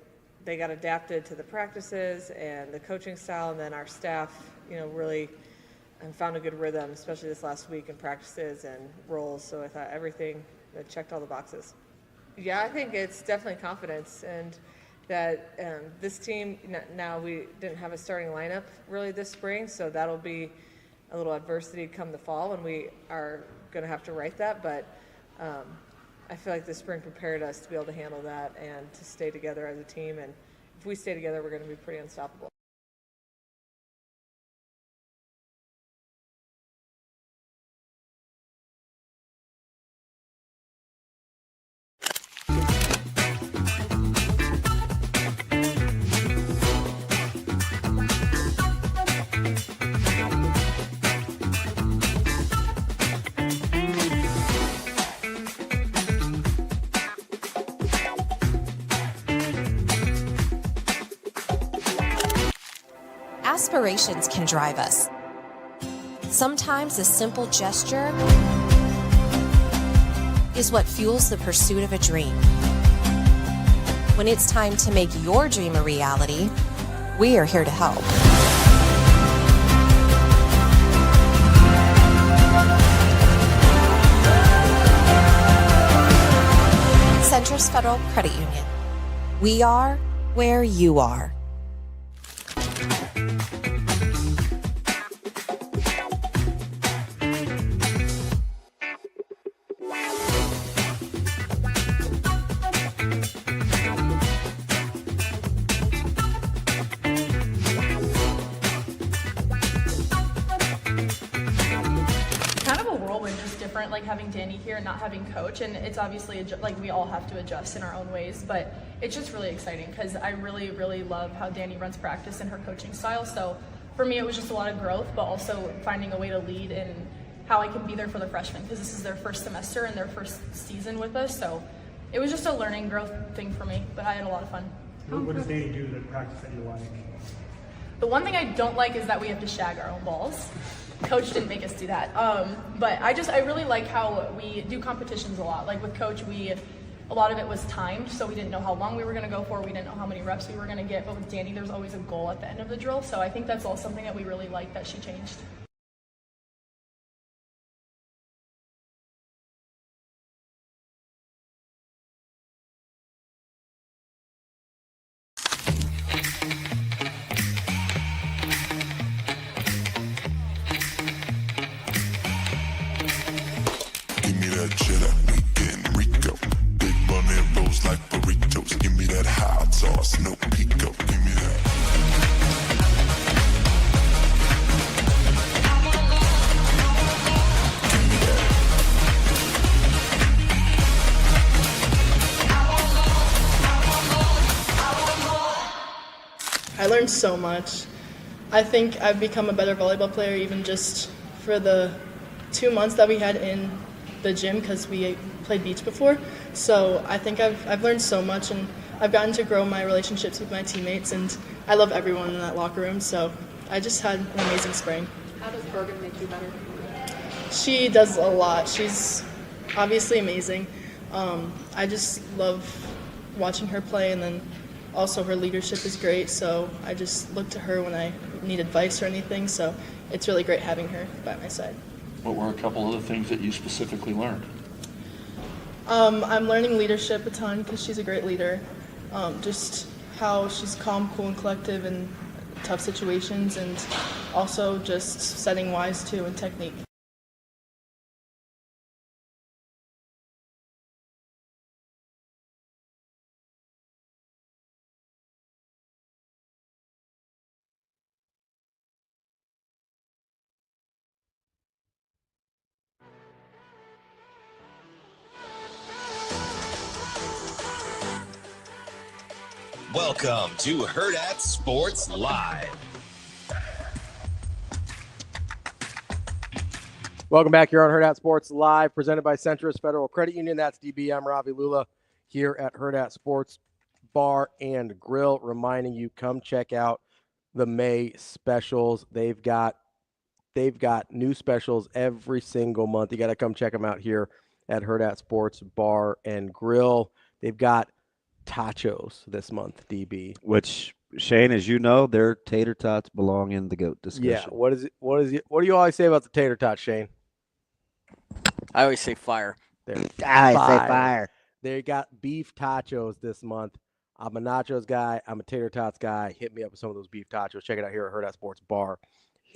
got adapted to the practices and the coaching style, and then our staff, really found a good rhythm, especially this last week in practices and roles. So I thought everything that checked all the boxes. Yeah, I think it's definitely confidence, and that this team, now we didn't have a starting lineup really this spring, so that'll be a little adversity come the fall, and we are going to have to write that, but I feel like this spring prepared us to be able to handle that and to stay together as a team, and if we stay together, we're going to be pretty unstoppable. Aspirations can drive us. Sometimes a simple gesture is what fuels the pursuit of a dream. When it's time to make your dream a reality, we are here to help. Centris Federal Credit Union. We are where you are. Like having Danny here and not having coach, and it's obviously like we all have to adjust in our own ways, but it's just really exciting because I really love how Danny runs practice and her coaching style. So for me it was just a lot of growth, but also finding a way to lead and how I can be there for the freshmen because this is their first semester and their first season with us, so it was just a learning growth thing for me, but I had a lot of fun. What does Danny do to practice that you like? The one thing I don't like is that we have to shag our own balls. Coach didn't make us do that. But I really like how we do competitions a lot. Like with Coach, a lot of it was timed, so we didn't know how long we were going to go for. We didn't know how many reps we were going to get. But with Danny, there's always a goal at the end of the drill. So I think that's all something that we really like that she changed. I learned so much. I think I've become a better volleyball player even just for the 2 months that we had in the gym because we played beach before. So I think I've learned so much, and I've gotten to grow my relationships with my teammates, and I love everyone in that locker room. So I just had an amazing spring. How does Bergen make you better? She does a lot. She's obviously amazing. I just love watching her play, and then also her leadership is great, so I just look to her when I need advice or anything, so it's really great having her by my side. What were a couple of the things that you specifically learned? I'm learning leadership a ton because she's a great leader. Just how she's calm, cool, and collective in tough situations, and also just setting wise too and technique. Welcome to Hurrdat Sports Live. Welcome back here on Hurrdat Sports Live, presented by Centris Federal Credit Union. That's DBM Ravi, Lulla here at Hurrdat Sports Bar and Grill, reminding you, come check out the May specials. They've got new specials every single month. You got to come check them out here at Hurrdat Sports Bar and Grill. They've got tachos this month, DB. Which, Shane, as you know, their tater tots belong in the GOAT discussion. Yeah. What do you always say about the tater tots, Shane? I always say fire. I say fire. They got beef tachos this month. I'm a nachos guy. I'm a tater tots guy. Hit me up with some of those beef tachos. Check it out here at Hurrdat Sports Bar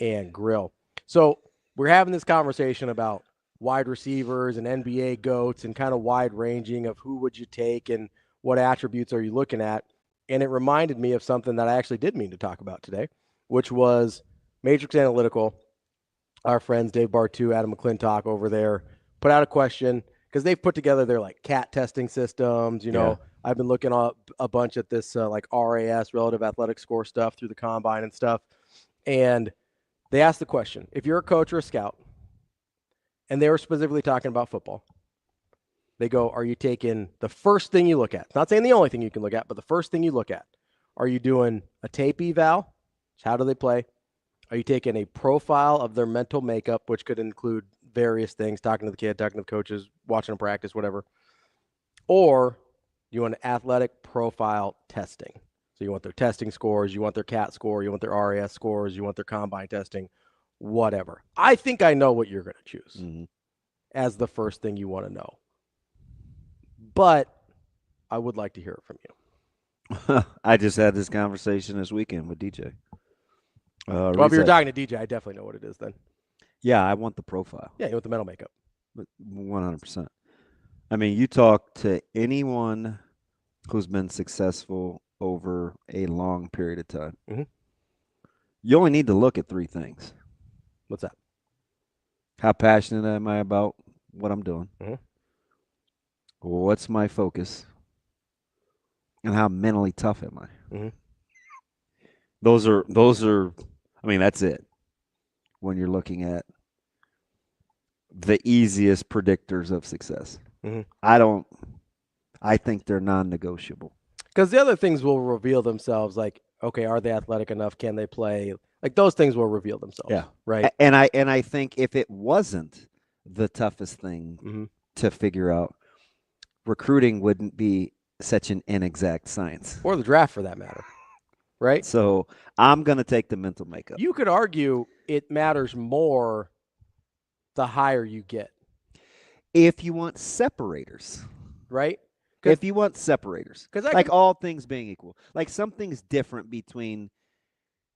and Grill. So we're having this conversation about wide receivers and NBA GOATs and kind of wide ranging of who would you take and what attributes are you looking at. And it reminded me of something that I actually did mean to talk about today, which was Matrix Analytical. Our friends Dave Bartu, Adam McClintock over there put out a question because they've put together their like CAT testing systems. You know, I've been looking a bunch at this like RAS, relative athletic score stuff through the combine and stuff. And they asked the question, if you're a coach or a scout, and they were specifically talking about football, they go, are you taking the first thing you look at? Not saying the only thing you can look at, but the first thing you look at. Are you doing a tape eval? How do they play? Are you taking a profile of their mental makeup, which could include various things, talking to the kid, talking to the coaches, watching them practice, whatever? Or you want athletic profile testing. So you want their testing scores, you want their CAT score, you want their RAS scores, you want their combine testing, whatever. I think I know what you're going to choose as the first thing you want to know. But I would like to hear it from you. I just had this conversation this weekend with DJ. Well, if you're talking to DJ, I definitely know what it is then. Yeah, I want the profile. Yeah, you want the mental makeup. 100%. I mean, you talk to anyone who's been successful over a long period of time. You only need to look at three things. What's that? How passionate am I about what I'm doing? What's my focus? And how mentally tough am I? Those are, I mean, that's it. When you're looking at the easiest predictors of success. I think they're non-negotiable. Because the other things will reveal themselves, like, okay, are they athletic enough? Can they play? Like those things will reveal themselves. Yeah. Right. And I think if it wasn't the toughest thing to figure out, recruiting wouldn't be such an inexact science. Or the draft for that matter. Right? So I'm going to take the mental makeup. You could argue it matters more the higher you get. If you want separators. Right? If you want separators. Like all things being equal. Like something's different between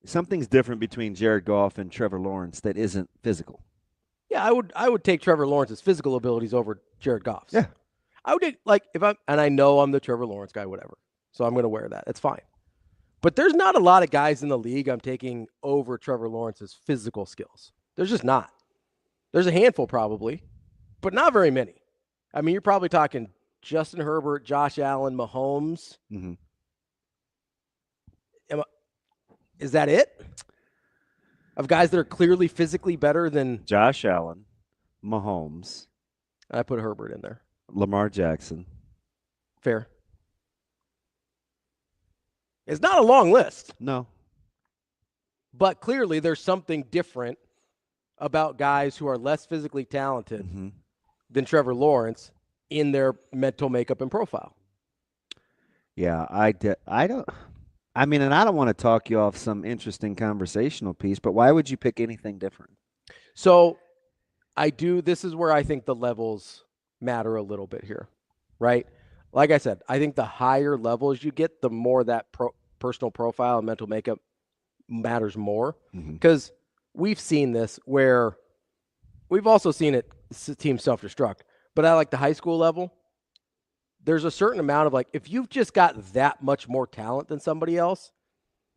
Jared Goff and Trevor Lawrence that isn't physical. Yeah, I would take Trevor Lawrence's physical abilities over Jared Goff's. Yeah. I would take, like, and I know I'm the Trevor Lawrence guy, whatever. So I'm going to wear that. It's fine. But there's not a lot of guys in the league I'm taking over Trevor Lawrence's physical skills. There's just not. There's a handful probably, but not very many. I mean, you're probably talking Justin Herbert, Josh Allen, Mahomes. Is that it? Of guys that are clearly physically better than Josh Allen, Mahomes. I put Herbert in there. Lamar Jackson. Fair. It's not a long list. No. But clearly there's something different about guys who are less physically talented than Trevor Lawrence in their mental makeup and profile. Yeah, I don't want to talk you off some interesting conversational piece, but why would you pick anything different? So this is where I think the levels matter a little bit here, right? Like I said, I think the higher levels you get, the more that personal profile and mental makeup matters more. Because we've seen this where we've also seen it, team self-destruct. But at like the high school level, there's a certain amount of like, if you've just got that much more talent than somebody else,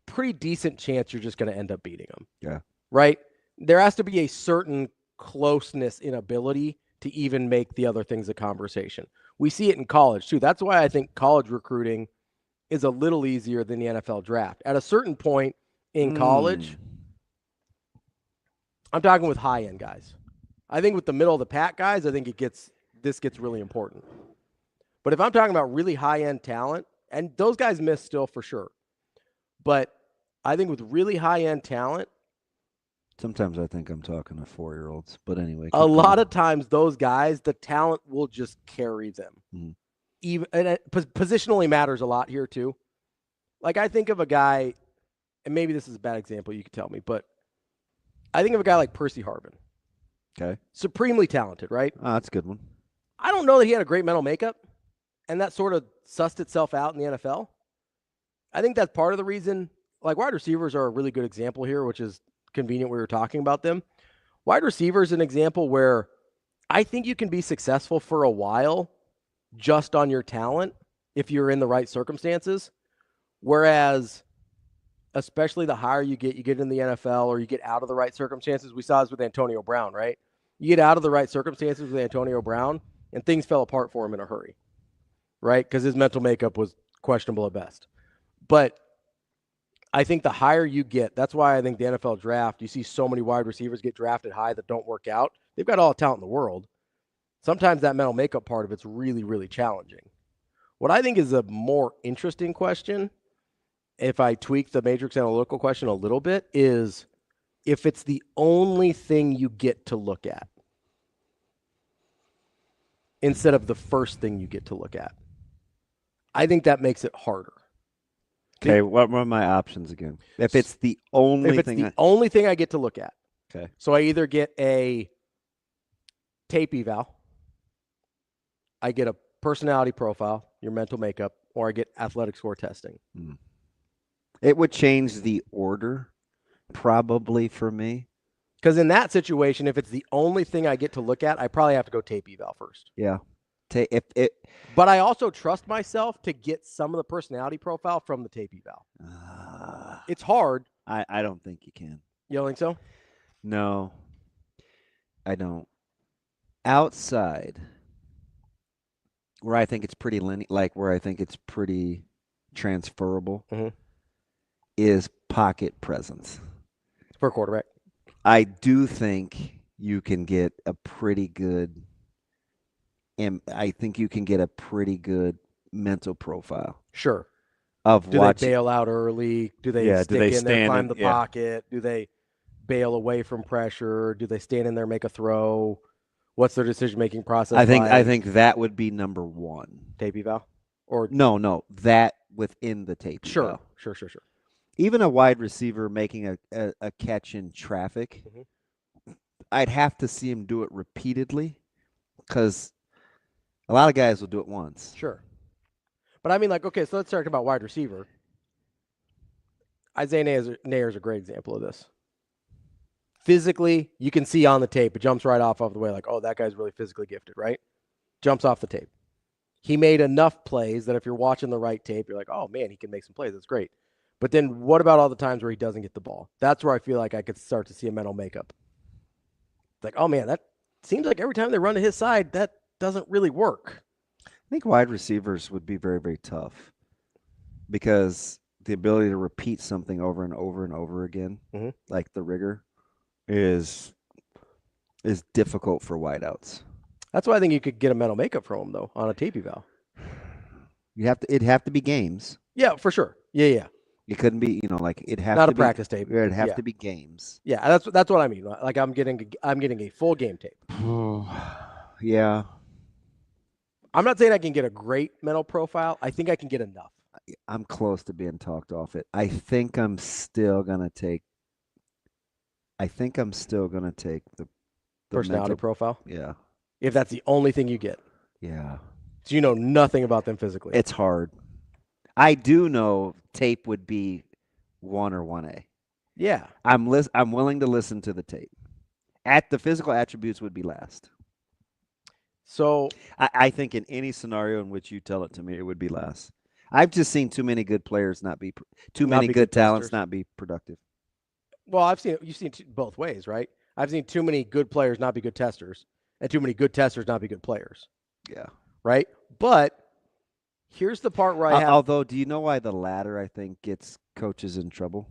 pretty decent chance you're just going to end up beating them. Yeah. Right? There has to be a certain closeness in ability to even make the other things a conversation. We see it in college too. That's why I think college recruiting is a little easier than the NFL draft. At a certain point in college, I'm talking with high-end guys. I think with the middle of the pack guys, I think this gets really important. But if I'm talking about really high-end talent, and those guys miss still for sure, but I think with really high-end talent, sometimes I think I'm talking to 4-year-olds, but anyway. A lot of times those guys, the talent will just carry them. Even and positionally matters a lot here too. Like I think of a guy, and maybe this is a bad example, you could tell me, but I think of a guy like Percy Harvin. Okay. Supremely talented, right? That's a good one. I don't know that he had a great mental makeup. and that sort of sussed itself out in the NFL. I think that's part of the reason. Like, wide receivers are a really good example here, which is convenient we were talking about them. Wide receiver is an example where I think you can be successful for a while just on your talent if you're in the right circumstances. Whereas, especially the higher you get in the NFL or you get out of the right circumstances. We saw this with Antonio Brown, right? You get out of the right circumstances with Antonio Brown, and things fell apart for him in a hurry, right? Because his mental makeup was questionable at best. But I think the higher you get, that's why I think the NFL draft, you see so many wide receivers get drafted high that don't work out. They've got all the talent in the world. Sometimes that mental makeup part of it's really, really challenging. What I think is a more interesting question, if I tweak the matrix analytical question a little bit, is if it's the only thing you get to look at instead of the first thing you get to look at. I think that makes it harder. Okay, what were my options again? If it's the only only thing I get to look at. Okay. So I either get a tape eval, I get a personality profile, your mental makeup, or I get athletic score testing. It would change the order probably for me. Because in that situation, if it's the only thing I get to look at, I probably have to go tape eval first. Yeah. But I also trust myself to get some of the personality profile from the tape eval. It's hard. I don't think you can. You don't think so? No, I don't. Outside, where I think it's pretty where I think it's pretty transferable, is pocket presence for a quarterback. I do think you can get a pretty good. And I think you can get a pretty good mental profile. Sure. Of do they bail out early? Do they stick in there, climb the pocket? Do they bail away from pressure? Do they stand in there, make a throw? What's their decision-making process? I think that would be number one. Tape eval? Or no, that within the tape eval. Sure. Even a wide receiver making a catch in traffic, I'd have to see him do it repeatedly because a lot of guys will do it once. Sure. But I mean, okay, so let's talk about wide receiver. Isaiah Nayer is a great example of this. Physically, you can see on the tape, it jumps right off the way, like, oh, that guy's really physically gifted, right? Jumps off the tape. He made enough plays that if you're watching the right tape, you're like, oh, man, he can make some plays. That's great. But then what about all the times where he doesn't get the ball? That's where I feel like I could start to see a mental makeup. It's like, oh, man, that seems like every time they run to his side, that doesn't really work. I think wide receivers would be very, very tough because the ability to repeat something over and over and over again, like the rigor, is difficult for wideouts. That's why I think you could get a mental makeup from him, though, on a tape eval. It'd have to be games. Yeah, for sure. Yeah. It couldn't be, it'd have not to a practice tape. It'd have to be games. Yeah, that's what I mean. Like I'm getting a full game tape. Yeah. I'm not saying I can get a great mental profile. I think I can get enough. I'm close to being talked off it. I think I'm still gonna take the personality profile. Yeah. If that's the only thing you get. Yeah. So you know nothing about them physically. It's hard. I do know tape would be 1 or 1A. Yeah. I'm willing to listen to the tape. The physical attributes would be last. So I think in any scenario in which you tell it to me, it would be last. I've just seen too many good players many good talents not be productive. Well, you've seen both ways, right? I've seen too many good players not be good testers, and too many good testers not be good players. Yeah. Right? But here's the part where although, do you know why the latter, I think, gets coaches in trouble?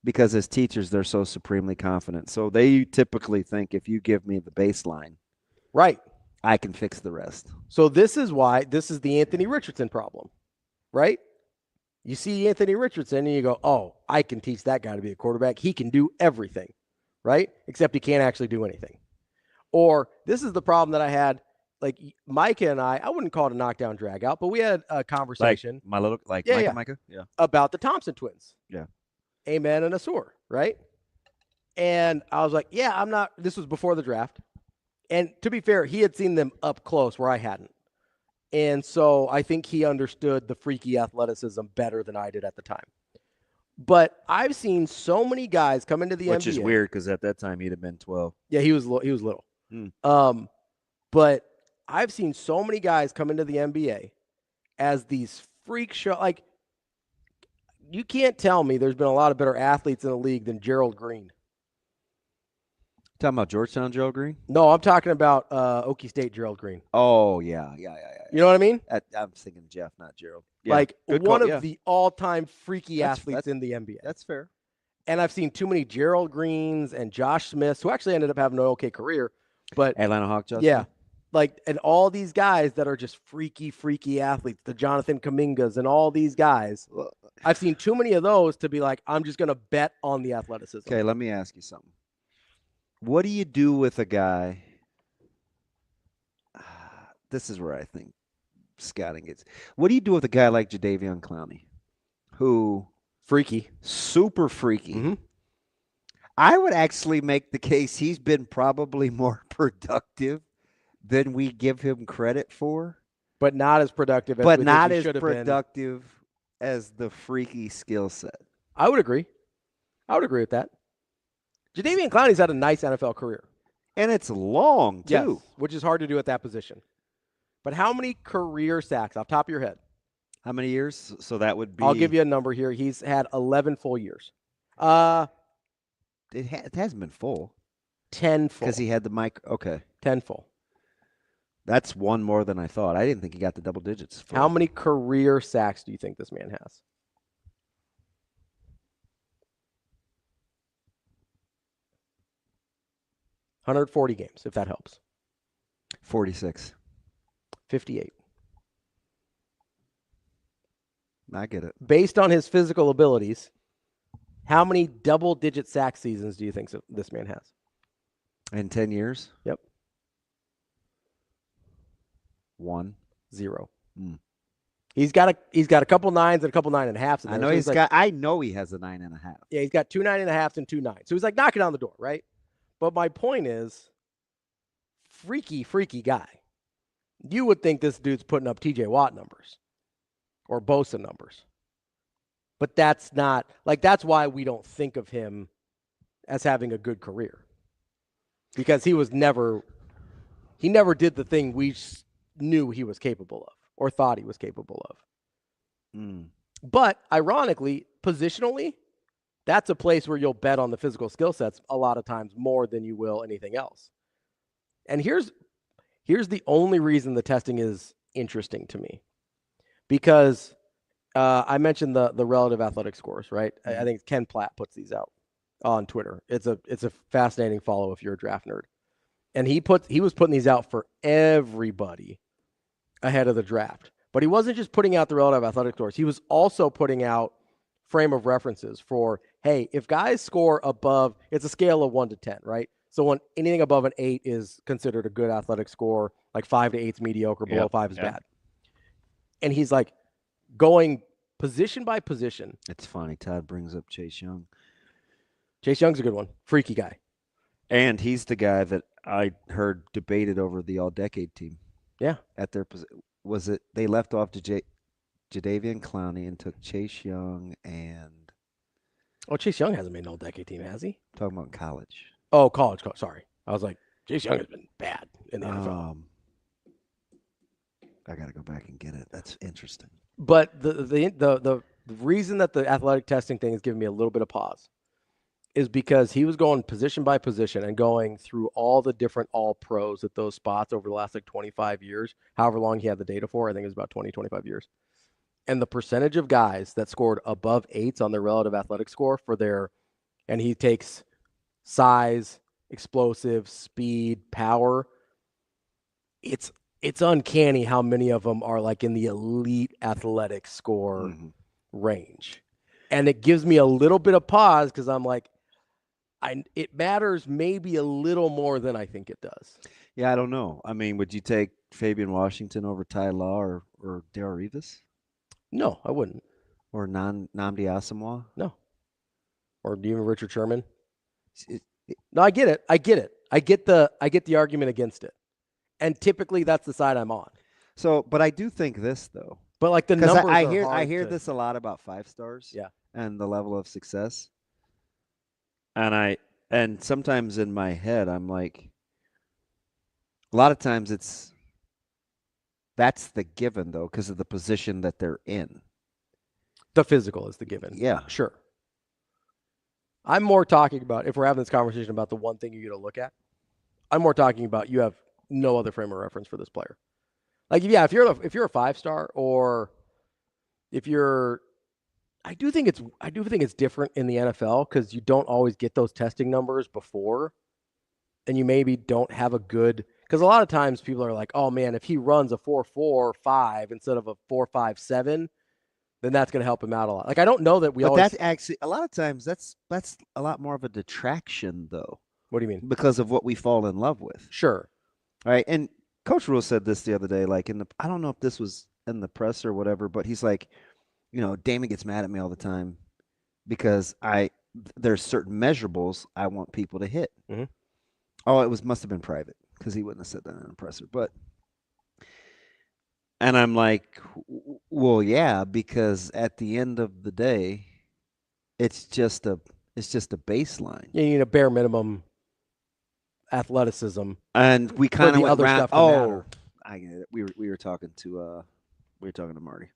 Because as teachers, they're so supremely confident. So they typically think if you give me the baseline, right, I can fix the rest. So this is the Anthony Richardson problem, right? You see Anthony Richardson and you go, oh, I can teach that guy to be a quarterback. He can do everything, right? Except he can't actually do anything. Or this is the problem that I had. Like Micah and I wouldn't call it a knockdown drag out, but we had a conversation. Micah? Yeah. About the Thompson twins. Yeah. Amen and Asur, right? And I was like, this was before the draft. And to be fair, he had seen them up close where I hadn't. And so I think he understood the freaky athleticism better than I did at the time. But I've seen so many guys come into the NBA. Which is weird because at that time he'd have been 12. Yeah, he was little. Hmm. But I've seen so many guys come into the NBA as these freak show. Like, you can't tell me there's been a lot of better athletes in the league than Gerald Green. Talking about Georgetown Gerald Green? No, I'm talking about Okie State Gerald Green. Oh, yeah. You know what I mean? I'm thinking Jeff, not Gerald. Yeah, Like good one call, of yeah. the all-time freaky That's- athletes in the NBA. That's fair. And I've seen too many Gerald Greens and Josh Smiths, who actually ended up having an okay career. But Atlanta Hawk Josh yeah, Smith? like, and all these guys that are just freaky athletes, the Jonathan Kumingas and all these guys. I've seen too many of those to be like, I'm just going to bet on the athleticism. Okay, let me ask you something. What do you do with a guy? This is where I think scouting gets. What do you do with a guy like Jadeveon Clowney, who freaky, super freaky? Mm-hmm. I would actually make the case he's been probably more productive than we give him credit for, but not as productive. As but we not think he as should have been. productive as the freaky skill set. I would agree. with that. Jadeveon Clowney's had a nice NFL career. And it's long, too. Yes, which is hard to do at that position. But how many career sacks off top of your head? How many years? So that would be. I'll give you a number here. He's had 11 full years. It hasn't been full. 10 full. Because he had the mic. Okay. 10 full. That's one more than I thought. I didn't think he got the double digits. Full. How many career sacks do you think this man has? $140 games, if that helps. 46. 58. I get it. Based on his physical abilities, how many double-digit sack seasons do you think this man has? In 10 years? Yep. 1. 0. Mm. He's got a couple nines and a couple 9.5s. I know I know he has a 9.5. Yeah, he's got 2 9.5s and 2 9s. So he's like knocking on the door, right? But my point is, freaky guy. You would think this dude's putting up TJ Watt numbers or Bosa numbers. But that's not, like, that's why we don't think of him as having a good career. Because he never did the thing we knew he was capable of or thought he was capable of. Mm. But ironically, positionally, that's a place where you'll bet on the physical skill sets a lot of times more than you will anything else. And here's the only reason the testing is interesting to me. Because I mentioned the relative athletic scores, right? Mm-hmm. I think Ken Platt puts these out on Twitter. It's a fascinating follow if you're a draft nerd. And he was putting these out for everybody ahead of the draft. But he wasn't just putting out the relative athletic scores. He was also putting out frame of references for, hey, if guys score above, it's a scale of 1 to 10, right? So when anything above an 8 is considered a good athletic score, like 5 to 8 is mediocre, below 5 is bad. And he's like going position by position. It's funny. Todd brings up Chase Young. Chase Young's a good one. Freaky guy. And he's the guy that I heard debated over the all-decade team. Yeah. At their was it they left off to Jadeveon Clowney and took Chase Young and. Oh, Chase Young hasn't made an all-decade team, has he? I'm talking about college. Oh, college. Sorry. I was like, Chase Young has been bad in the NFL. I got to go back and get it. That's interesting. But the reason that the athletic testing thing is giving me a little bit of pause is because he was going position by position and going through all the different all-pros at those spots over the last, 25 years, however long he had the data for. I think it was about 20, 25 years. And the percentage of guys that scored above 8s on their relative athletic score and he takes size, explosive, speed, power. It's uncanny how many of them are like in the elite athletic score range. And it gives me a little bit of pause because I'm like, it matters maybe a little more than I think it does. Yeah, I don't know. I mean, would you take Fabian Washington over Ty Law or Darrell Revis? No, I wouldn't. Or Nnamdi Asomugha? No. Or even Richard Sherman? No, I get it. I get the argument against it. And typically that's the side I'm on. So, but I do think this though. But like the numbers I are hear hard to- this a lot about 5 stars. Yeah. And the level of success. And sometimes in my head I'm like, a lot of times that's the given though, because of the position that they're in. The physical is the given. Yeah. Sure. I'm more talking about, if we're having this conversation about the one thing you get to look at, I'm more talking about you have no other frame of reference for this player. Like, yeah, if you're a 5-star, or if you're, I do think it's different in the NFL because you don't always get those testing numbers before, and you maybe don't have a good, because a lot of times people are like, oh man, if he runs a 4.45 instead of a 4.57, then that's going to help him out a lot. Like, I don't know that we always. But that's actually, a lot of times that's a lot more of a detraction though. What do you mean? Because of what we fall in love with. Sure. All right. And Coach Rule said this the other day, like I don't know if this was in the press or whatever, but he's like, Damon gets mad at me all the time because there's certain measurables I want people to hit. Mm-hmm. Oh, must have been private because he wouldn't have said that in a presser. And I'm like, well, yeah, because at the end of the day, it's just a baseline. You need a bare minimum athleticism, and we kind of went other around. stuff to matter. I get it. We were talking to Marty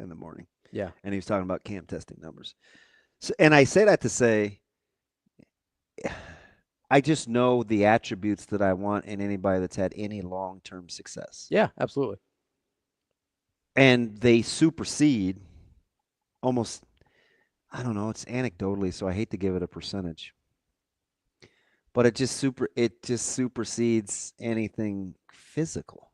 in the morning. Yeah, and he was talking about camp testing numbers. So, and I say that to say, I just know the attributes that I want in anybody that's had any long-term success. Yeah, absolutely. And they supersede almost, I don't know, it's anecdotally, so I hate to give it a percentage. But it just supersedes anything physical.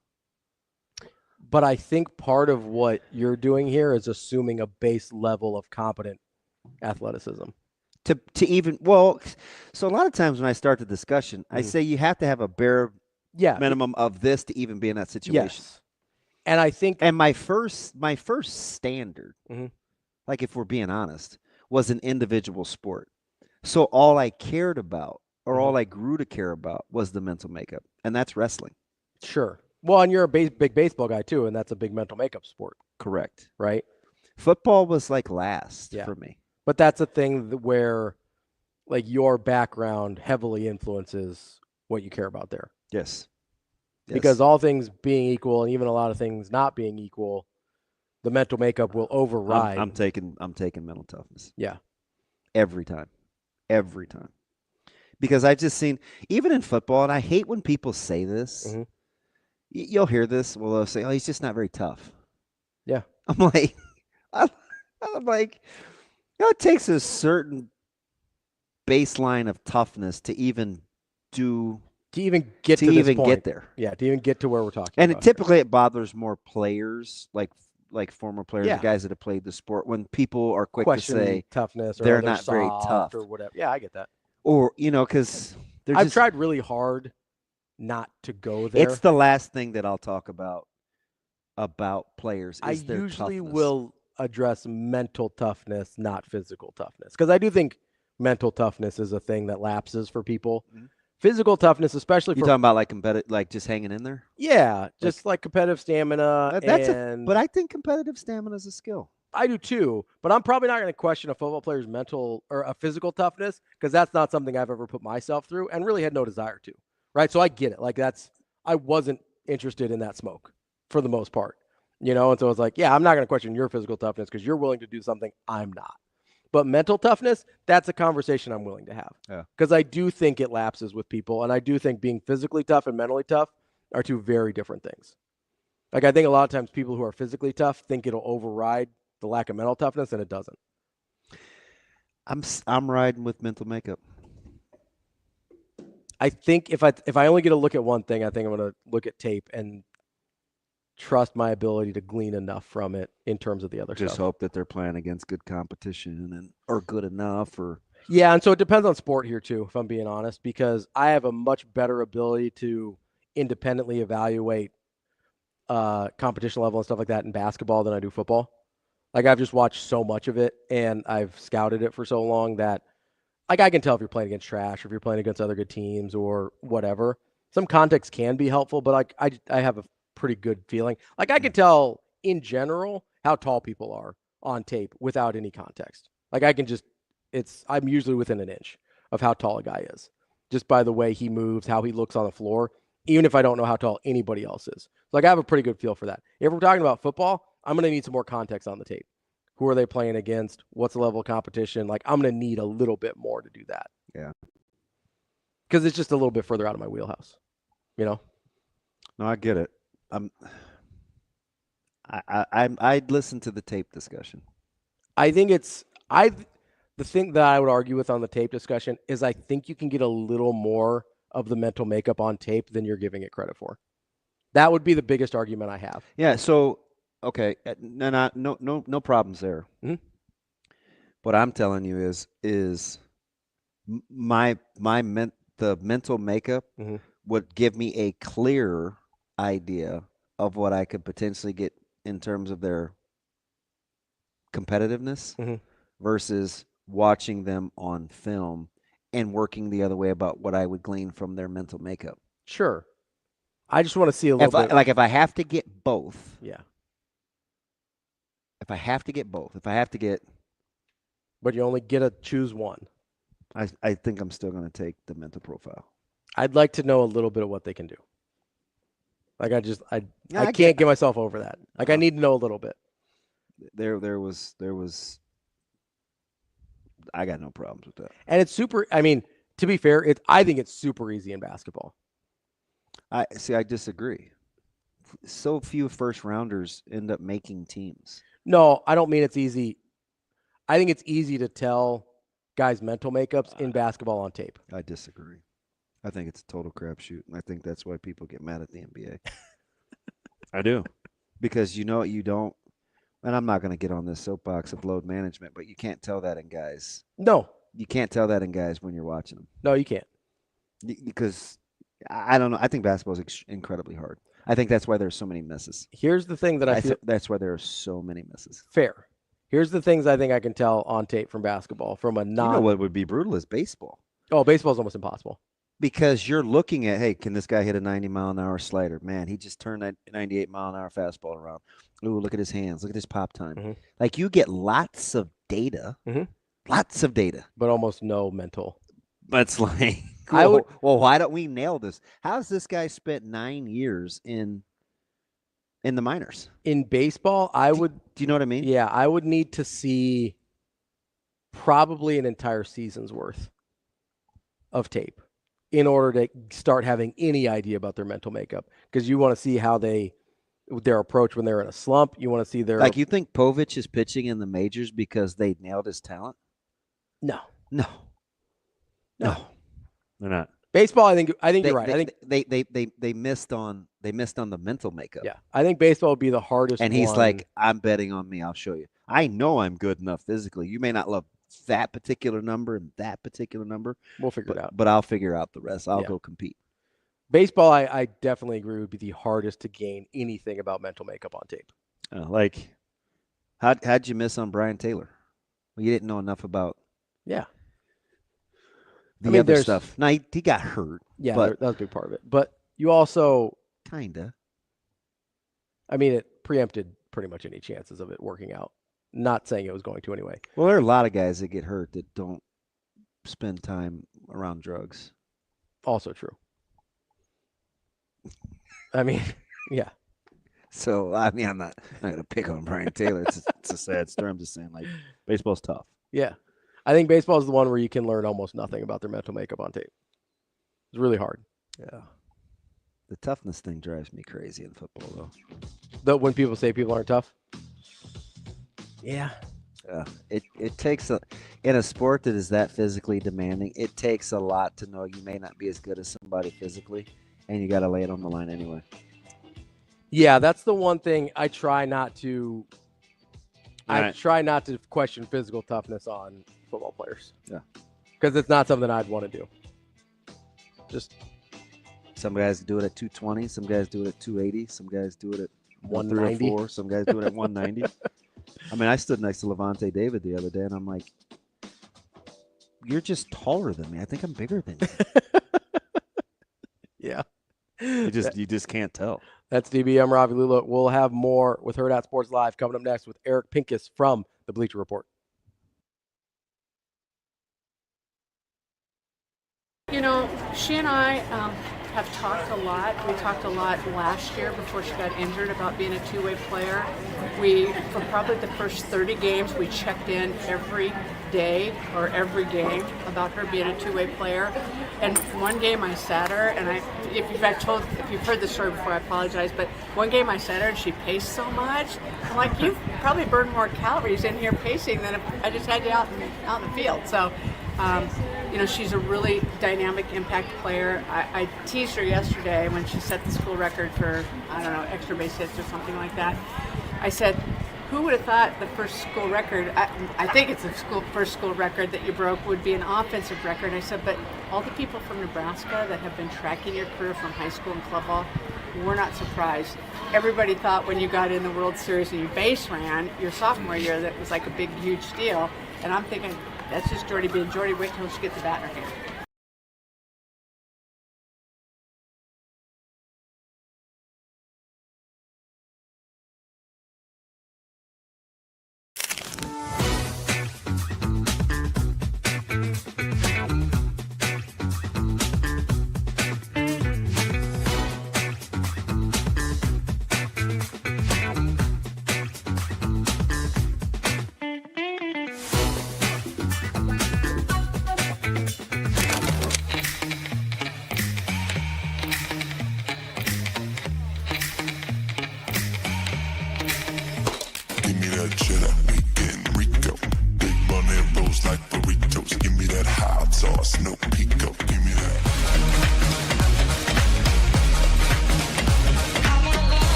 But I think part of what you're doing here is assuming a base level of competent athleticism. To even, well, so a lot of times when I start the discussion, I say you have to have a bare minimum of this to even be in that situation. Yes. And I think, and my first standard, like if we're being honest, was an individual sport. So all I cared about, or all I grew to care about, was the mental makeup, and that's wrestling. Sure. Well, and you're a big baseball guy too, and that's a big mental makeup sport. Correct. Right. Football was like last for me. But that's a thing where, like, your background heavily influences what you care about there. Yes. Because all things being equal, and even a lot of things not being equal, the mental makeup will override. I'm taking mental toughness. Yeah. Every time. Because I've just seen, even in football, and I hate when people say this. You'll hear this. Well, they'll say, "Oh, he's just not very tough." Yeah. I'm like, it takes a certain baseline of toughness to even get to this point. Get there. Yeah, to even get to where we're talking and about. Typically it bothers more players, like former players, the guys that have played the sport, when people are quick to say toughness, or they're not very tough or whatever. Yeah, I get that. Or, because I've tried really hard not to go there. It's the last thing that I'll talk about players. I usually will address mental toughness, not physical toughness, because I do think mental toughness is a thing that lapses for people. Physical toughness, especially you talking about like competitive, like just hanging in there. Yeah, just like competitive stamina. But I think competitive stamina is a skill. I do too, but I'm probably not going to question a football player's mental or a physical toughness, because that's not something I've ever put myself through and really had no desire to. Right, so I get it. Like, I wasn't interested in that smoke for the most part, and so I was like, yeah, I'm not going to question your physical toughness because you're willing to do something I'm not. But mental toughness, that's a conversation I'm willing to have. Yeah. Because I do think it lapses with people, and I do think being physically tough and mentally tough are two very different things. Like, I think a lot of times people who are physically tough think it'll override the lack of mental toughness, and it doesn't. I'm riding with mental makeup. I think if I only get to look at one thing, I think I'm going to look at tape and trust my ability to glean enough from it in terms of the other stuff. Just hope that they're playing against good competition or good enough, or yeah. And so it depends on sport here too, if I'm being honest, because I have a much better ability to independently evaluate competition level and stuff like that in basketball than I do football. Like, I've just watched so much of it and I've scouted it for so long that, like, I can tell if you're playing against trash or if you're playing against other good teams or whatever. Some context can be helpful, but I have a pretty good feeling. Like I can tell in general how tall people are on tape without any context. Like I can just, I'm usually within an inch of how tall a guy is just by the way he moves, how he looks on the floor, even if I don't know how tall anybody else is. Like I have a pretty good feel for that. If we're talking about football, I'm going to need some more context on the tape. Who are they playing against? What's the level of competition? Like I'm going to need a little bit more to do that. Yeah. Because it's just a little bit further out of my wheelhouse, you know? No, I get it. I'd listen to the tape discussion. I think the thing that I would argue with on the tape discussion is I think you can get a little more of the mental makeup on tape than you're giving it credit for. That would be the biggest argument I have. Yeah. So, okay. No problems there. Mm-hmm. What I'm telling you is the mental makeup mm-hmm. would give me a clearer idea of what I could potentially get in terms of their competitiveness mm-hmm. versus watching them on film and working the other way about what I would glean from their mental makeup. Sure. I just want to see a little bit. If I have to get both. Yeah. If I have to get both. If I have to get. But you only get to choose one. I think I'm still going to take the mental profile. I'd like to know a little bit of what they can do. Like I can't get myself over that. Like I need to know a little bit. There was. I got no problems with that. And it's super. I mean, to be fair, I think it's super easy in basketball. I disagree. So few first rounders end up making teams. No, I don't mean it's easy. I think it's easy to tell guys' mental makeups in basketball on tape. I disagree. I think it's a total crapshoot, and I think that's why people get mad at the NBA. I do. Because you don't, and I'm not going to get on this soapbox of load management, but you can't tell that in guys. No. You can't tell that in guys when you're watching them. No, you can't. Because, I don't know, I think basketball is incredibly hard. I think that's why there's so many misses. Here's the thing that I feel. That's why there are so many misses. Fair. Here's the things I think I can tell on tape from basketball from a non. You know what would be brutal is baseball. Oh, baseball is almost impossible. Because you're looking at, hey, can this guy hit a 90-mile-an-hour slider? Man, he just turned that 98-mile-an-hour fastball around. Ooh, look at his hands. Look at his pop time. Mm-hmm. Like, you get lots of data. Mm-hmm. Lots of data. But almost no mental. That's like, well, why don't we nail this? How's this guy spent 9 years in the minors? In baseball, do you know what I mean? Yeah, I would need to see probably an entire season's worth of tape in order to start having any idea about their mental makeup, because you want to see how their approach when they're in a slump. You want to see their you think Popovich is pitching in the majors because they nailed his talent? No. They're not. Baseball, I think you're right. I think they missed on the mental makeup. Yeah, I think baseball would be the hardest. And he's like, I'm betting on me. I'll show you. I know I'm good enough physically. You may not love that particular number and that particular number. We'll figure it out. But I'll figure out the rest. I'll go compete. Baseball, I definitely agree, would be the hardest to gain anything about mental makeup on tape. Like, how'd you miss on Brian Taylor? Well, you didn't know enough about. Yeah. The other stuff. No, he got hurt. Yeah, but that was a big part of it. But you also kinda. I mean, it preempted pretty much any chances of it working out. Not saying it was going to anyway. Well, there are a lot of guys that get hurt that don't spend time around drugs. Also true. I mean, yeah. So, I mean, I'm not going to pick on Brian Taylor. It's a sad story. I'm just saying, like, baseball's tough. Yeah. I think baseball is the one where you can learn almost nothing about their mental makeup on tape. It's really hard. Yeah. The toughness thing drives me crazy in football, though. When people say people aren't tough? Yeah. It takes in a sport that is that physically demanding, it takes a lot to know you may not be as good as somebody physically, and you got to lay it on the line anyway. Yeah, that's the one thing I try not to. I try not to question physical toughness on football players. Yeah, because it's not something I'd want to do. Just some guys do it at 220, some guys do it at 280, some guys do it at 190, some guys do it at 190. I mean, I stood next to Levante David the other day, and I'm like, "You're just taller than me. I think I'm bigger than you." Yeah. You just can't tell. That's DB. I'm Ravi Lulla. We'll have more with Hurrdat Sports Live coming up next with Eric Pincus from the Bleacher Report. You know, she and I have talked a lot. We talked a lot last year before she got injured about being a two-way player. For probably the first 30 games, we checked in every day or every game about her being a two-way player. And one game I sat her, and if you've heard the story before, I apologize, but one game I sat her and she paced so much. I'm like, you've probably burned more calories in here pacing than if I just had you out in the field. So, you know, she's a really dynamic impact player. I teased her yesterday when she set the school record for, I don't know, extra base hits or something like that. I said, who would have thought the first school record, I think it's the first school record that you broke, would be an offensive record. I said, but all the people from Nebraska that have been tracking your career from high school and club ball, we're not surprised. Everybody thought when you got in the World Series and you base ran your sophomore year that was like a big, huge deal. And I'm thinking, that's just Jordy being Jordy. Wait till she gets the bat in her hand.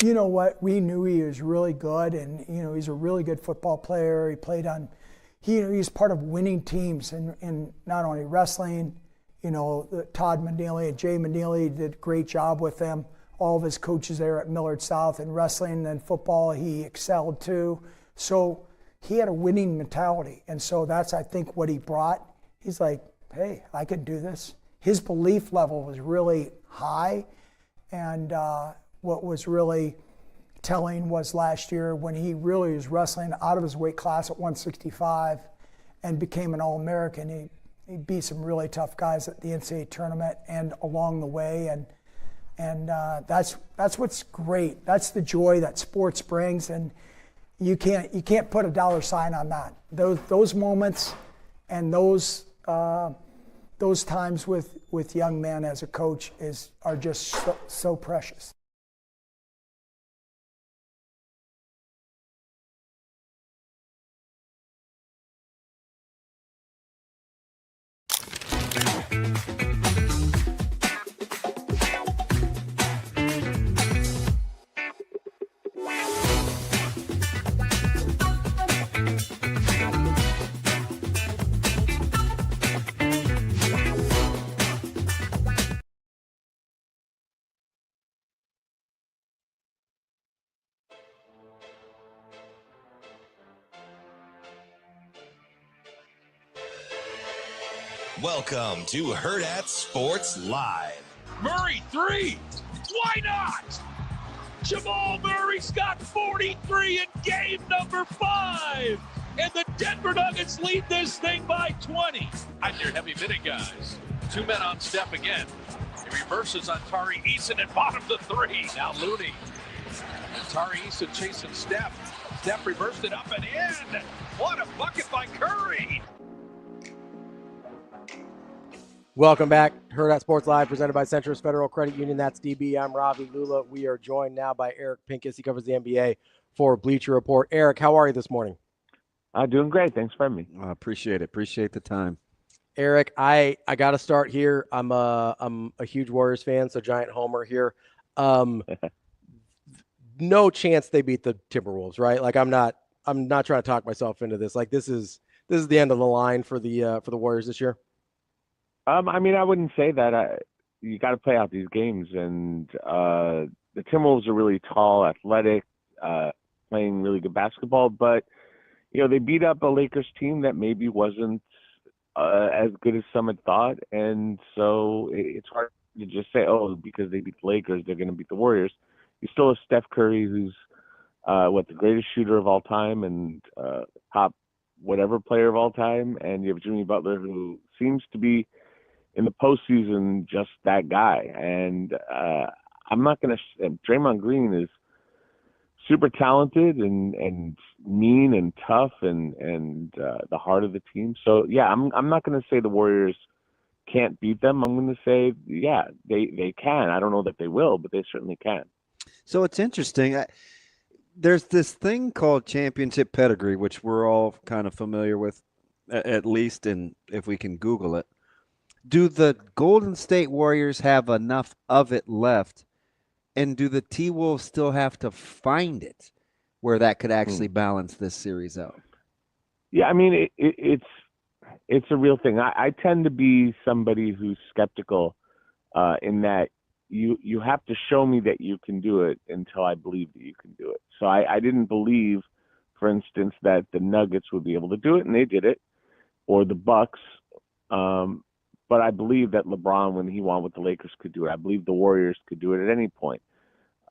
You know what? We knew he was really good, and you know he's a really good football player. He played on, he's part of winning teams, in not only wrestling. You know, Todd McNeely and Jay McNeely did a great job with them. All of his coaches there at Millard South, and wrestling and football, he excelled too. So he had a winning mentality, and so that's I think what he brought. He's like, hey, I can do this. His belief level was really high, and what was really telling was last year when he really was wrestling out of his weight class at 165 and became an All-American. He beat some really tough guys at the NCAA tournament and along the way, and that's what's great. That's the joy that sports brings, and you can't put a dollar sign on that. Those moments and those times with young men as a coach are just so precious. Welcome to Hurrdat Sports Live. Murray, three. Why not? Jamal Murray's got 43 in game number 5. And the Denver Nuggets lead this thing by 20. Out there, heavy hitting guys. 2 men on Steph again. He reverses on Tari Eason and bottom to 3. Now Looney. And Tari Eason chasing Steph. Steph reversed it up and in. What a bucket by Curry. Welcome back. Hurrdat Sports Live, presented by Centris Federal Credit Union. That's DB. I'm Ravi Lulla. We are joined now by Eric Pincus. He covers the NBA for Bleacher Report. Eric, how are you this morning? Doing great. Thanks for having me. I appreciate it. Appreciate the time. Eric, I got to start here. I'm a huge Warriors fan, so giant homer here. No chance they beat the Timberwolves, right? Like I'm not trying to talk myself into this. Like this is the end of the line for the Warriors this year. I mean, I wouldn't say that. You got to play out these games, and the Timberwolves are really tall, athletic, playing really good basketball. But they beat up a Lakers team that maybe wasn't as good as some had thought, and so it's hard to just say, oh, because they beat the Lakers, they're going to beat the Warriors. You still have Steph Curry, who's the greatest shooter of all time and top whatever player of all time, and you have Jimmy Butler, who seems to be in the postseason just that guy. And I'm not going to. Draymond Green is super talented and mean and tough and the heart of the team. So yeah, I'm not going to say the Warriors can't beat them. I'm going to say yeah, they can. I don't know that they will, but they certainly can. So it's interesting. There's this thing called championship pedigree, which we're all kind of familiar with, at least if we can Google it. Do the Golden State Warriors have enough of it left? And do the T-Wolves still have to find it where that could actually balance this series out? Yeah, I mean, it's a real thing. I tend to be somebody who's skeptical in that you have to show me that you can do it until I believe that you can do it. So I didn't believe, for instance, that the Nuggets would be able to do it, and they did it, or the Bucks. But I believe that LeBron, when he won with the Lakers, could do it. I believe the Warriors could do it at any point.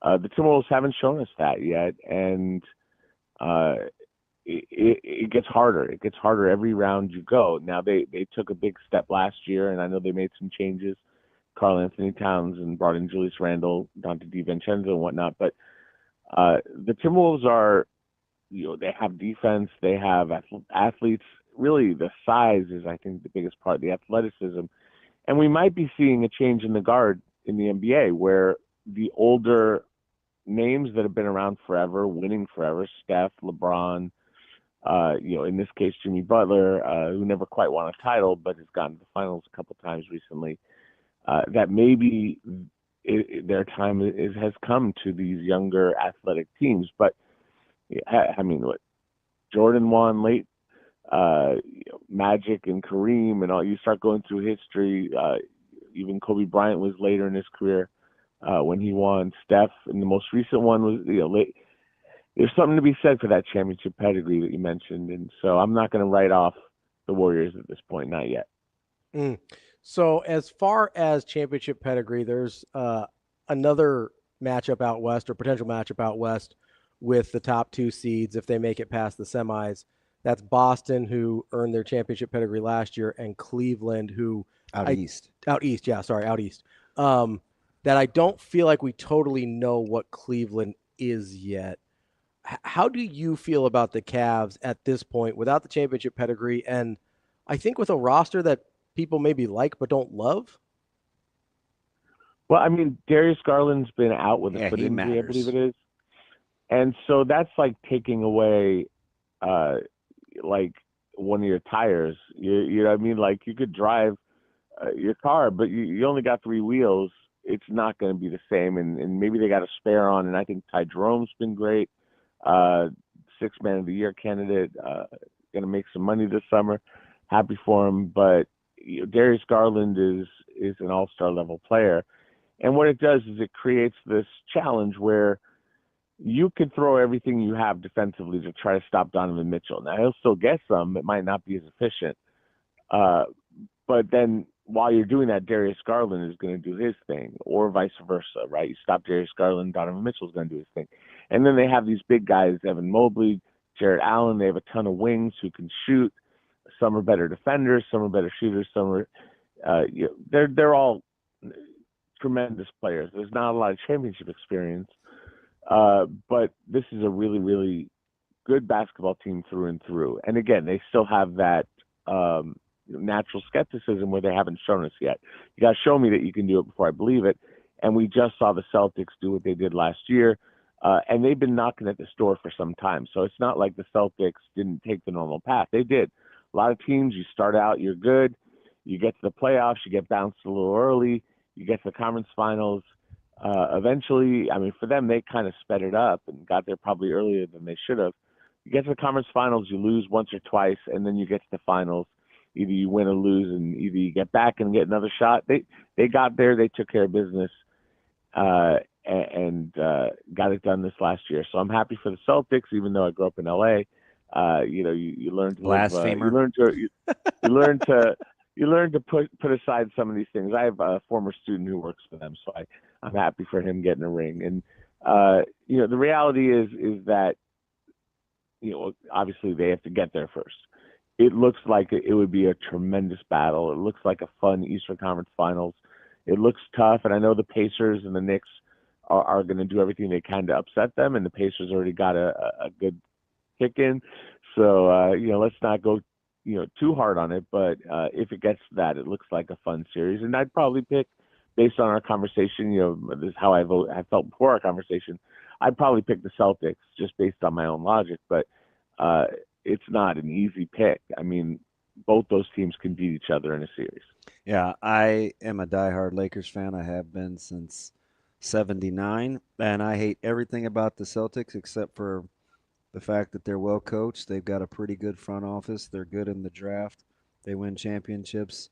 The Timberwolves haven't shown us that yet, and it gets harder. It gets harder every round you go. Now, they took a big step last year, and I know they made some changes. Karl Anthony Towns and brought in Julius Randle, Dante DiVincenzo and whatnot. But the Timberwolves are, they have defense, they have athletes. Really, the size is, I think, the biggest part, the athleticism. And we might be seeing a change in the guard in the NBA where the older names that have been around forever, winning forever, Steph, LeBron, in this case, Jimmy Butler, who never quite won a title but has gotten to the finals a couple times recently, that maybe their time has come to these younger athletic teams. But, I mean, what Jordan won late, Magic and Kareem and all, you start going through history, even Kobe Bryant was later in his career when he won. Steph, and the most recent one was, late. There's something to be said for that championship pedigree that you mentioned, and so I'm not going to write off the Warriors at this point, not yet. So as far as championship pedigree, there's another matchup out west, or potential matchup out west, with the top two seeds if they make it past the semis. That's Boston, who earned their championship pedigree last year, and Cleveland, who out east. Out east. That I don't feel like we totally know what Cleveland is yet. How do you feel about the Cavs at this point without the championship pedigree, and I think with a roster that people maybe like but don't love? Well, I mean, Darius Garland's been out with a foot injury, I believe it is. And so that's like taking away like one of your tires. You know what I mean? Like you could drive your car, but you only got three wheels. It's not going to be the same. And maybe they got a spare on. And I think Ty Jerome's been great. 6th Man of the Year candidate. Going to make some money this summer. Happy for him. But Darius Garland is an all-star level player. And what it does is it creates this challenge where you could throw everything you have defensively to try to stop Donovan Mitchell. Now, he'll still get some. It might not be as efficient. But then while you're doing that, Darius Garland is going to do his thing, or vice versa, right? You stop Darius Garland, Donovan Mitchell's going to do his thing. And then they have these big guys, Evan Mobley, Jarrett Allen. They have a ton of wings who can shoot. Some are better defenders. Some are better shooters. Some are they're all tremendous players. There's not a lot of championship experience. But this is a really, really good basketball team through and through. And again, they still have that natural skepticism where they haven't shown us yet. You got to show me that you can do it before I believe it. And we just saw the Celtics do what they did last year. And they've been knocking at this door for some time. So it's not like the Celtics didn't take the normal path. They did. A lot of teams, you start out, you're good. You get to the playoffs, you get bounced a little early, you get to the conference finals. Eventually, I mean, for them, they kind of sped it up and got there probably earlier than they should have. You get to the conference finals, you lose once or twice, and then you get to the finals. Either you win or lose, and either you get back and get another shot. They got there, they took care of business, and got it done this last year. So I'm happy for the Celtics, even though I grew up in LA. You learn to Blasphemer. You learn to put aside some of these things. I have a former student who works for them, so I'm happy for him getting a ring. And the reality is that obviously they have to get there first. It looks like it would be a tremendous battle. It looks like a fun Eastern Conference Finals. It looks tough, and I know the Pacers and the Knicks are going to do everything they can to upset them, and the Pacers already got a good kick in. So let's not go too hard on it. But if it gets to that, it looks like a fun series, and I'd probably pick, based on our conversation, this is how I felt before our conversation, I'd probably pick the Celtics just based on my own logic. But it's not an easy pick. I mean, both those teams can beat each other in a series. Yeah, I am a diehard Lakers fan. I have been since '79, and I hate everything about the Celtics except for the fact that they're well coached. They've got a pretty good front office. They're good in the draft. They win championships,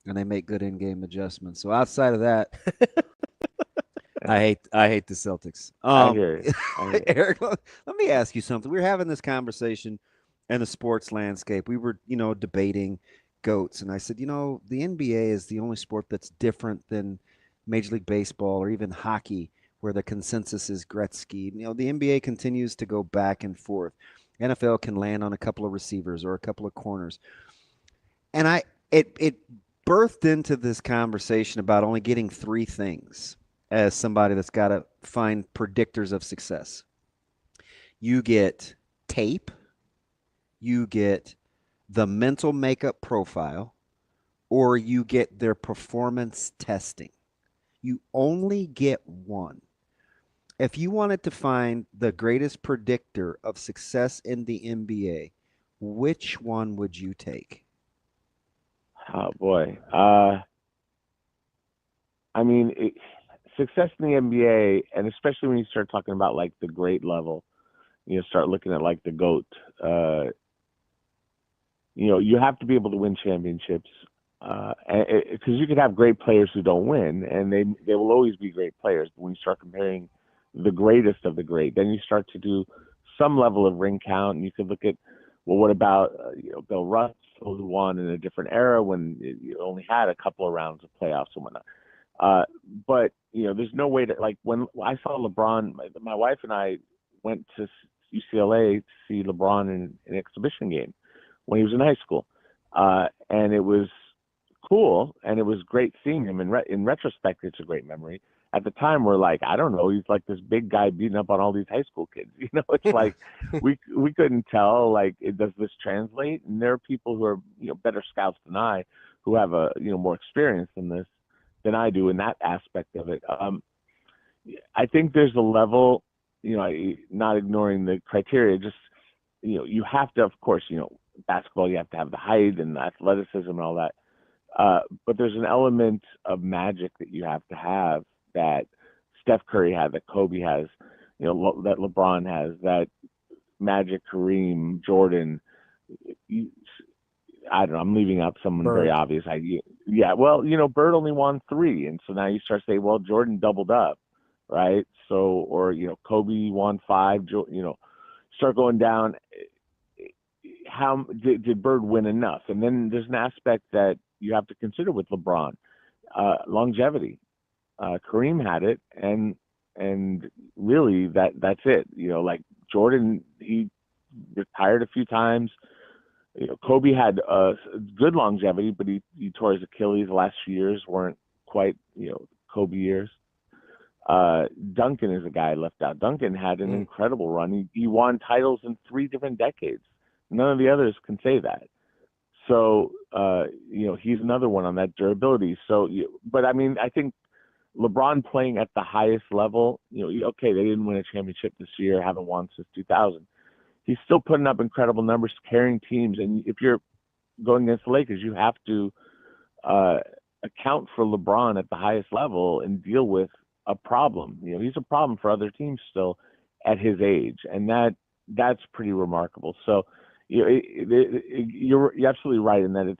and they make good in-game adjustments. So outside of that, I hate the Celtics. I hear you. Eric, let me ask you something. We were having this conversation in the sports landscape. We were, debating GOATs, and I said, the NBA is the only sport that's different than Major League Baseball or even hockey, where the consensus is Gretzky. The NBA continues to go back and forth. NFL can land on a couple of receivers or a couple of corners. And it birthed into this conversation about only getting three things as somebody that's got to find predictors of success. You get tape, you get the mental makeup profile, or you get their performance testing. You only get one. If you wanted to find the greatest predictor of success in the NBA, which one would you take? Oh, boy. Success in the NBA, and especially when you start talking about, like, the great level, start looking at, like, the GOAT, you have to be able to win championships, because you could have great players who don't win, and they will always be great players. But when you start comparing the greatest of the great, then you start to do some level of ring count, and you could look at, well, what about Bill Russell, who won in a different era when you only had a couple of rounds of playoffs and whatnot. But there's no way to, like, when I saw LeBron, my wife and I went to UCLA to see LeBron in an exhibition game when he was in high school, and it was cool, and it was great seeing him. In retrospect, it's a great memory. At the time, we're like, I don't know, he's like this big guy beating up on all these high school kids. It's like we couldn't tell, like, does this translate? And there are people who are better scouts than I, who have a more experience than I do in that aspect of it. I think there's a level, not ignoring the criteria, just you have to, of course, basketball, you have to have the height and the athleticism and all that. But there's an element of magic that you have to have, that Steph Curry had, that Kobe has, that LeBron has, that Magic, Kareem, Jordan. I don't know. I'm leaving out someone very obvious. Bird only won 3, and so now you start saying, well, Jordan doubled up, right? So, or Kobe won 5. Start going down. How did Bird win enough? And then there's an aspect that you have to consider with LeBron, longevity. Kareem had it, and really that's it. Like Jordan, he retired a few times. Kobe had good longevity, but he tore his Achilles. The last few years weren't quite Kobe years. Duncan is a guy left out. Duncan had an incredible run. He won titles in 3 different decades. None of the others can say that. So he's another one on that durability. So, but I mean, I think LeBron playing at the highest level, okay, they didn't win a championship this year, haven't won since 2000. He's still putting up incredible numbers, carrying teams. And if you're going against the Lakers, you have to account for LeBron at the highest level and deal with a problem. You know, he's a problem for other teams still at his age, and that's pretty remarkable. So, you know, you're absolutely right in that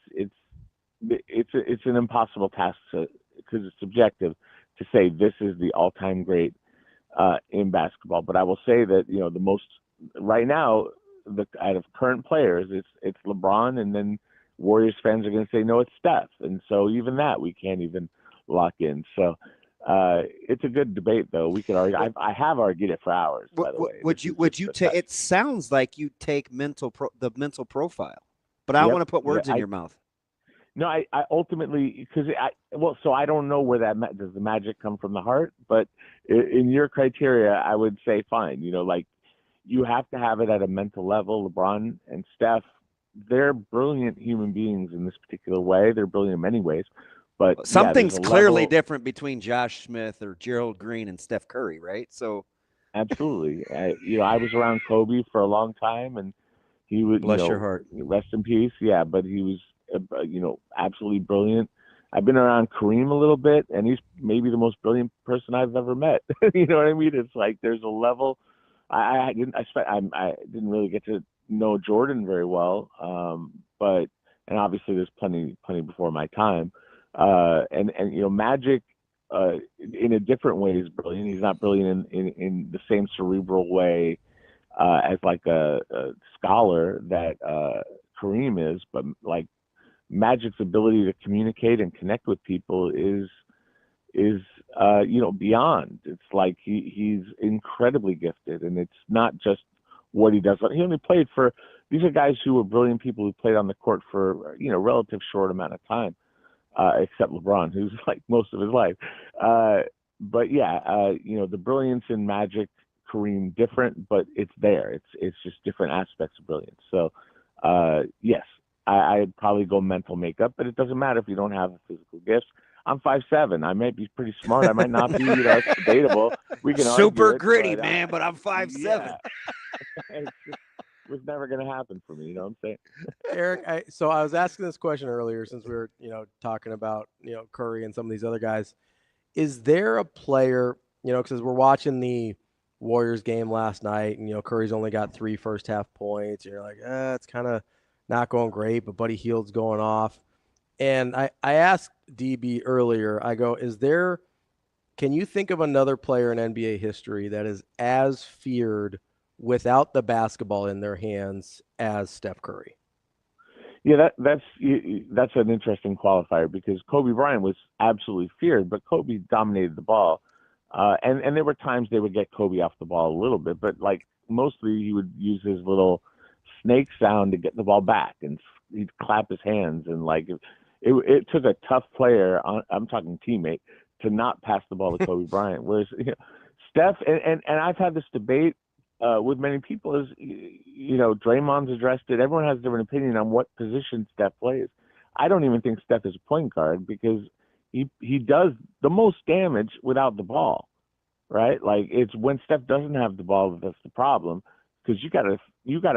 it's an impossible task because it's subjective to say this is the all-time great in basketball. But I will say that, you know, the most right now, out of current players, it's LeBron, and then Warriors fans are going to say no, it's Steph, and so even that we can't even lock in. So it's a good debate, though. We could argue. I have argued it for hours. By the way, Would you take? It sounds like you take the mental profile, but I don't want to put words in your mouth. No, I ultimately, because so I don't know where does the magic come from the heart, but in your criteria, I would say fine. You know, like you have to have it at a mental level. LeBron and Steph, they're brilliant human beings in this particular way. They're brilliant in many ways, but something's clearly different between Josh Smith or Gerald Green and Steph Curry, right? So, absolutely. You know, I was around Kobe for a long time, and he was bless your heart, rest in peace. Yeah, but he was you know, absolutely brilliant. I've been around Kareem a little bit, and he's maybe the most brilliant person I've ever met. You know what I mean? It's like there's a level. I didn't really get to know Jordan very well, but obviously there's plenty before my time. And you know, Magic in a different way is brilliant. He's not brilliant in the same cerebral way as like a scholar that Kareem is, but like Magic's ability to communicate and connect with people is you know, beyond. It's like he's incredibly gifted, and it's not just what he does. He only played for, these are guys who were brilliant people who played on the court for, you know, relative short amount of time, except LeBron, who's like most of his life. But yeah, you know, the brilliance in Magic, Kareem, different, but it's there. It's just different aspects of brilliance. So yes, I'd probably go mental makeup, but it doesn't matter if you don't have physical gifts. I'm 5'7". I might be pretty smart. I might not be. You know, it's debatable. We can super argue it, gritty, man. But I'm 5'7". Yeah. It was never going to happen for me. You know what I'm saying? Eric, so I was asking this question earlier since we were, you know, talking about, you know, Curry and some of these other guys. Is there a player, you know, because we're watching the Warriors game last night, and, you know, Curry's only got 3 first half points. And you're like, it's kind of not going great, but Buddy Hield's going off. And I asked DB earlier, I go, can you think of another player in NBA history that is as feared without the basketball in their hands as Steph Curry? Yeah, that's an interesting qualifier, because Kobe Bryant was absolutely feared, but Kobe dominated the ball. And there were times they would get Kobe off the ball a little bit, but like mostly he would use his little snake sound to get the ball back, and he'd clap his hands, and like it took a tough player, I'm talking teammate, to not pass the ball to Kobe Bryant. Whereas, you know, Steph, and I've had this debate with many people, is, you know, Draymond's addressed it. Everyone has a different opinion on what position Steph plays. I don't even think Steph is a point guard, because he does the most damage without the ball, right? Like, it's when Steph doesn't have the ball that's the problem, because you gotta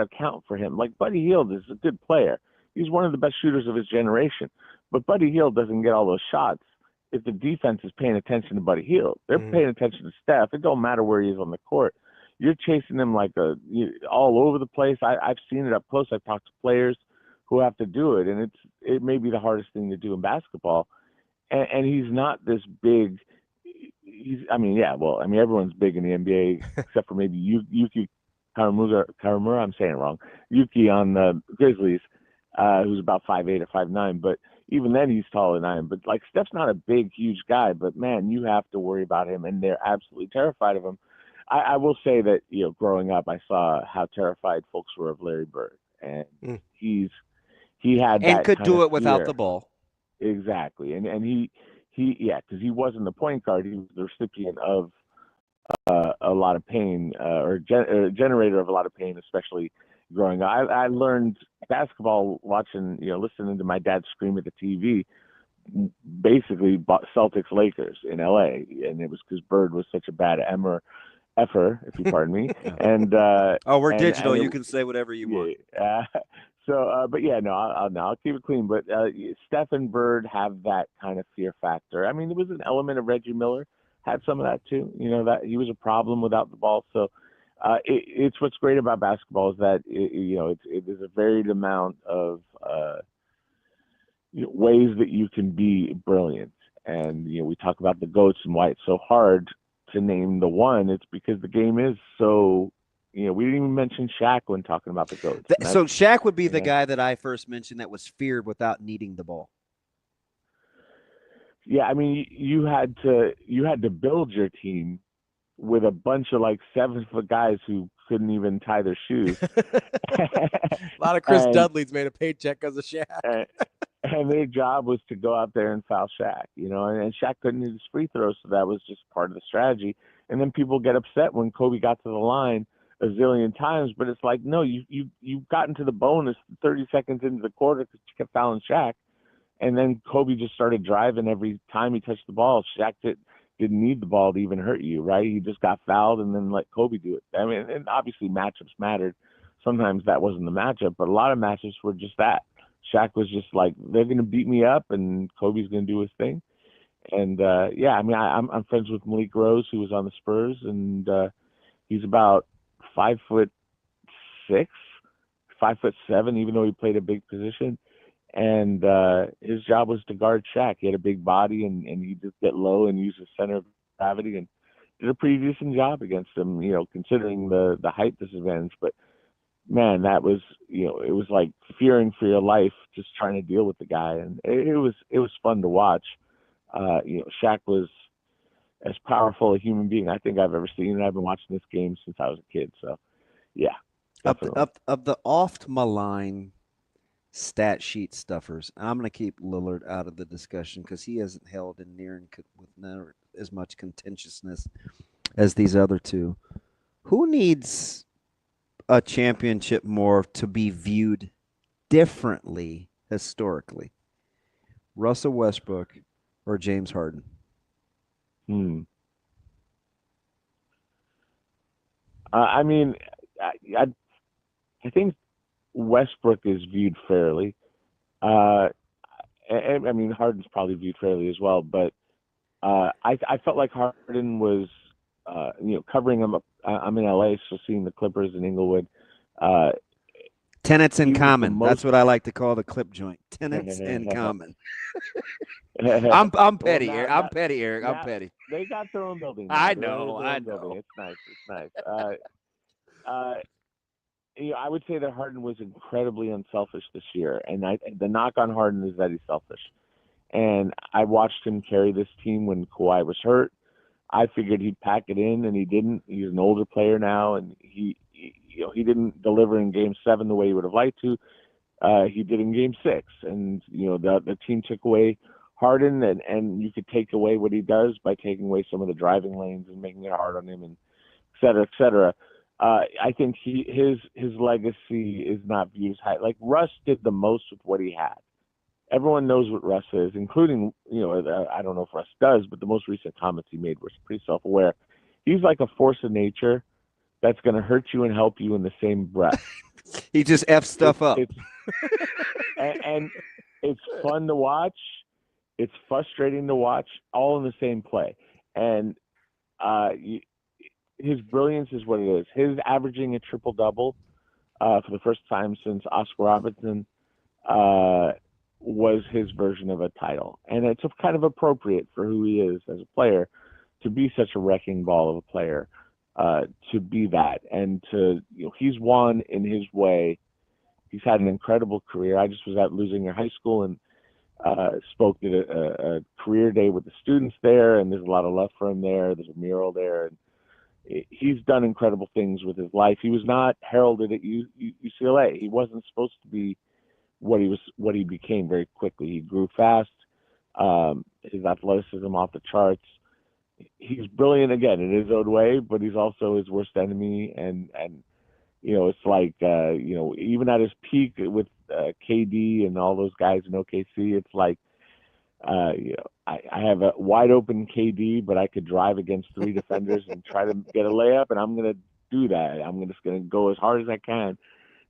account for him. Like, Buddy Hield is a good player. He's one of the best shooters of his generation. But Buddy Hield doesn't get all those shots if the defense is paying attention to Buddy Hield. They're paying attention to Steph. It don't matter where he is on the court. You're chasing him like all over the place. I've seen it up close. I've talked to players who have to do it, and it may be the hardest thing to do in basketball. And he's not this big. Everyone's big in the NBA except for maybe Yuki Karamura. I'm saying it wrong. Yuki on the Grizzlies, who's about 5'8" or 5'9", but even then he's taller than I am. But like, Steph's not a big, huge guy, but man, you have to worry about him, and they're absolutely terrified of him. I will say that, you know, growing up, I saw how terrified folks were of Larry Bird, and he had that and could kind do of it without fear. the ball. Exactly, and he because he wasn't the point guard, he was the recipient of a lot of pain, or generator of a lot of pain, especially growing up. I learned basketball watching, you know, listening to my dad scream at the TV, basically Celtics Lakers in LA, and it was because Bird was such a bad effer, if you pardon me. And we're digital. and you can say whatever you want. So, but yeah, no, I'll keep it clean. But Steph and Bird have that kind of fear factor. I mean, there was an element of Reggie Miller had some of that too. You know, that he was a problem without the ball. So it's what's great about basketball is that there's a varied amount of ways that you can be brilliant. And we talk about the GOATs and why it's so hard to name the one. It's because the game is so. We didn't even mention Shaq when talking about the GOATs. So Shaq would be the guy that I first mentioned that was feared without needing the ball. Yeah, I mean, you had to build your team with a bunch of 7-foot guys who couldn't even tie their shoes. A lot of Chris Dudley's made a paycheck because of Shaq. And their job was to go out there and foul Shaq, and Shaq couldn't hit his free throws, so that was just part of the strategy. And then people get upset when Kobe got to the line a zillion times, but it's like, no, you got into the bonus 30 seconds into the quarter because you kept fouling Shaq, and then Kobe just started driving every time he touched the ball. Shaq didn't need the ball to even hurt you, right? He just got fouled and then let Kobe do it. I mean, and obviously matchups mattered. Sometimes that wasn't the matchup, but a lot of matchups were just that. Shaq was just like, they're going to beat me up, and Kobe's going to do his thing. And yeah, I mean, I'm friends with Malik Rose, who was on the Spurs, and he's about 5'6", 5'7", even though he played a big position. And his job was to guard Shaq. He had a big body, and he'd just get low and use his center of gravity, and did a pretty decent job against him, considering the height disadvantage. But man, that was, it was like fearing for your life, just trying to deal with the guy. And it was fun to watch. Shaq was as powerful a human being I think I've ever seen, and I've been watching this game since I was a kid. So, yeah. Of the oft maligned stat sheet stuffers, I'm going to keep Lillard out of the discussion because he hasn't held in with never as much contentiousness as these other two. Who needs a championship more to be viewed differently historically? Russell Westbrook or James Harden? I mean, I think Westbrook is viewed fairly. I mean, Harden's probably viewed fairly as well, but I felt like Harden was, covering him up. I'm in LA, so seeing the Clippers in Inglewood. Tenants in common. That's what I like to call the clip joint. Tenants in common. I'm petty, Eric. I'm petty, Eric. I'm petty. They got their own building. I know. It's nice. I would say that Harden was incredibly unselfish this year, and the knock on Harden is that he's selfish. And I watched him carry this team when Kawhi was hurt. I figured he'd pack it in, and he didn't. He's an older player now, and he didn't deliver in Game 7 the way he would have liked to. He did in Game 6, and the team took away Harden, and you could take away what he does by taking away some of the driving lanes and making it hard on him, and et cetera, et cetera. I think his legacy is not viewed as high. Like Russ did the most with what he had. Everyone knows what Russ is, including, I don't know if Russ does, but the most recent comments he made were pretty self-aware. He's like a force of nature that's going to hurt you and help you in the same breath. He just F stuff up. And it's fun to watch. It's frustrating to watch, all in the same play. And his brilliance is what it is. His averaging a triple-double for the first time since Oscar Robertson was his version of a title. And it's kind of appropriate for who he is as a player to be such a wrecking ball of a player, to be that. And to, he's won in his way. He's had an incredible career. I just was at Losing Your High School and spoke at a career day with the students there, and there's a lot of love for him there. There's a mural there, and he's done incredible things with his life. He was not heralded at UCLA. He wasn't supposed to be what he became very quickly. He grew fast. His athleticism off the charts. He's brilliant again in his own way, but he's also his worst enemy. And it's like even at his peak with KD and all those guys in OKC, it's like I have a wide open KD, but I could drive against 3 defenders and try to get a layup, and I'm gonna do that. I'm just gonna go as hard as I can.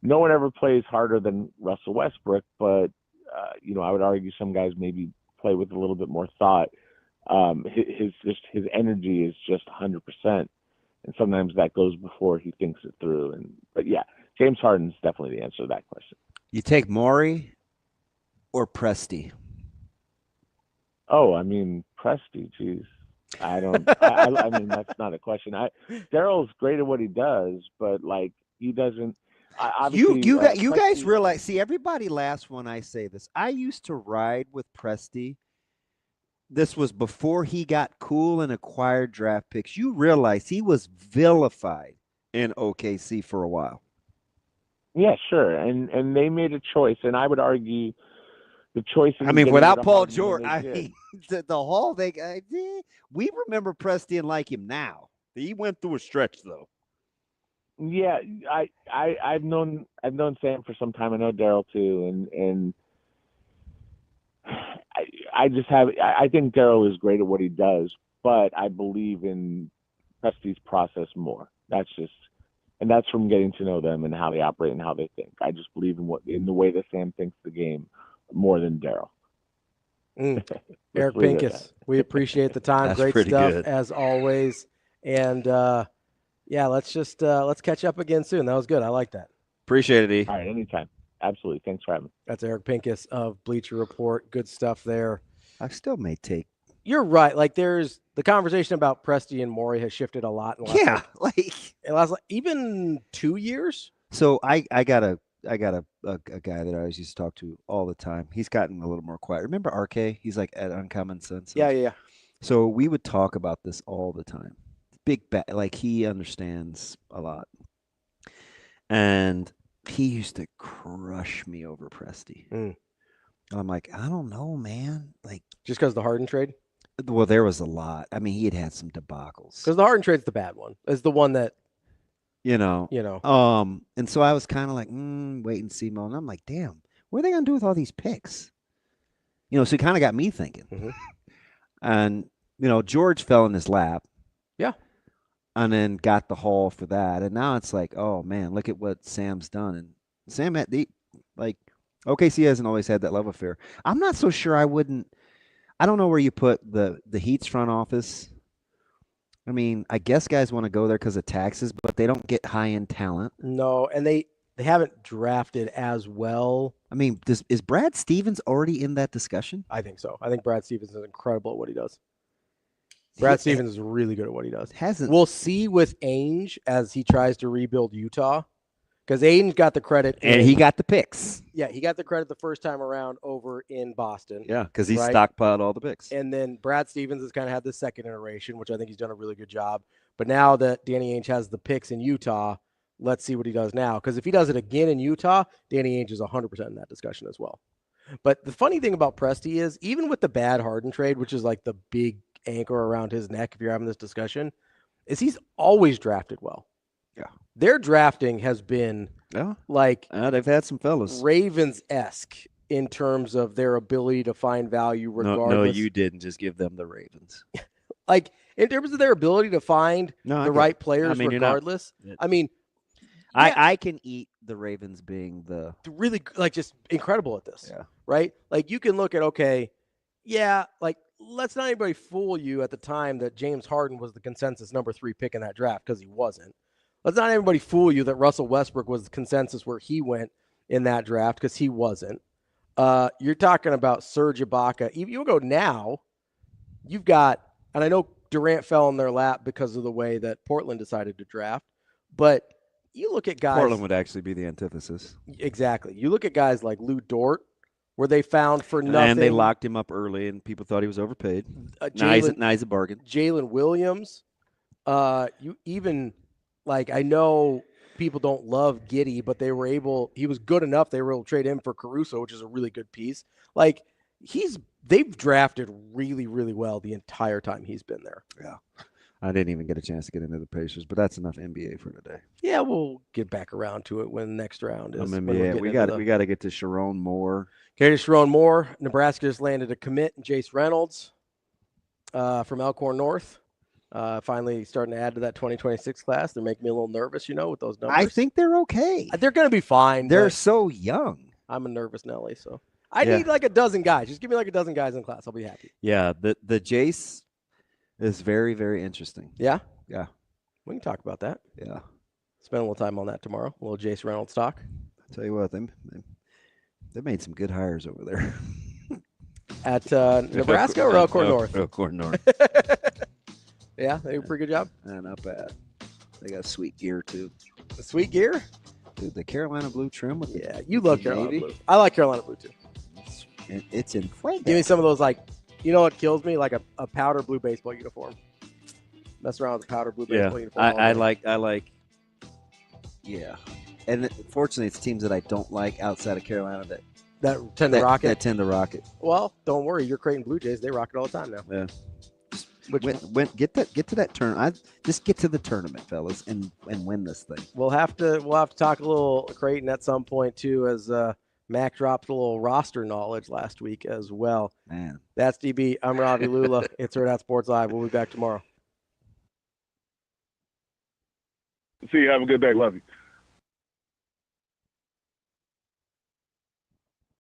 no one ever plays harder than Russell Westbrook, but I would argue some guys maybe play with a little bit more thought. His energy is just 100%, and sometimes that goes before he thinks it through. But yeah, James Harden's definitely the answer to that question. You take Morey or Presti? Oh, I mean Presti, geez. I don't. I mean, that's not a question. Daryl's great at what he does, but like he doesn't. You guys realize? See, everybody laughs when I say this. I used to ride with Presti. This was before he got cool and acquired draft picks. You realize he was vilified in OKC for a while. Yeah, sure, and they made a choice, and I would argue the choice. I mean, without Paul George, the whole thing. We remember Presti and like him now. He went through a stretch though. Yeah, I've known Sam for some time. I know Daryl too, and I think Daryl is great at what he does, but I believe in Presti's process more. That's from getting to know them and how they operate and how they think. I just believe in the way that Sam thinks the game more than Daryl. Eric Pincus, we appreciate the time. That's great pretty stuff good. As always, and let's catch up again soon. That was good. I like that. Appreciate it, E. All right, anytime. Absolutely. Thanks for having me. That's Eric Pincus of Bleacher Report. Good stuff there. I still may take. You're right. Like there's the conversation about Presti and Morey has shifted a lot. In the last, even 2 years. So I got a guy that I always used to talk to all the time. He's gotten a little more quiet. Remember RK? He's like at Uncommon Sense. Yeah. So we would talk about this all the time. Like he understands a lot. And he used to crush me over Presti. And I'm like, I don't know, man. Like just because the Harden trade? Well, there was a lot. I mean, he had some debacles. Because the Harden trade's the bad one. It's the one that and so I was kind of like, wait and see mode. And I'm like, damn, what are they gonna do with all these picks? So it kind of got me thinking. And George fell in his lap. Yeah. And then got the haul for that. And now it's like, oh man, look at what Sam's done. And Sam had OKC hasn't always had that love affair. I'm not so sure I don't know where you put the Heat's front office. I mean, I guess guys want to go there because of taxes, but they don't get high-end talent. No, and they haven't drafted as well. I mean, is Brad Stevens already in that discussion? I think so. I think Brad Stevens is incredible at what he does. Brad Stevens is really good at what he does. We'll see with Ainge as he tries to rebuild Utah, because Ainge got the credit. And he got the picks. Yeah, he got the credit the first time around over in Boston. Yeah, because he stockpiled all the picks. And then Brad Stevens has kind of had the second iteration, which I think he's done a really good job. But now that Danny Ainge has the picks in Utah, let's see what he does now. Because if he does it again in Utah, Danny Ainge is 100% in that discussion as well. But the funny thing about Presti is, even with the bad Harden trade, which is like the big anchor around his neck if you're having this discussion, is he's always drafted well. Yeah. Their drafting has been they've had some fellas. Ravens-esque in terms of their ability to find value regardless. No, you didn't just give them the Ravens. Like in terms of their ability to find the right players regardless. I can eat the Ravens being the really just incredible at this. Yeah. Right? Like you can look at let's not anybody fool you at the time that James Harden was the consensus number 3 pick in that draft, because he wasn't. Let's not anybody fool you that Russell Westbrook was the consensus where he went in that draft, because he wasn't. You're talking about Serge Ibaka. You go now, you've got, and I know Durant fell in their lap because of the way that Portland decided to draft, but you look at guys. Portland would actually be the antithesis. Exactly. You look at guys like Lou Dort, where they found for nothing. And they locked him up early, and people thought he was overpaid. Now he's a bargain. Jalen Williams. You even, I know people don't love Giddey, but he was good enough. They were able to trade him for Caruso, which is a really good piece. They've drafted really, really well the entire time he's been there. Yeah. I didn't even get a chance to get into the Pacers, but that's enough NBA for today. Yeah, we'll get back around to it when the next round is. We got to get to Sharon Moore. Okay, to Sharon Moore. Nebraska just landed a commit in Jace Reynolds from Elkhorn North. Finally starting to add to that 2026 class. They're making me a little nervous, with those numbers. I think they're okay. They're going to be fine. They're but so young. I'm a nervous Nelly, so I need like a dozen guys. Just give me like a dozen guys in class. I'll be happy. Yeah, the Jace is very, very interesting. Yeah? Yeah. We can talk about that. Yeah. Spend a little time on that tomorrow. A little Jace Reynolds talk. I'll tell you what, they made some good hires over there. At Nebraska or Elkhorn North? Elkhorn North. Yeah, they do a pretty good job. Not bad. They got sweet gear, too. The sweet gear? Dude, the Carolina blue trim. Yeah, you love Carolina blue. I like Carolina blue, too. It's in fuego. Give me some of those, you know what kills me? Like a powder blue baseball uniform. Mess around with a powder blue baseball uniform. I like. Yeah. And fortunately, it's teams that I don't like outside of Carolina that tend to rock it. That tend to rock it. Well, don't worry. You're Creighton Blue Jays. They rock it all the time now. Yeah. Get to that tournament. Just get to the tournament, fellas, and win this thing. We'll have to talk a little Creighton at some point too, as Mac dropped a little roster knowledge last week as well. Man, that's DB. I'm Ravi Lulla. It's Hurrdat Sports Live. We'll be back tomorrow. See you. Have a good day. Love you.